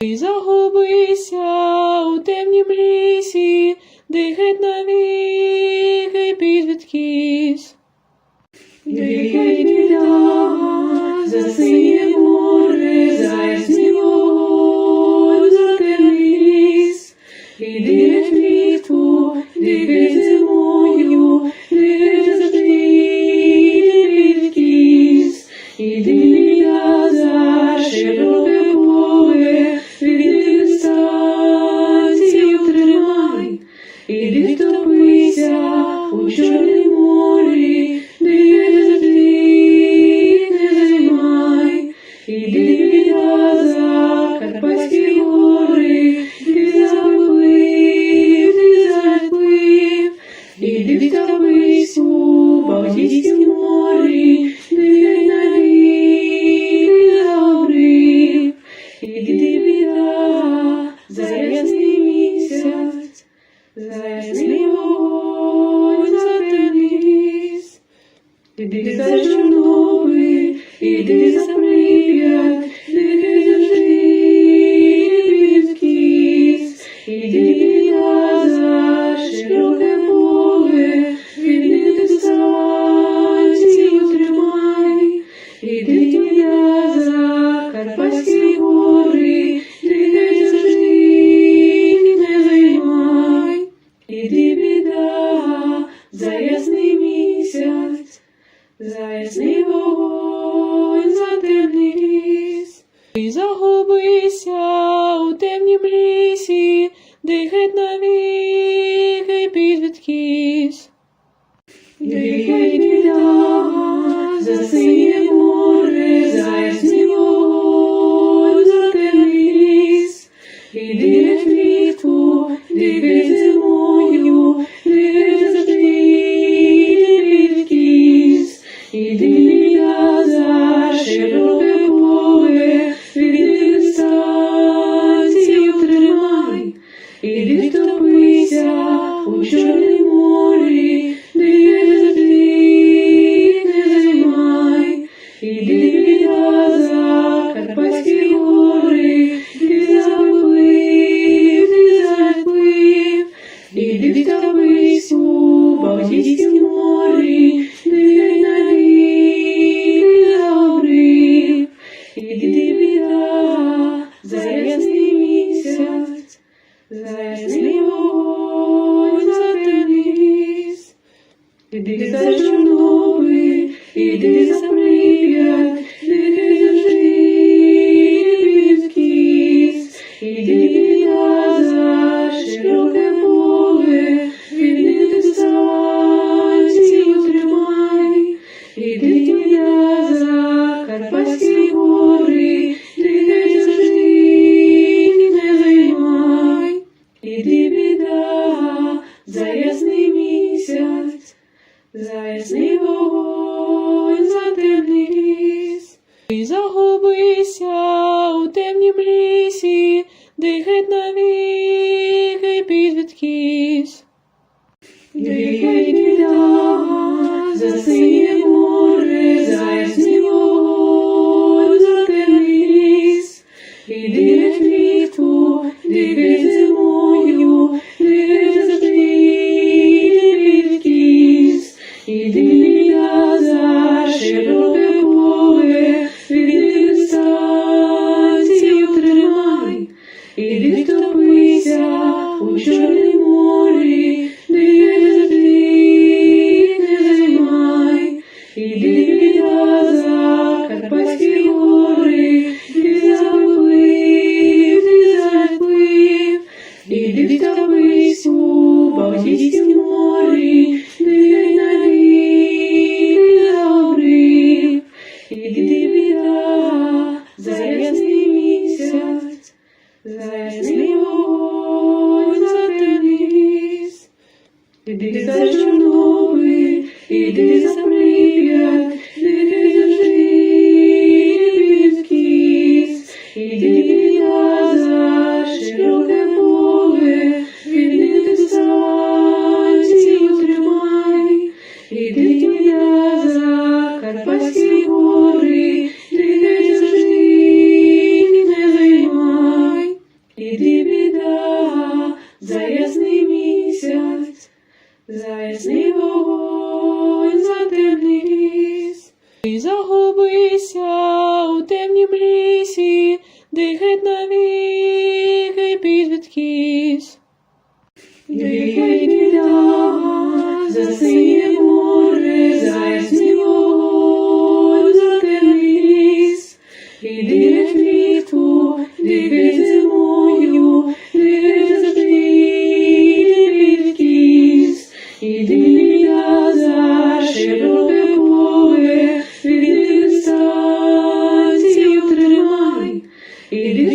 І загубися у темнім лісі, де геть навіки підвідкись. Дикай біда, за синє море, за ясний вогонь, за темний ліс. Іди геть влітку, дикай зимою, дикай завжди, підвідкись. Іди біда, за широке поле, від дистанцію тримай. Іди втопися у Чорнім морі, дикай завжди не займай. Іди біда, за Карпатські гори, ти заплив, ти заплив. Іди втопись у Балтійськім морі, дикай навіки загорів. Іди біда, за ясний місяць, за ясний вогонь, за темний ліс. Іди за Чорнобиль, іди за Прип'ять, дикай завжди підвідкись. Іди біда, за широке поле, від дистанцію тримай. Іди біда, за Карпатські гори, дикай завжди не займай. Іди біда, за ясний місяць, за ясний вогонь, за темний ліс. І загубися у темнім лісі, де геть навіки підвідкись. Дикай біда, за синє море, за ясний вогонь, за темний ліс. Іди геть влітку, дикай зимою, дикай завжди, підвідкись. Іди біда, за широке поле, від дистанцію тримай. Іди втопися у Чорнім морі, дикай завжди не займай. Іди біда, за Карпатські гори, ти заплив, ти заплив. Іди втопись у Балтійськім морі, дикай навіки загорів. Іди біда, за ясний місяць, за ясний вогонь, за темний ліс. Іди за Чорнобиль, іди за Прип'ять, дикай завжди підвідкись. Іди біда, за широке поле, від дистанцію тримай. Іди біда, за Карпатські гори, дикай завжди не займай. Іди біда, за ясний місяць, за ясний вогонь, за темний ліс. І загубися у темнім лісі, де геть навіки підвідкись. Дикай біда, за синє море, за ясний вогонь, за темний ліс. Іди геть влітку, дикай зимою, дикай завжди, підвідкись. Іди біда, за широке поле, від дистанцію тримай. Іди втопися у Чорнім морі, дикай завжди не займай. Іди біда, за Карпатські гори, ти заплив, ти заплив. Іди втопись у Балтійськім морі, дикай навіки загорів. Іди біда, за ясний місяць, за ясний вогонь, за темний ліс. Іди за Чорнобиль, іди за Прип'ять, дикай завжди підвідкись. Іди біда, за широке поле, від дистанцію тримай. Іди біда, за Карпатські гори, дикай завжди не займай.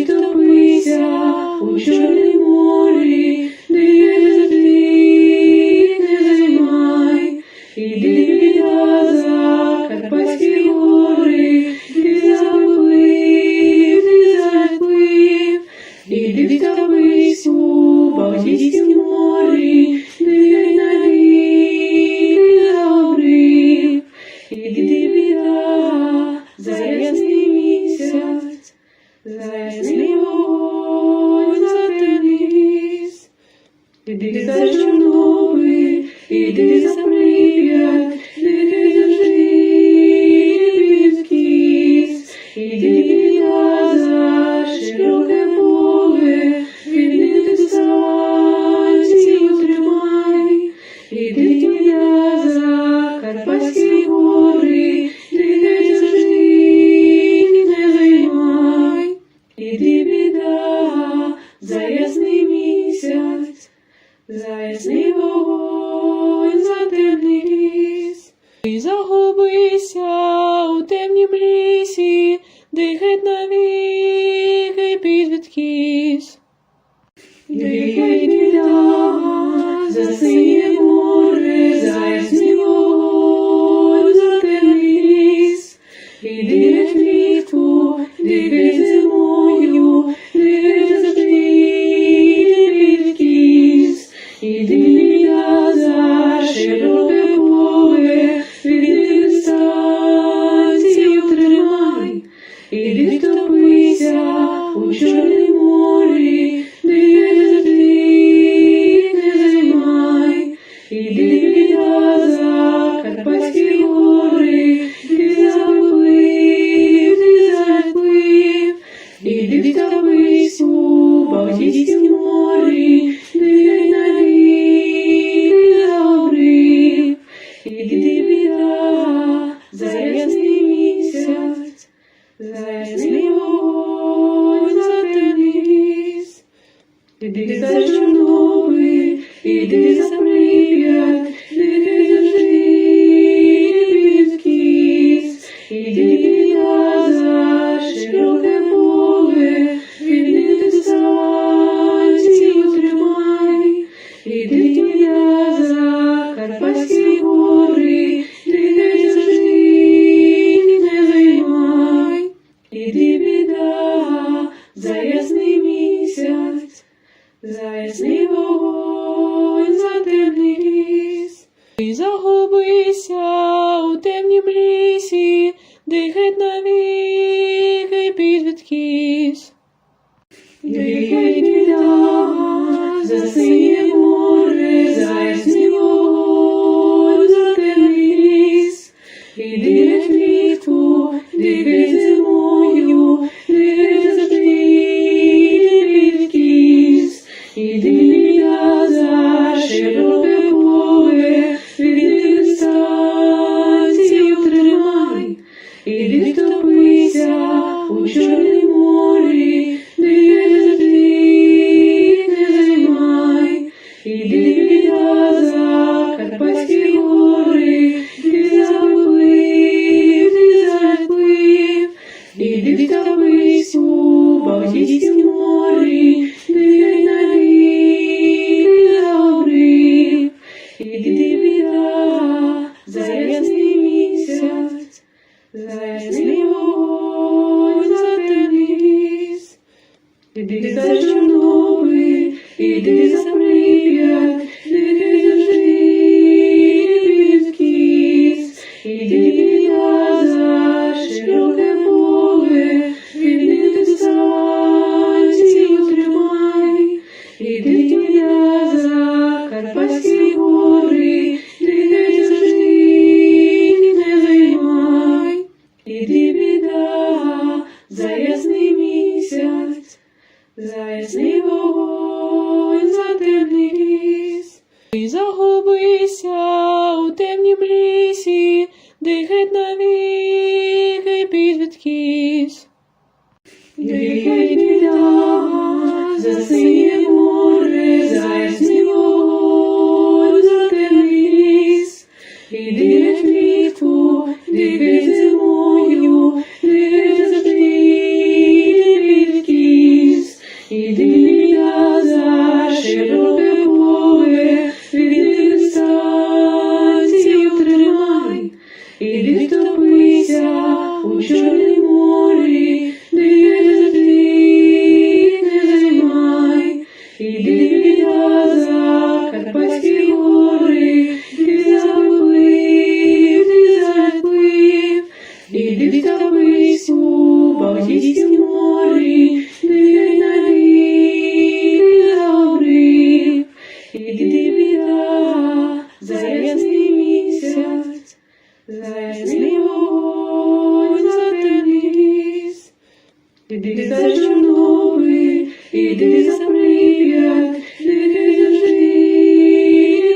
Іди втопися у Чорнім морі, де завжди не займай. Іди біда за Карпатські гори, ти заплив, іди втопись у Балтійськім морі, де навік забрив. Іди біда за ясний місяць, за ясний вогонь, за темний ліс. Іди за Чорнобиль, іди за Прип'ять, де завжди відкис. Іди біда за широке поле, від дистанцію тримай. Іди біда за Карпатські гори, де завжди не займай. Іди біда за ясний місяць, за ясний вогонь, за темний ліс. Ти загубися у темнім лісі, де геть навіки підвідкіс. Іди біда за синє море, за ясний вогонь, за темний ліс. Іди геть влітку, дикий зимою, де завжди відкіс. Іди біда за широке поле, від дистанцію тримай. Іди втопися у Чорнім морі, де завжди не займай. Іди біда за Карпатські гори, ти заплив, іди втопись у Балтійськім морі, де навік забрив. Іди біда за ясний місяць, за ясний вогонь, за темний ліс. Іди за Чорнобиль, іди за Прип'ять, де завжди відкис. Іди біда за широке поле, від дистанцію тримай. Іди біда за Карпатські гори, де завжди не займай. Іди біда за ясний місяць, за ясний вогонь, за темний ліс. Ти загубися у темнім лісі, де геть навіки підвідкіс. Іди біда за синє море, за ясний вогонь, за темний ліс. Іди геть влітку, дикий зимою, де завжди відкіс. Іди біда за широке поле, від дистанцію тримай. Іди втопися у Чорнім морі, де завжди не займай. Іди біда за Карпатські гори, ти заплив, іди втопись у Балтійськім морі, де навік забрив. Іди біда за ясний місяць, за ясний вогонь, за темний ліс. Іди за Чорнобиль, іди за Прип'ять, де завжди відкис. Іди біда за широке поле, від дистанцію тримай. Іди біда за Карпатські гори, де завжди не займай. Іди біда за ясний місяць, за ясний вогонь, за темний ліс. Ти загубися у темнім лісі, де геть навіки підвідкіс. Іди біда за синє море, за ясний вогонь, за темний ліс. Іди геть влітку, дикий зимою, де завжди відкіс. іди за Прип'ять, нехай завжди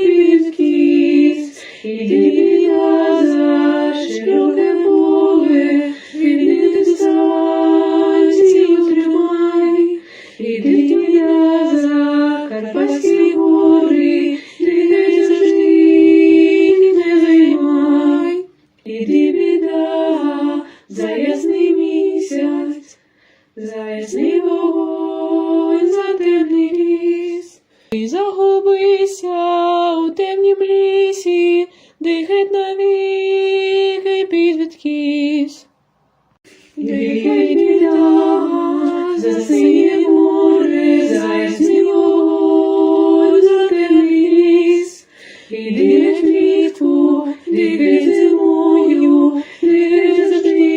відкіс, іди я за широке поле, вільних дистанцію тримай, іди я за Карпатські гори, нехай завжди не займай, іди біда за ясний місяць, за ясний вогонь, за темний ліс. Ти загубися у темнім лісі, де геть навіки підвідкіс. Нехай біда за синє море, за ясний вогонь, за темний ліс. Іди на квітку, дихай зимою, нехай завжди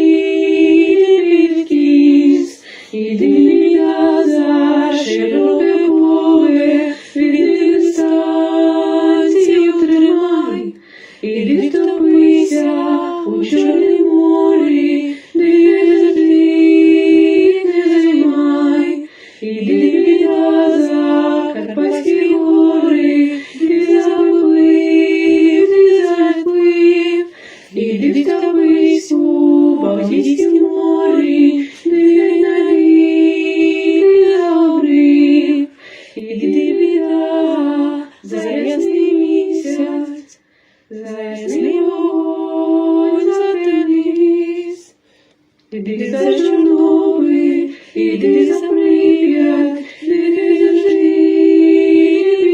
відкіс. Іди я за широке поле, вільних дистанцію тримай. Іди втопися у Чорнім морі, нехай завжди не займай. Іди я за Карпатські гори, ти заплив, ти заплив. Іди втопись у Балтійськім морі, нехай навіки загорів. Іди біда за ясний місяць, за ясний вогонь, за темний ліс. Іди за Чорнобиль, іди за Прип'ять, нехай завжди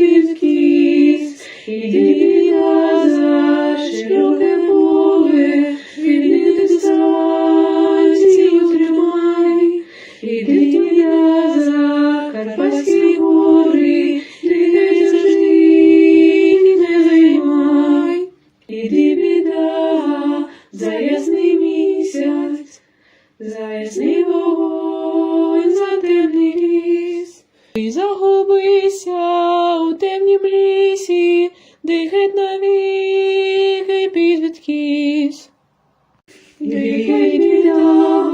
відкіс. Іди я за широке поле, вільних дистанцію тримай. Іди я за Карпатські гори, нехай завжди не займай. Іди біда за ясний місяць, за ясний вогонь, за темний ліс. Ти загубися у темнім лісі, де геть навіки підвідкіс. Нехай біда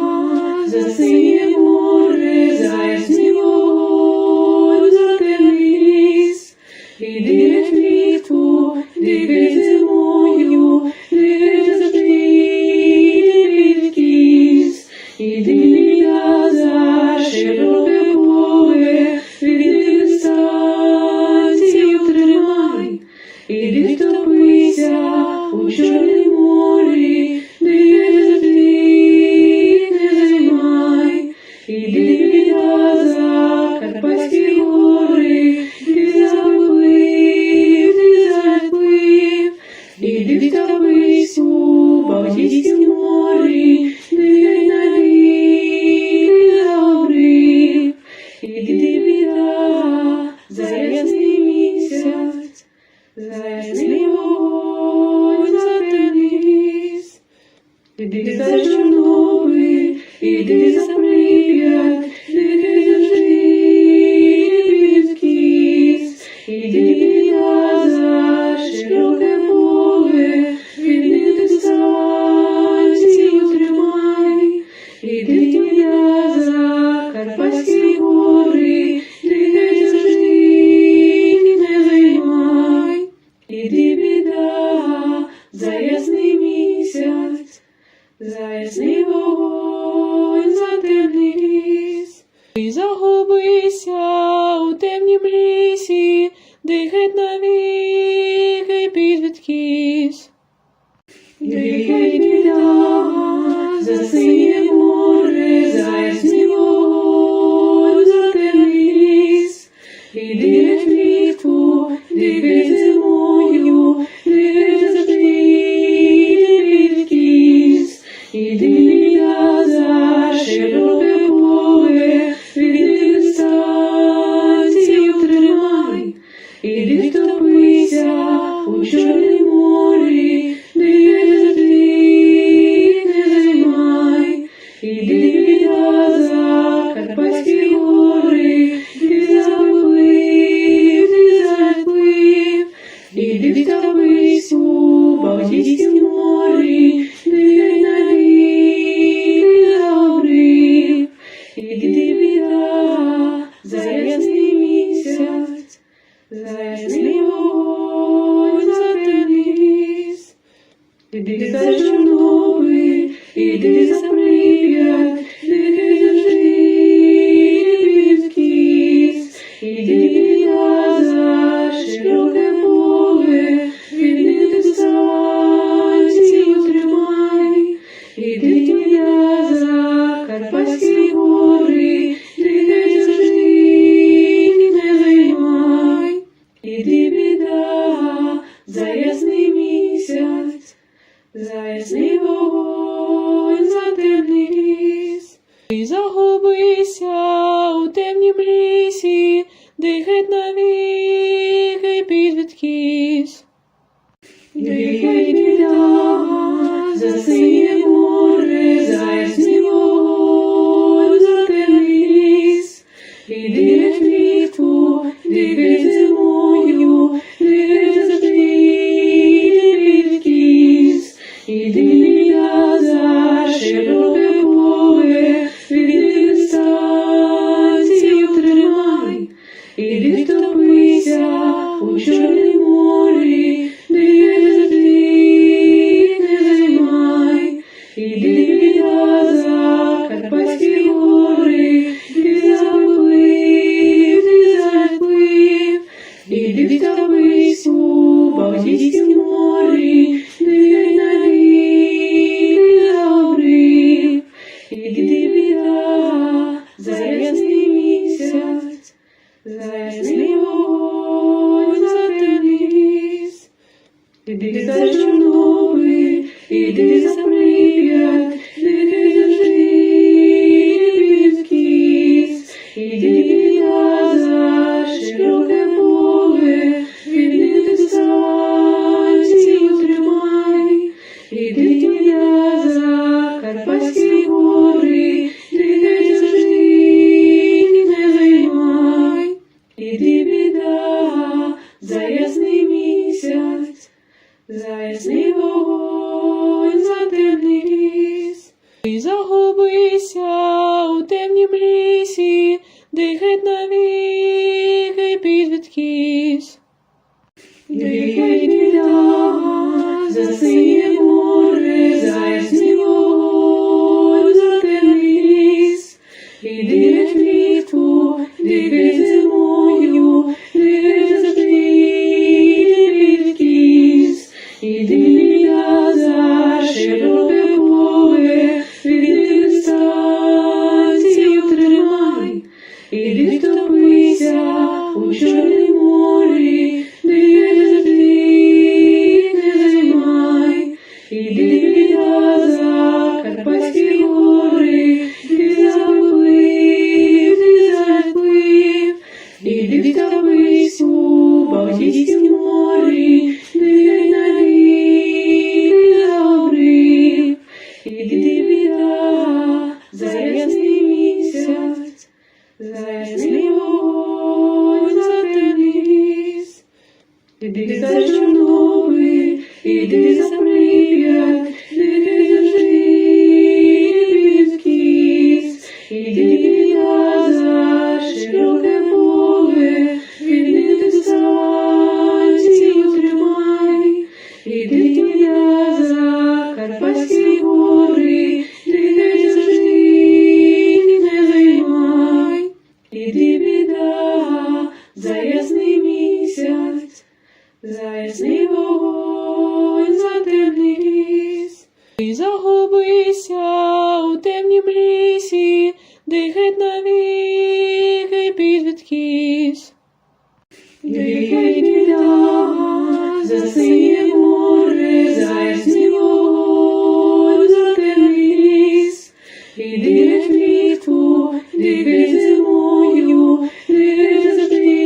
за синє море, за ясний вогонь, за темний ліс. Іди на квітку, дихай зимою, нехай завжди відкіс. Іди я за широке поле, вільних дистанцію тримай. Іди втопися у Чорнім морі, нехай завжди не займай. Іди я за Карпатські гори, ти заплив, ти заплив. Іди втопись у Балтійськім морі, нехай навіки загорів. Іди біда за ясний місяць, за ясний вогонь, за темний ліс. Іди за Чорнобиль, іди за Прип'ять, нехай завжди відкіс. Іди я за широке поле, вільних дистанцію тримай. Іди я за Карпатські гори, нехай завжди не займай. Іди біда за ясний місяць, за ясний вогонь, за темний ліс. Ти загубися у темнім лісі, де геть навіки підвідкіс. Нехай біда за синє море, за ясний вогонь, за темний ліс. Іди на квітку, дихай зимою, нехай завжди відкіс. Іди я за широке поле, вільних дистанцію тримай. Іди втопися у Чорнім морі, нехай завжди не займай. лісі, де геть навіки підвідкись. Дихай біда, за синє море, за ясний вогонь, за темний ліс. Іди геть влітку, дихай зимою, дихай завжди, відкіс. Іди біда, за широке поле, від дистанцію тримай. Іди втопися у Чорнім морі, дихай завжди, не займай. Іди біда, за Карпатські гори, ти заплив, іди втопись у Балтійськім морі, дихай навіки загубрив. Іди біда, за ясний місяць, за ясний вогонь, за темний ліс. Іди за Чорнобиль, іди за Прип'ять, дихай завжди відкіс. Іди біда, за широке поле, від дистанцію тримай. Іди біда, за Карпатські гори, дихай завжди, не займай. Іди біда, за ясний місяць, за ясний вогонь, за темний ліс. Ти загубися у темнім лісі, де геть навіки підвідкись. Дихай біда, за синє море, за ясний вогонь, за темний ліс. Іди геть влітку, дихай зимою, дихай завжди, відкіс. Іди біда, за широке поле, від дистанцію тримай. Іди втопися у Чорнім морі, дихай завжди, не займай. Іди біда, за Карпатські гори, ти заплив, іди втопись у Балтійськім морі, дихай навіки загубрив. Іди біда, за ясний місяць, за ясний вогонь, за темний ліс. Іди за Чорнобиль, іди за Прип'ять, дихай завжди, відкіс. Іди біда, за широке поле, від дистанцію тримай. Іди біда, за Карпатські гори, дихай завжди, не займай. Іди біда, за ясний місяць, за ясний вогонь, за темний ліс. Ти загубися у темнім лісі, де геть навіки підвідкись. Дихай біда, за синє море, за ясний вогонь, за темний ліс. Іди геть влітку, дихай зимою, дихай завжди,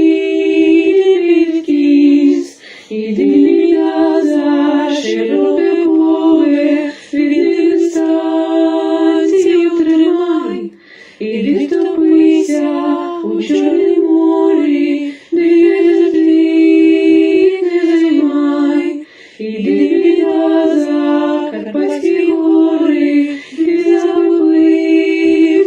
відкіс. Іди біда, за широке поле, від дистанцію тримай. Іди втопися у Чорнім морі, дихай завжди, не займай. Іди біда, за Карпатські гори, ти заплив,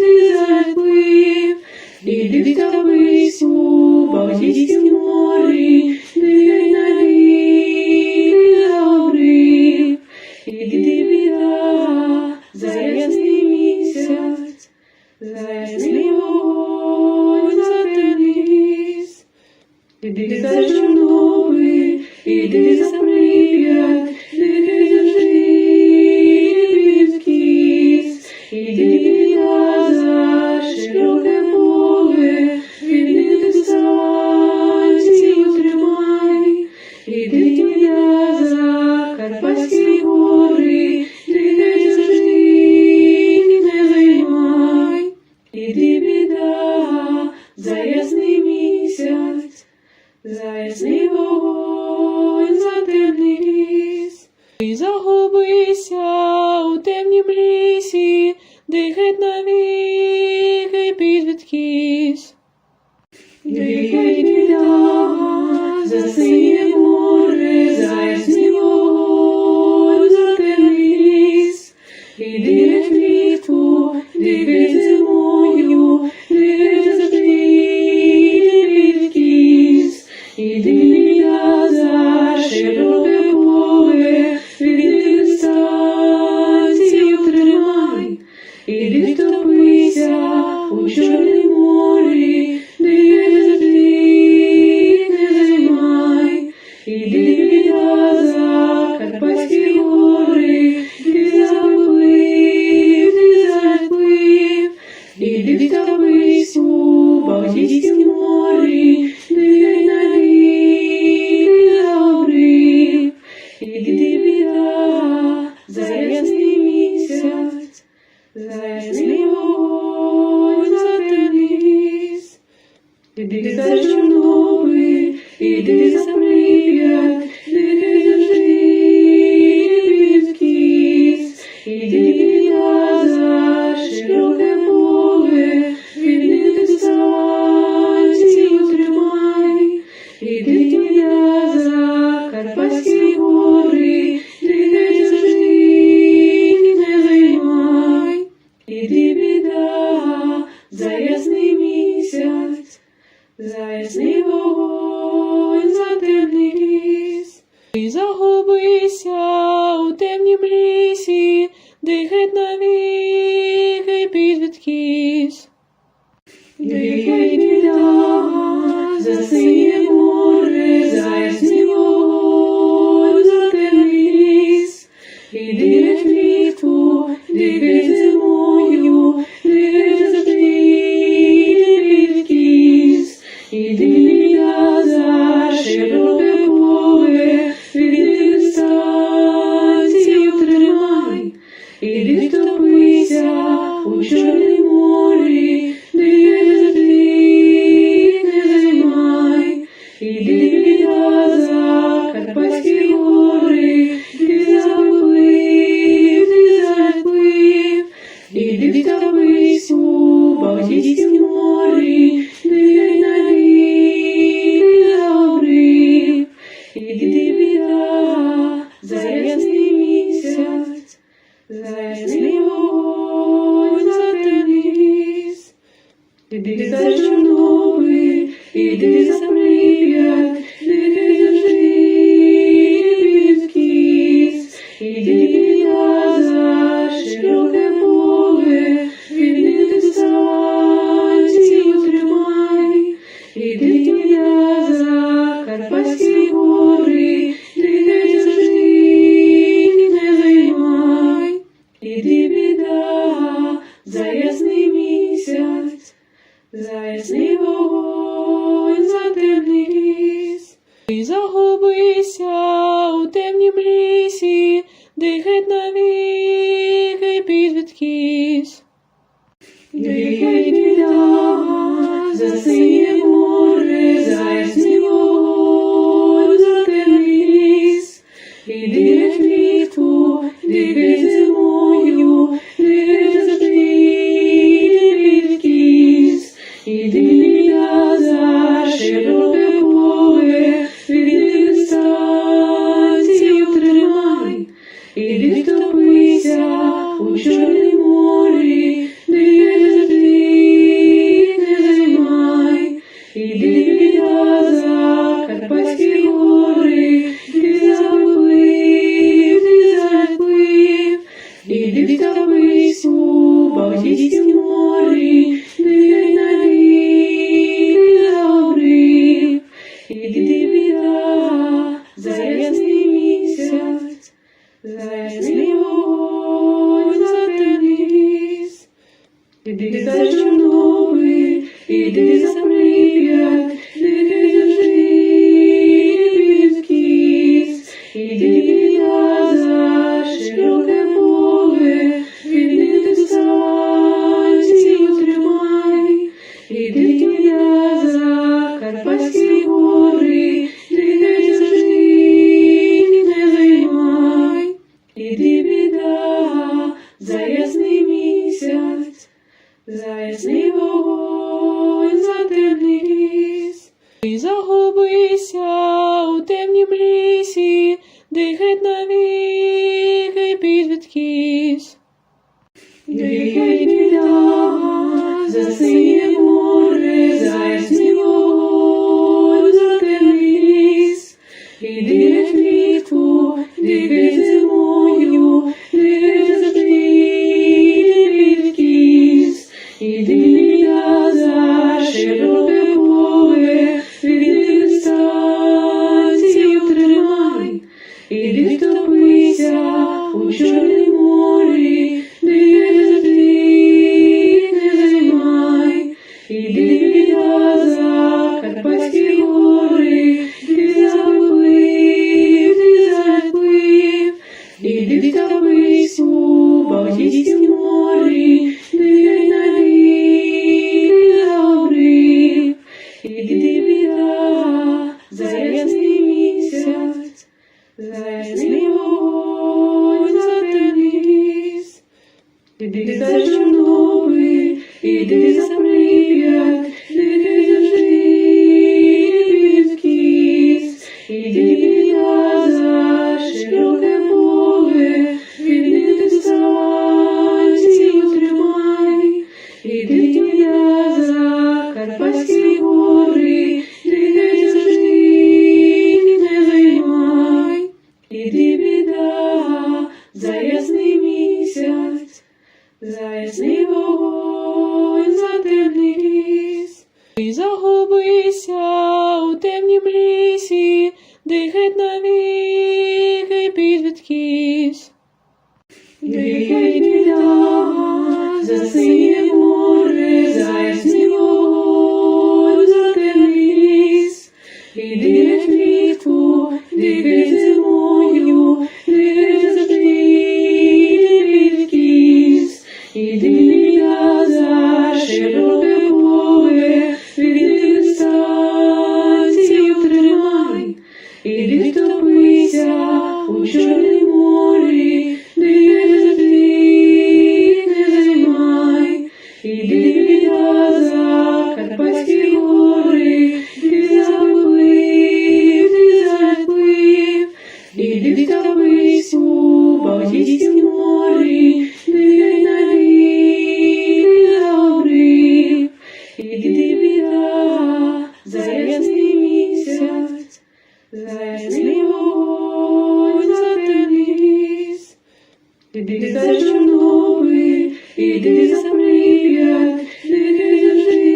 іди втопись у Балтійськім морі, дихай навіки загубрив. Іди біда, за ясний місяць, за ясний вогонь, за темний ліс. Іди за Чорнобиль, іди за Прип'ять, дихай завжди, відкіс. Іди біда, за широке поле, від дистанцію тримай. Іди біда, за Карпатські гори, дихай завжди, не займай. Іди біда, за ясний Іди біда, за синє море, за ясний вогонь, за темний ліс. Іди влітку, дихай зимою, дихай завжди, іди відкіс. Іди біда, за широке поле, від дистанцію тримай. Іди втопися у Чорнім морі, дихай завжди, не займай. Іди біда, за Карпатські гори, ти заплив, іди втопись у Балтійськім морі, дихай навік, загорів. Іди біда, за ясний місяць, за ясний вогонь, за темний ліс. Іди за Чорнобиль, іди за Прип'ять, дихай завжди, відкіс. Іди біда, за широке поле, від дистанцію тримай. Іди біда, за Карпатські гори, дихай завжди, не займай. Іди біда, за ясний місяць, за ясний вогонь, за темний ліс. Ти загубися у темнім лісі, де геть навіки під відкіс. Дихай біда, за синє море, за ясний вогонь, за темний ліс. Іди влітку, дихай зимою, дихай завжди, іди відкіс. Іди біда, за широке поле, від дистанцію тримай. Іди втопися у Чорнім морі, дихай завжди, не займай. Іди біда, за Карпатські гори, ти заплив, іди втопись у Балтійськім морі, дихай навік, загорів. Іди біда, за ясний місяць, за ясний вогонь, за темний ліс. Іди за Чорнобиль, іди за Прип'ять, дихай завжди, відкіс. Іди біда, за широке поле, від дистанцію тримай. Іди біда, за Карпатські гори, дихай завжди, не займай. Іди біда, за ясний місяць, за ясний вогонь, за темний ліс. Ти загубися у темнім лісі, де геть навіки під відкіс. Дихай біда, за синє море, за ясний вогонь, за темний ліс. Іди влітку, дихай зимою, дихай завжди, іди відкіс. Іди біда, за широке поле, від дистанцію тримай. Іди втопися у Чорнім морі, дихай завжди, не займай. Іди біда, за Карпатські гори, ти заплив, іди втопись у Балтійськім морі, дихай навік, загорів. Іди біда, за ясний місяць, за ясний вогонь, за темний ліс. Іди за Чорнобиль, іди за Прип'ять, загубися у темнім лісі, де геть навіки підвідкись. Геть біда, засиє море, заясний вогонь, затемний ліс. Іди геть влітку, іди геть зимою, іди геть завжди, іди підвідкись. Іди біда, за широке поле, від дистанцію тримай. Іди втопися у Чорнім морі, іди біда, за Карпатські гори, ти заплив, іди втопись у Балтійськім морі, де навіки загубив. Іди біда, за ясний місяць, за ясний вогонь, за темний ліс. Іди за Чорнобиль, іди за Прип'ять, іди завжди,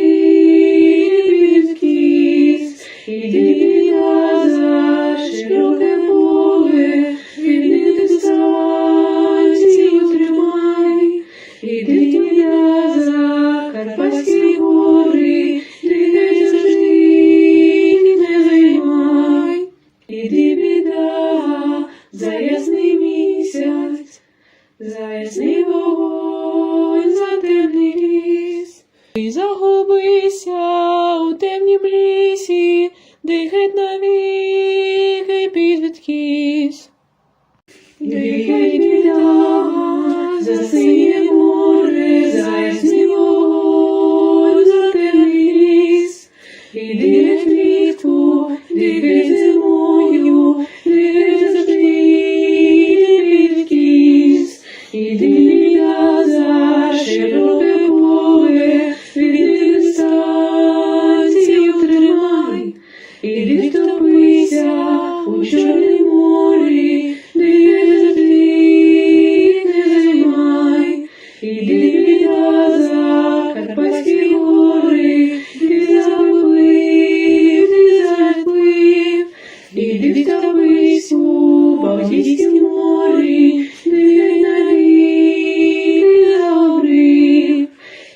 підвідкись. Іди біда, за широке поле, від дистанцію тримай. Іди біда, за Карпатські гори, іди завжди, не займай. Іди біда, за ясний місяць, за ясний вогонь, за темний ліс. Ти загубися у темнім лісі, де геть навіки підвідкись. Геть біда, засиє море, за ясний вогонь, за темний ліс. Іди геть влітку, іди геть зимою, іди геть завжди, іди підвідкись. Іди біда, за широке поле, від дистанцію тримай. Іди втопися у Чорнім морі, де завжди, не займай. Іди біда, за Карпатські гори, ти заплив, іди втопись у Балтійськім морі, де навіки загубив.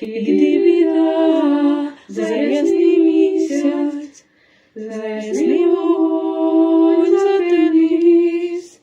Іди біда, за ясний місяць, за ясний вогонь, за темний ліс.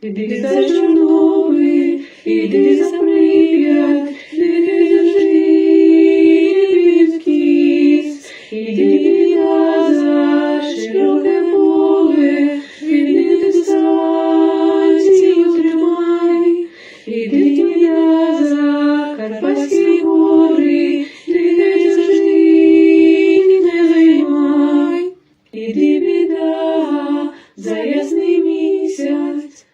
Іди за Чорнобиль, іди за Прип'ять, іди завжди, підвідкись. Іди біда, за широке поле, від дистанцію тримай. Іди біда, за Карпатські гори, іди завжди, не займай. Іди біда, за ясний місяць,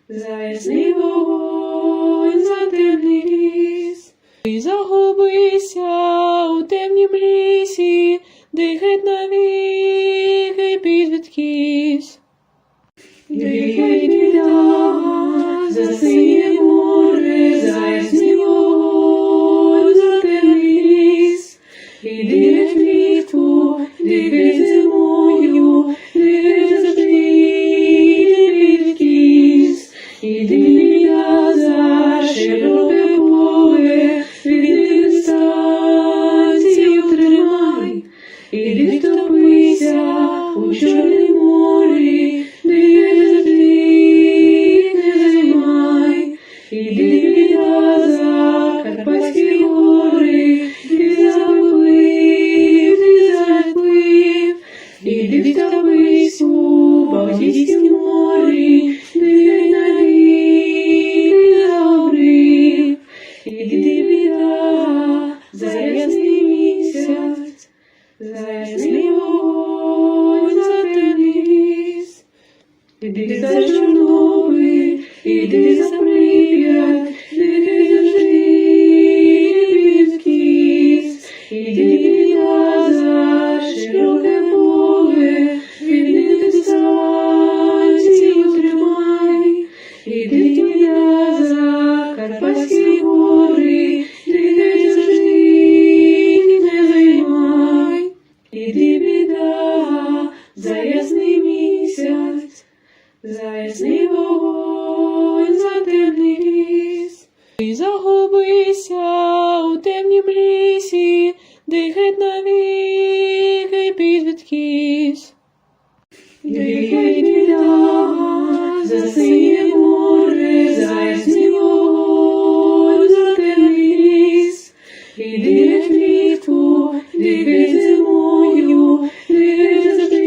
за ясний вогонь, за темний ліс. Ти загубися у темнім лісі, де геть навіки підвідкись. Геть біда, засиє море, за ясний вогонь, за темний ліс. Іди геть влітку, іди геть зимою, іди геть завжди, іди підвідкись. Іди біда, за широке поле, від дистанцію тримай. Іди втопися у Чорнім морі, де завжди, не займай. Іди біда, за Карпатські гори, ти заплив, іди втопись у Балтійськім морі, де навіки загубив. Іди біда, за ясний місяць, за ясний вогонь, за темний ліс. Іди за Чорнобиль, іди за Прип'ять, іди завжди, підвідкись. Іди біда, за широке поле, від дистанцію тримай. Іди біда, за Карпатські гори, іди завжди, не займай. Іди біда, біда, за ясний місяць, за ясний вогонь, за темний ліс. Ти загубися у темнім лісі, де геть навіки підвідкись. Геть біда, за синє море, за ясний вогонь, за темний ліс. Іди геть влітку, іди геть зимою, іди геть завжди,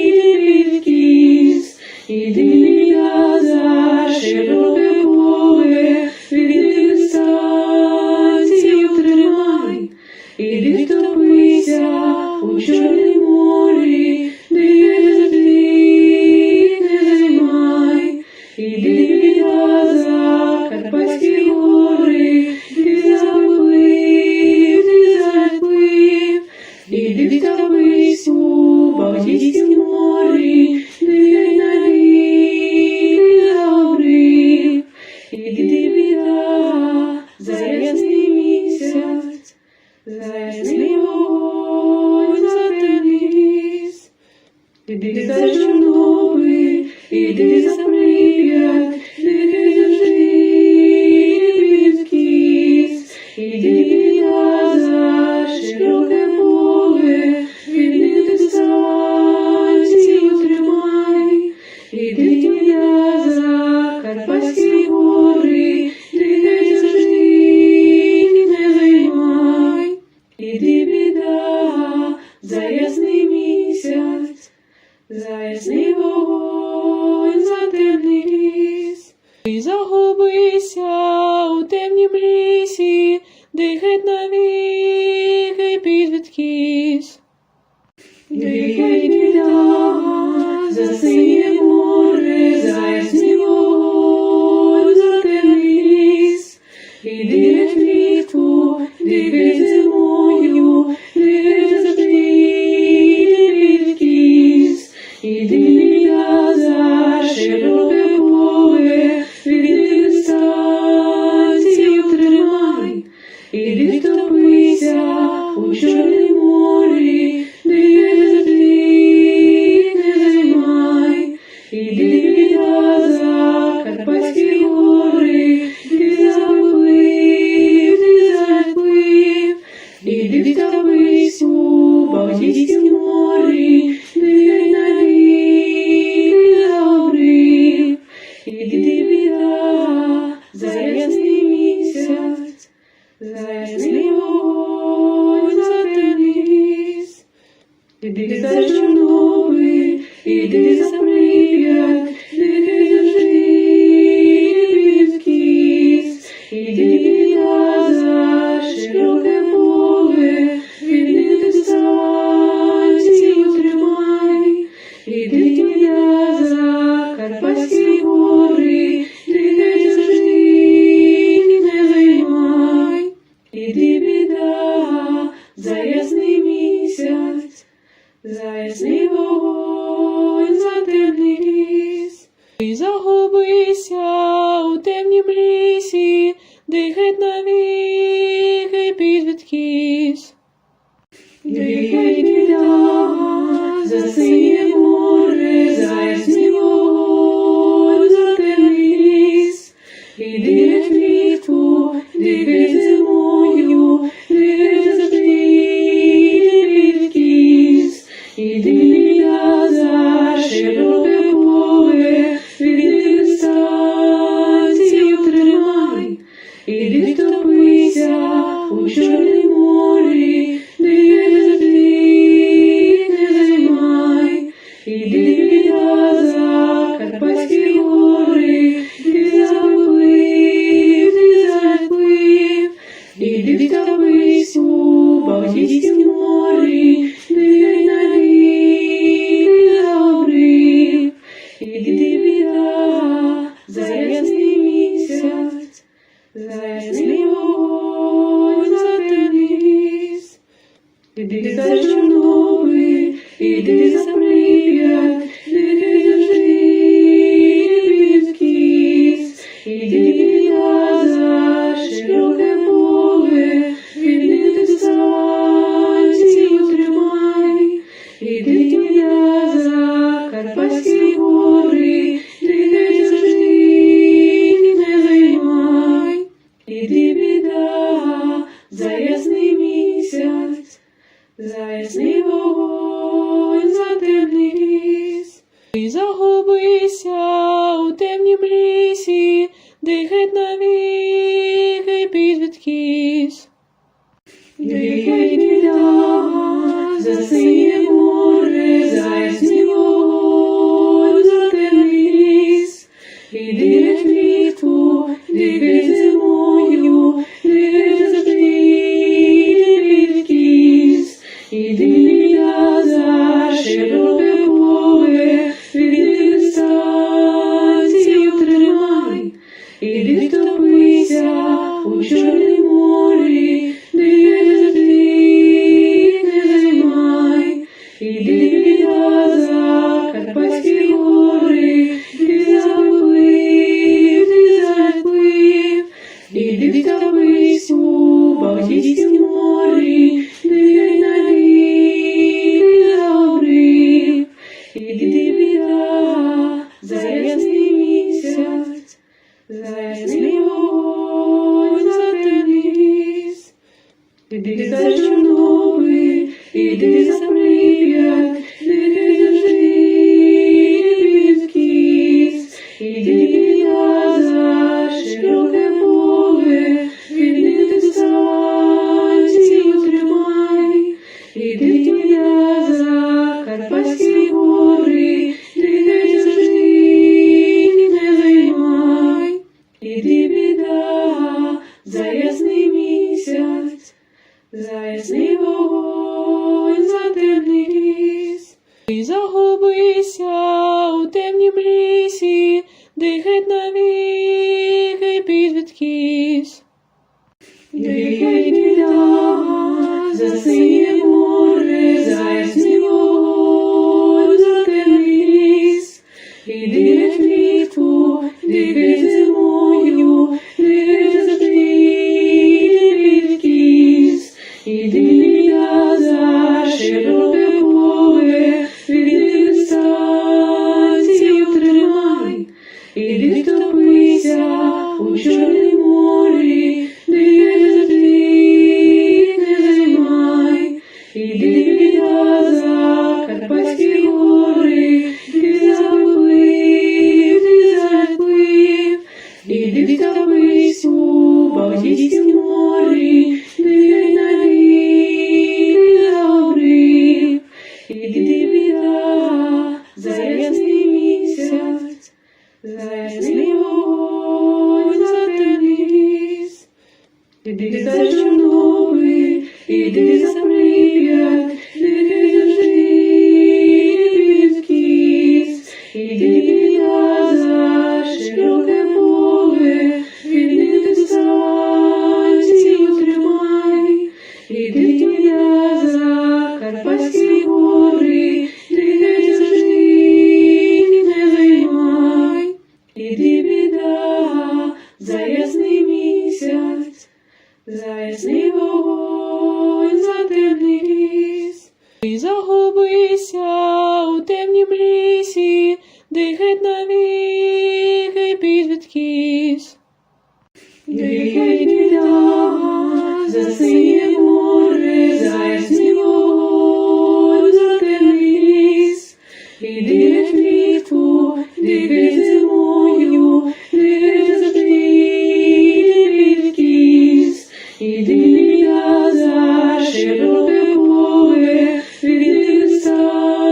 іди підкіс. Іди біда, за широке поле, іди дистанцію тримай. Іди втопися у Чорнім морі, де завжди не займай. Іди біда, за Карпатські гори, ти заплив, ти заплив. Іди втопись у Балтійськім морі, де навіки загорів. Іди біда, за ясний місяць, за ясний вогонь, за темний ліс. Іди за Чорнобиль, іди за Прип'ять, іди завжди підкіс. Іди біда, за широке поле, іди дистанцію тримай. Іди біда, за Карпатські гори, іди завжди не займай. Іди біда, за ясний місяць, за ясний вогонь, за темний ліс. Ти загубися у темнім лісі, де геть навіки підвідкись. Геть біда, за синє море, за ясний вогонь, за темний ліс. Іди геть влітку, іди геть зимою, іди геть завжди, іди підкіс. Іди біда, за широке поле, іди дистанцію тримай. Іди втопися у Чорнім морі, де завжди не займай. Іди біда, за Карпатські гори, ти заплив, ти заплив. Іди втопись у Балтійськім морі, де навіки загорів. Іди біда, за ясний місяць, за ясний вогонь, за темний ліс. Іди за Чорнобиль, іди за Прип'ять, іди завжди підкіс. Іди біда, за широке поле, іди дистанцію тримай. Іди біда, за Карпатські гори, іди завжди не займай. Іди біда, за ясний місяць, за ясний вогонь, за темний ліс. Ти загубися у темнім лісі, де геть навіки підвідкись. Геть біда, за синє море, за ясний вогонь, за темний ліс. Іди геть влітку, іди геть зимою, іди геть завжди, іди підкіс. Іди біда, за широке поле, іди дистанцію тримай. Іди втопися у Чорнім морі, де завжди не займай. Іди біда, за Карпатські гори, ти заплив, ти заплив. Іди втопись у Балтійськім морі, де навіки загорів. Іди біда, за ясний місяць, за ясний вогонь, за темний ліс. Іди за Чорнобиль, іди за Прип'ять, іди завжди підкіс. Іди біда, за широке поле, іди дистанцію тримай. іди я за Карпатські гори, дихай завжди, не займай, іди біда, за ясний місяць, за ясний вогонь, за темний ліс. Ти загубися у темнім лісі, де геть навіки підвідкись. Дихай біда, за синє море, за ясний вогонь, за темний ліс. Іди геть влітку, дихай зимою, дихай завжди, не відкись. Іди біда, за широке поле, від дистанцію тримай. Іди втопися у Чорнім морі, дихай завжди, не займай. Іди біда, за Карпатські гори, ти заплив, ти заплив. Іди втопись у Балтійськім морі, дихай навіки загорів. Іди біда, за ясний місяць, за ясний вогонь, за темний ліс. Іди за Чорнобиль, іди за Прип'ять, дихай завжди, не відкись. Іди біда, за широке поле, від дистанцію тримай. Іди біда, за Карпатські гори, дихай завжди, не займай. Іди біда, за ясний місяць, за ясний вогонь, за темний ліс. Ти загубися у темнім лісі, де геть навіки підвідкись. Дихай біда, за синє море, за ясний вогонь, за темний ліс. Іди геть влітку, дихай зимою, дихай завжди, не відкись. Іди біда, за широке поле, від дистанцію тримай. Іди втопися у Чорнім морі, дихай завжди, не займай. Іди біда, за Карпатські гори, ти заплив, ти заплив. Іди втопись у Балтійськім морі, дихай навіки загорів. Іди біда, за ясний місяць, за ясний вогонь, за темний ліс. Іди за Чорнобиль, іди за Прип'ять, дихай завжди, не відкись. Іди біда, за широке поле, від дистанцію тримай. Іди біда, за Карпатські гори, дихай завжди, не займай. Іди біда, за ясний місяць, за ясний вогонь, за темний ліс. Ти загубися у темнім лісі, де геть навіки підвідкись. Дихай біда, за синє море, за ясний вогонь, за темний ліс. Іди геть влітку, дихай зимою, дихай завжди, не відкись. Іди біда, за широке поле, від дистанцію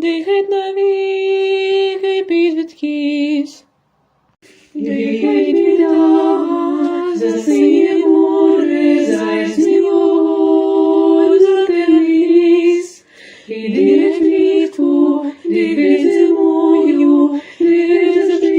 дихать навіки під відкіс. Дихай біда, засиє море, заясний вогонь, затемний ліс. І дихай влітку, дихай зимою, дихай завжди,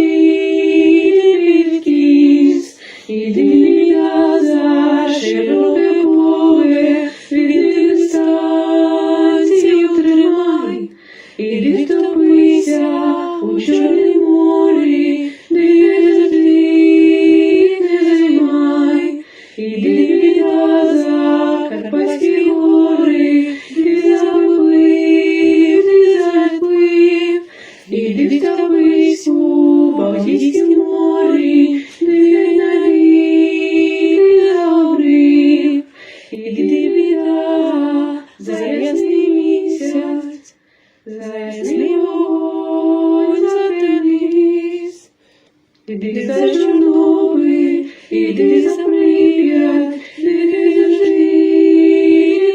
дихай відкіс. Іди біда за широке поле, від дистанцію тримай. Іди втопися у Чорнім морі, дихай завжди, не займай. Іди біда за Карпатські гори, ти заплив, ти заплив. Іди втопись у Балтійськім морі, дихай навік, загорів. Іди біда за ясний місяць, за ясний вогонь, за темний ліс. Іди за Чорнобиль, іди за Прип'ять, дихай завжди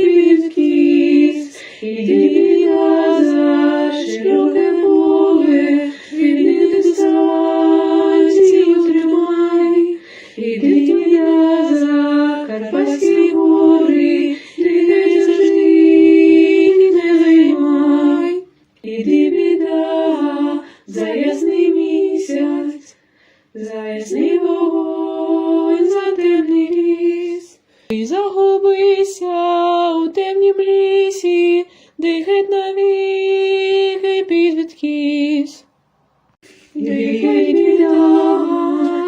відкіс. Іди біда за широке поле, від дистанцію тримай. Іди біда за Карпатські гори, дихай завжди, не займай. Іди біда за ясний місяць, за ясний вогонь, за темний ліс. І загубися у темнім лісі, дихать навіки під відкіс. Дихай біда,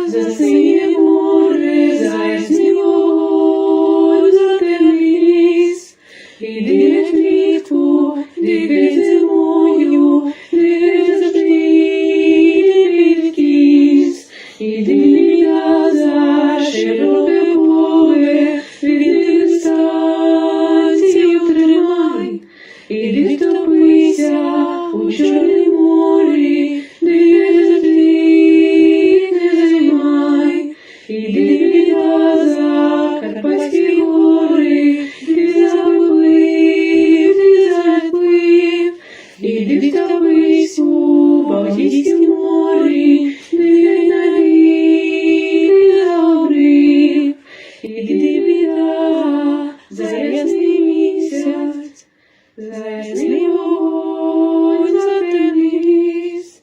засиє море, за ясний вогонь, за темний ліс. І дихай влітку, дихай зимою, дихай завжди, дихай відкіс. Іди біда за широке поле, від дистанцію тримай. Іди втопися у Чорнім морі, дихай завжди, не займай. Іди біда за Карпатські гори, ти заплив, ти заплив. Іди втопись у Балтійськім морі, дихай навік, загорів. Іди біда за ясний місяць, за ясний вогонь, за темний ліс.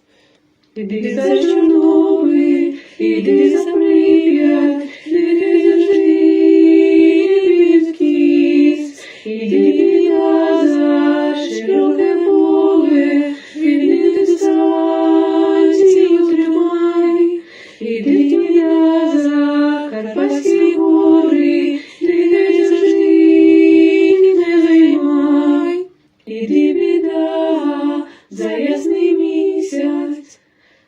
Іди за Чорнобиль, іди за Прип'ять, дихай завжди відкіс. Іди біда за широке поле, від дистанцію тримай. Іди біда за Карпатські гори, дихай завжди, не займай. Іди біда за ясний місяць,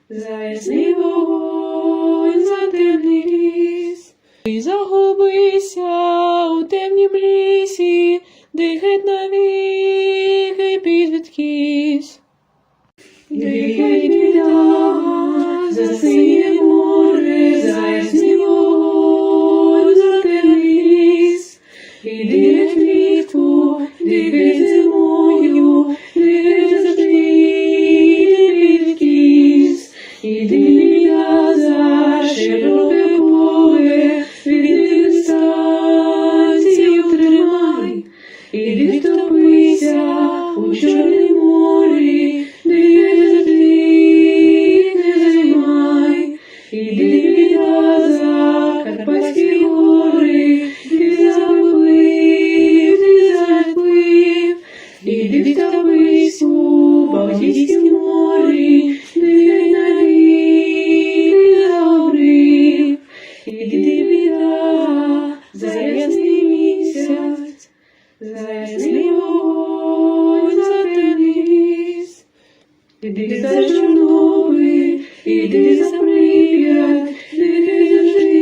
за ясний вогонь, за темний ліс. І загубися у темнім лісі, дихать навіки під відкіс. Дихай біда, засиє море, за ясний вогонь, за темний ліс. Іди влітку, дихай зимою, дихай завжди, дихай відкіс. Іди біда за широке поле, від дистанцію тримай. Іди втопися у Чорнім морі, дихай завжди, не займай. Іди біда за Карпатські гори, ти заплив, ти заплив. Іди втопись у Балтійськім морі, дихай навік, загорів. Іди біда за ясний місяць, за ясний вогонь, за темний ліс. Іди за Чорнобиль, іди за Прип'ять, дихай завжди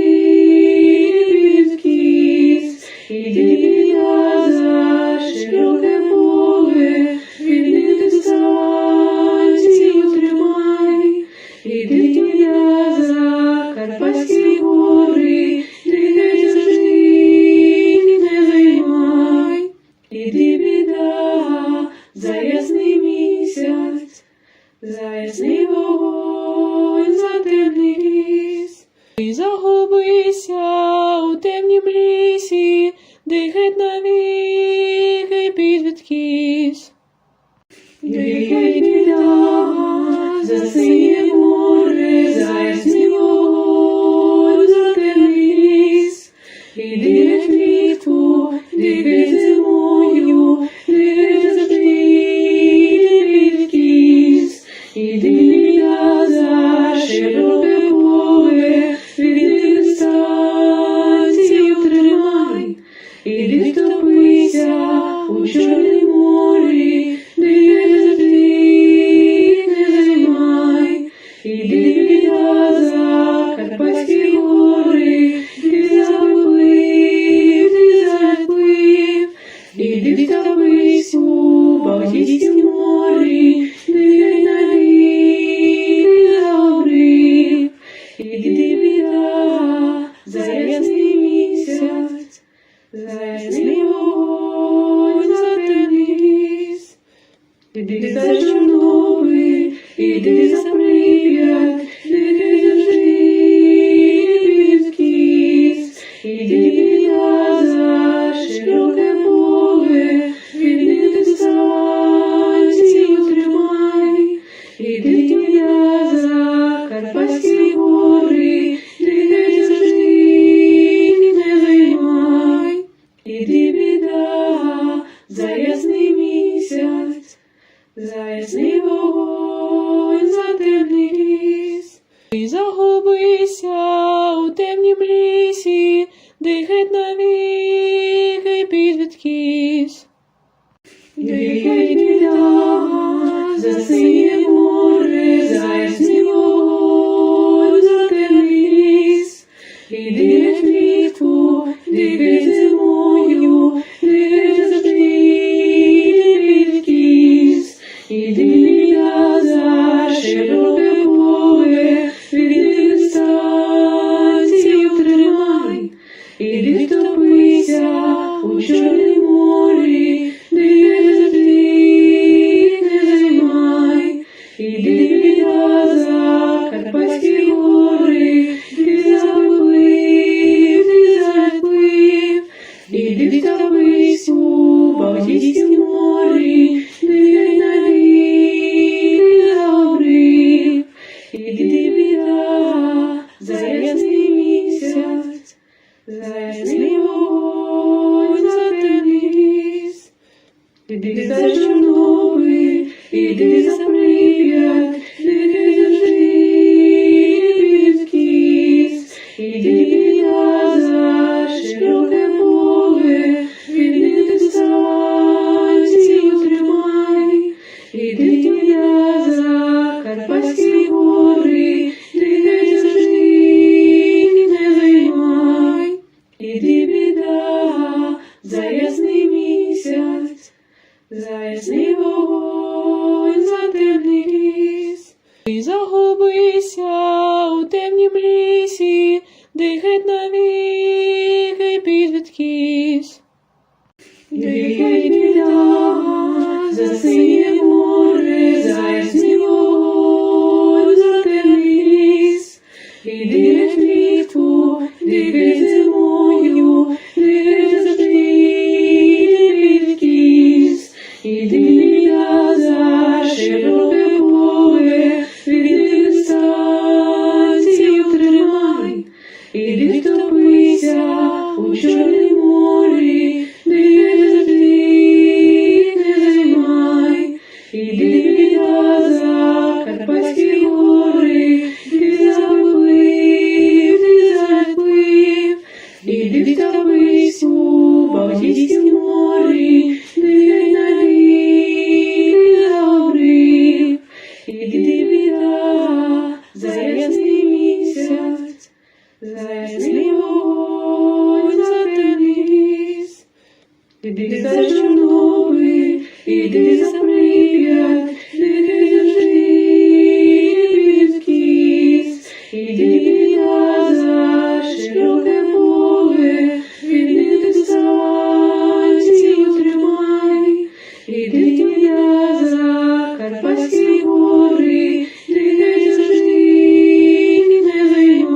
відкіс. Іди біда за широке поле, від дистанцію тримай. Іди біда за Карпатські гори, дихай завжди, не займай. Іди біда за ясний місяць, Іди біда, за синє море, за ясний вогонь, за темний ліс. Іди влітку, дихай зимою, дихай завжди, іди відкіс. Іди біда, за широке поле, від дистанцію тримай. Іди втопися у Чорнім морі, дихай завжди, не займай. Іди біда, за Карпатські гори, ти заплив, іди втопись у Балтійськім морі, дихай навік, загорів. Іди біда, за ясний місяць, за ясний вогонь, за темний ліс. Іди за Чорнобиль, іди за Прип'ять, дихай завжди, відкіс. Іди біда, за широке поле, від дистанцію тримай. Іди біда, за Карпатські гори, дихай завжди, не займай. Іди біда, за ясний місяць, за ясний вогонь, за темний ліс. І загубися у темнім лісі, де геть навіки під відкіс. Дихай біда, за синє море, за ясний вогонь, за темний ліс. Іди влітку, дихай зимою, дихай завжди, іди відкіс. Іди біда, за широке поле, від дистанцію тримай. Іди втопися у Чорнім морі, дихай завжди, не займай. Іди біда, за Карпатські гори, ти заплив, іди втопись у Балтійськім морі, дихай навік, загорів. Іди біда, за ясний місяць, за ясний вогонь, за темний ліс. Іди за Чорнобиль, іди за Прип'ять, дихай завжди, відкіс. Іди біда, за широке поле, від дистанцію тримай. Іди біда, за Карпатські гори, дихай завжди, не займай. Іди біда, за ясний місяць, за ясний вогонь, за темний ліс. І загубися у темнім лісі, де геть навіки під відкіс. Дихай біда, за синє море, за ясний вогонь, за темний ліс. Іди влітку, дихай зимою, дихай завжди, іди відкіс. Іди біда, за широке поле, від дистанцію тримай. Іди втопися у Чорнім морі, дихай завжди, не займай. Іди біда, за Карпатські гори, ти заплив, іди втопись у Балтійськім морі, дихай навік, загорів. Іди біда, за ясний місяць, за ясний вогонь, за темний ліс. Іди за Чорнобиль, іди за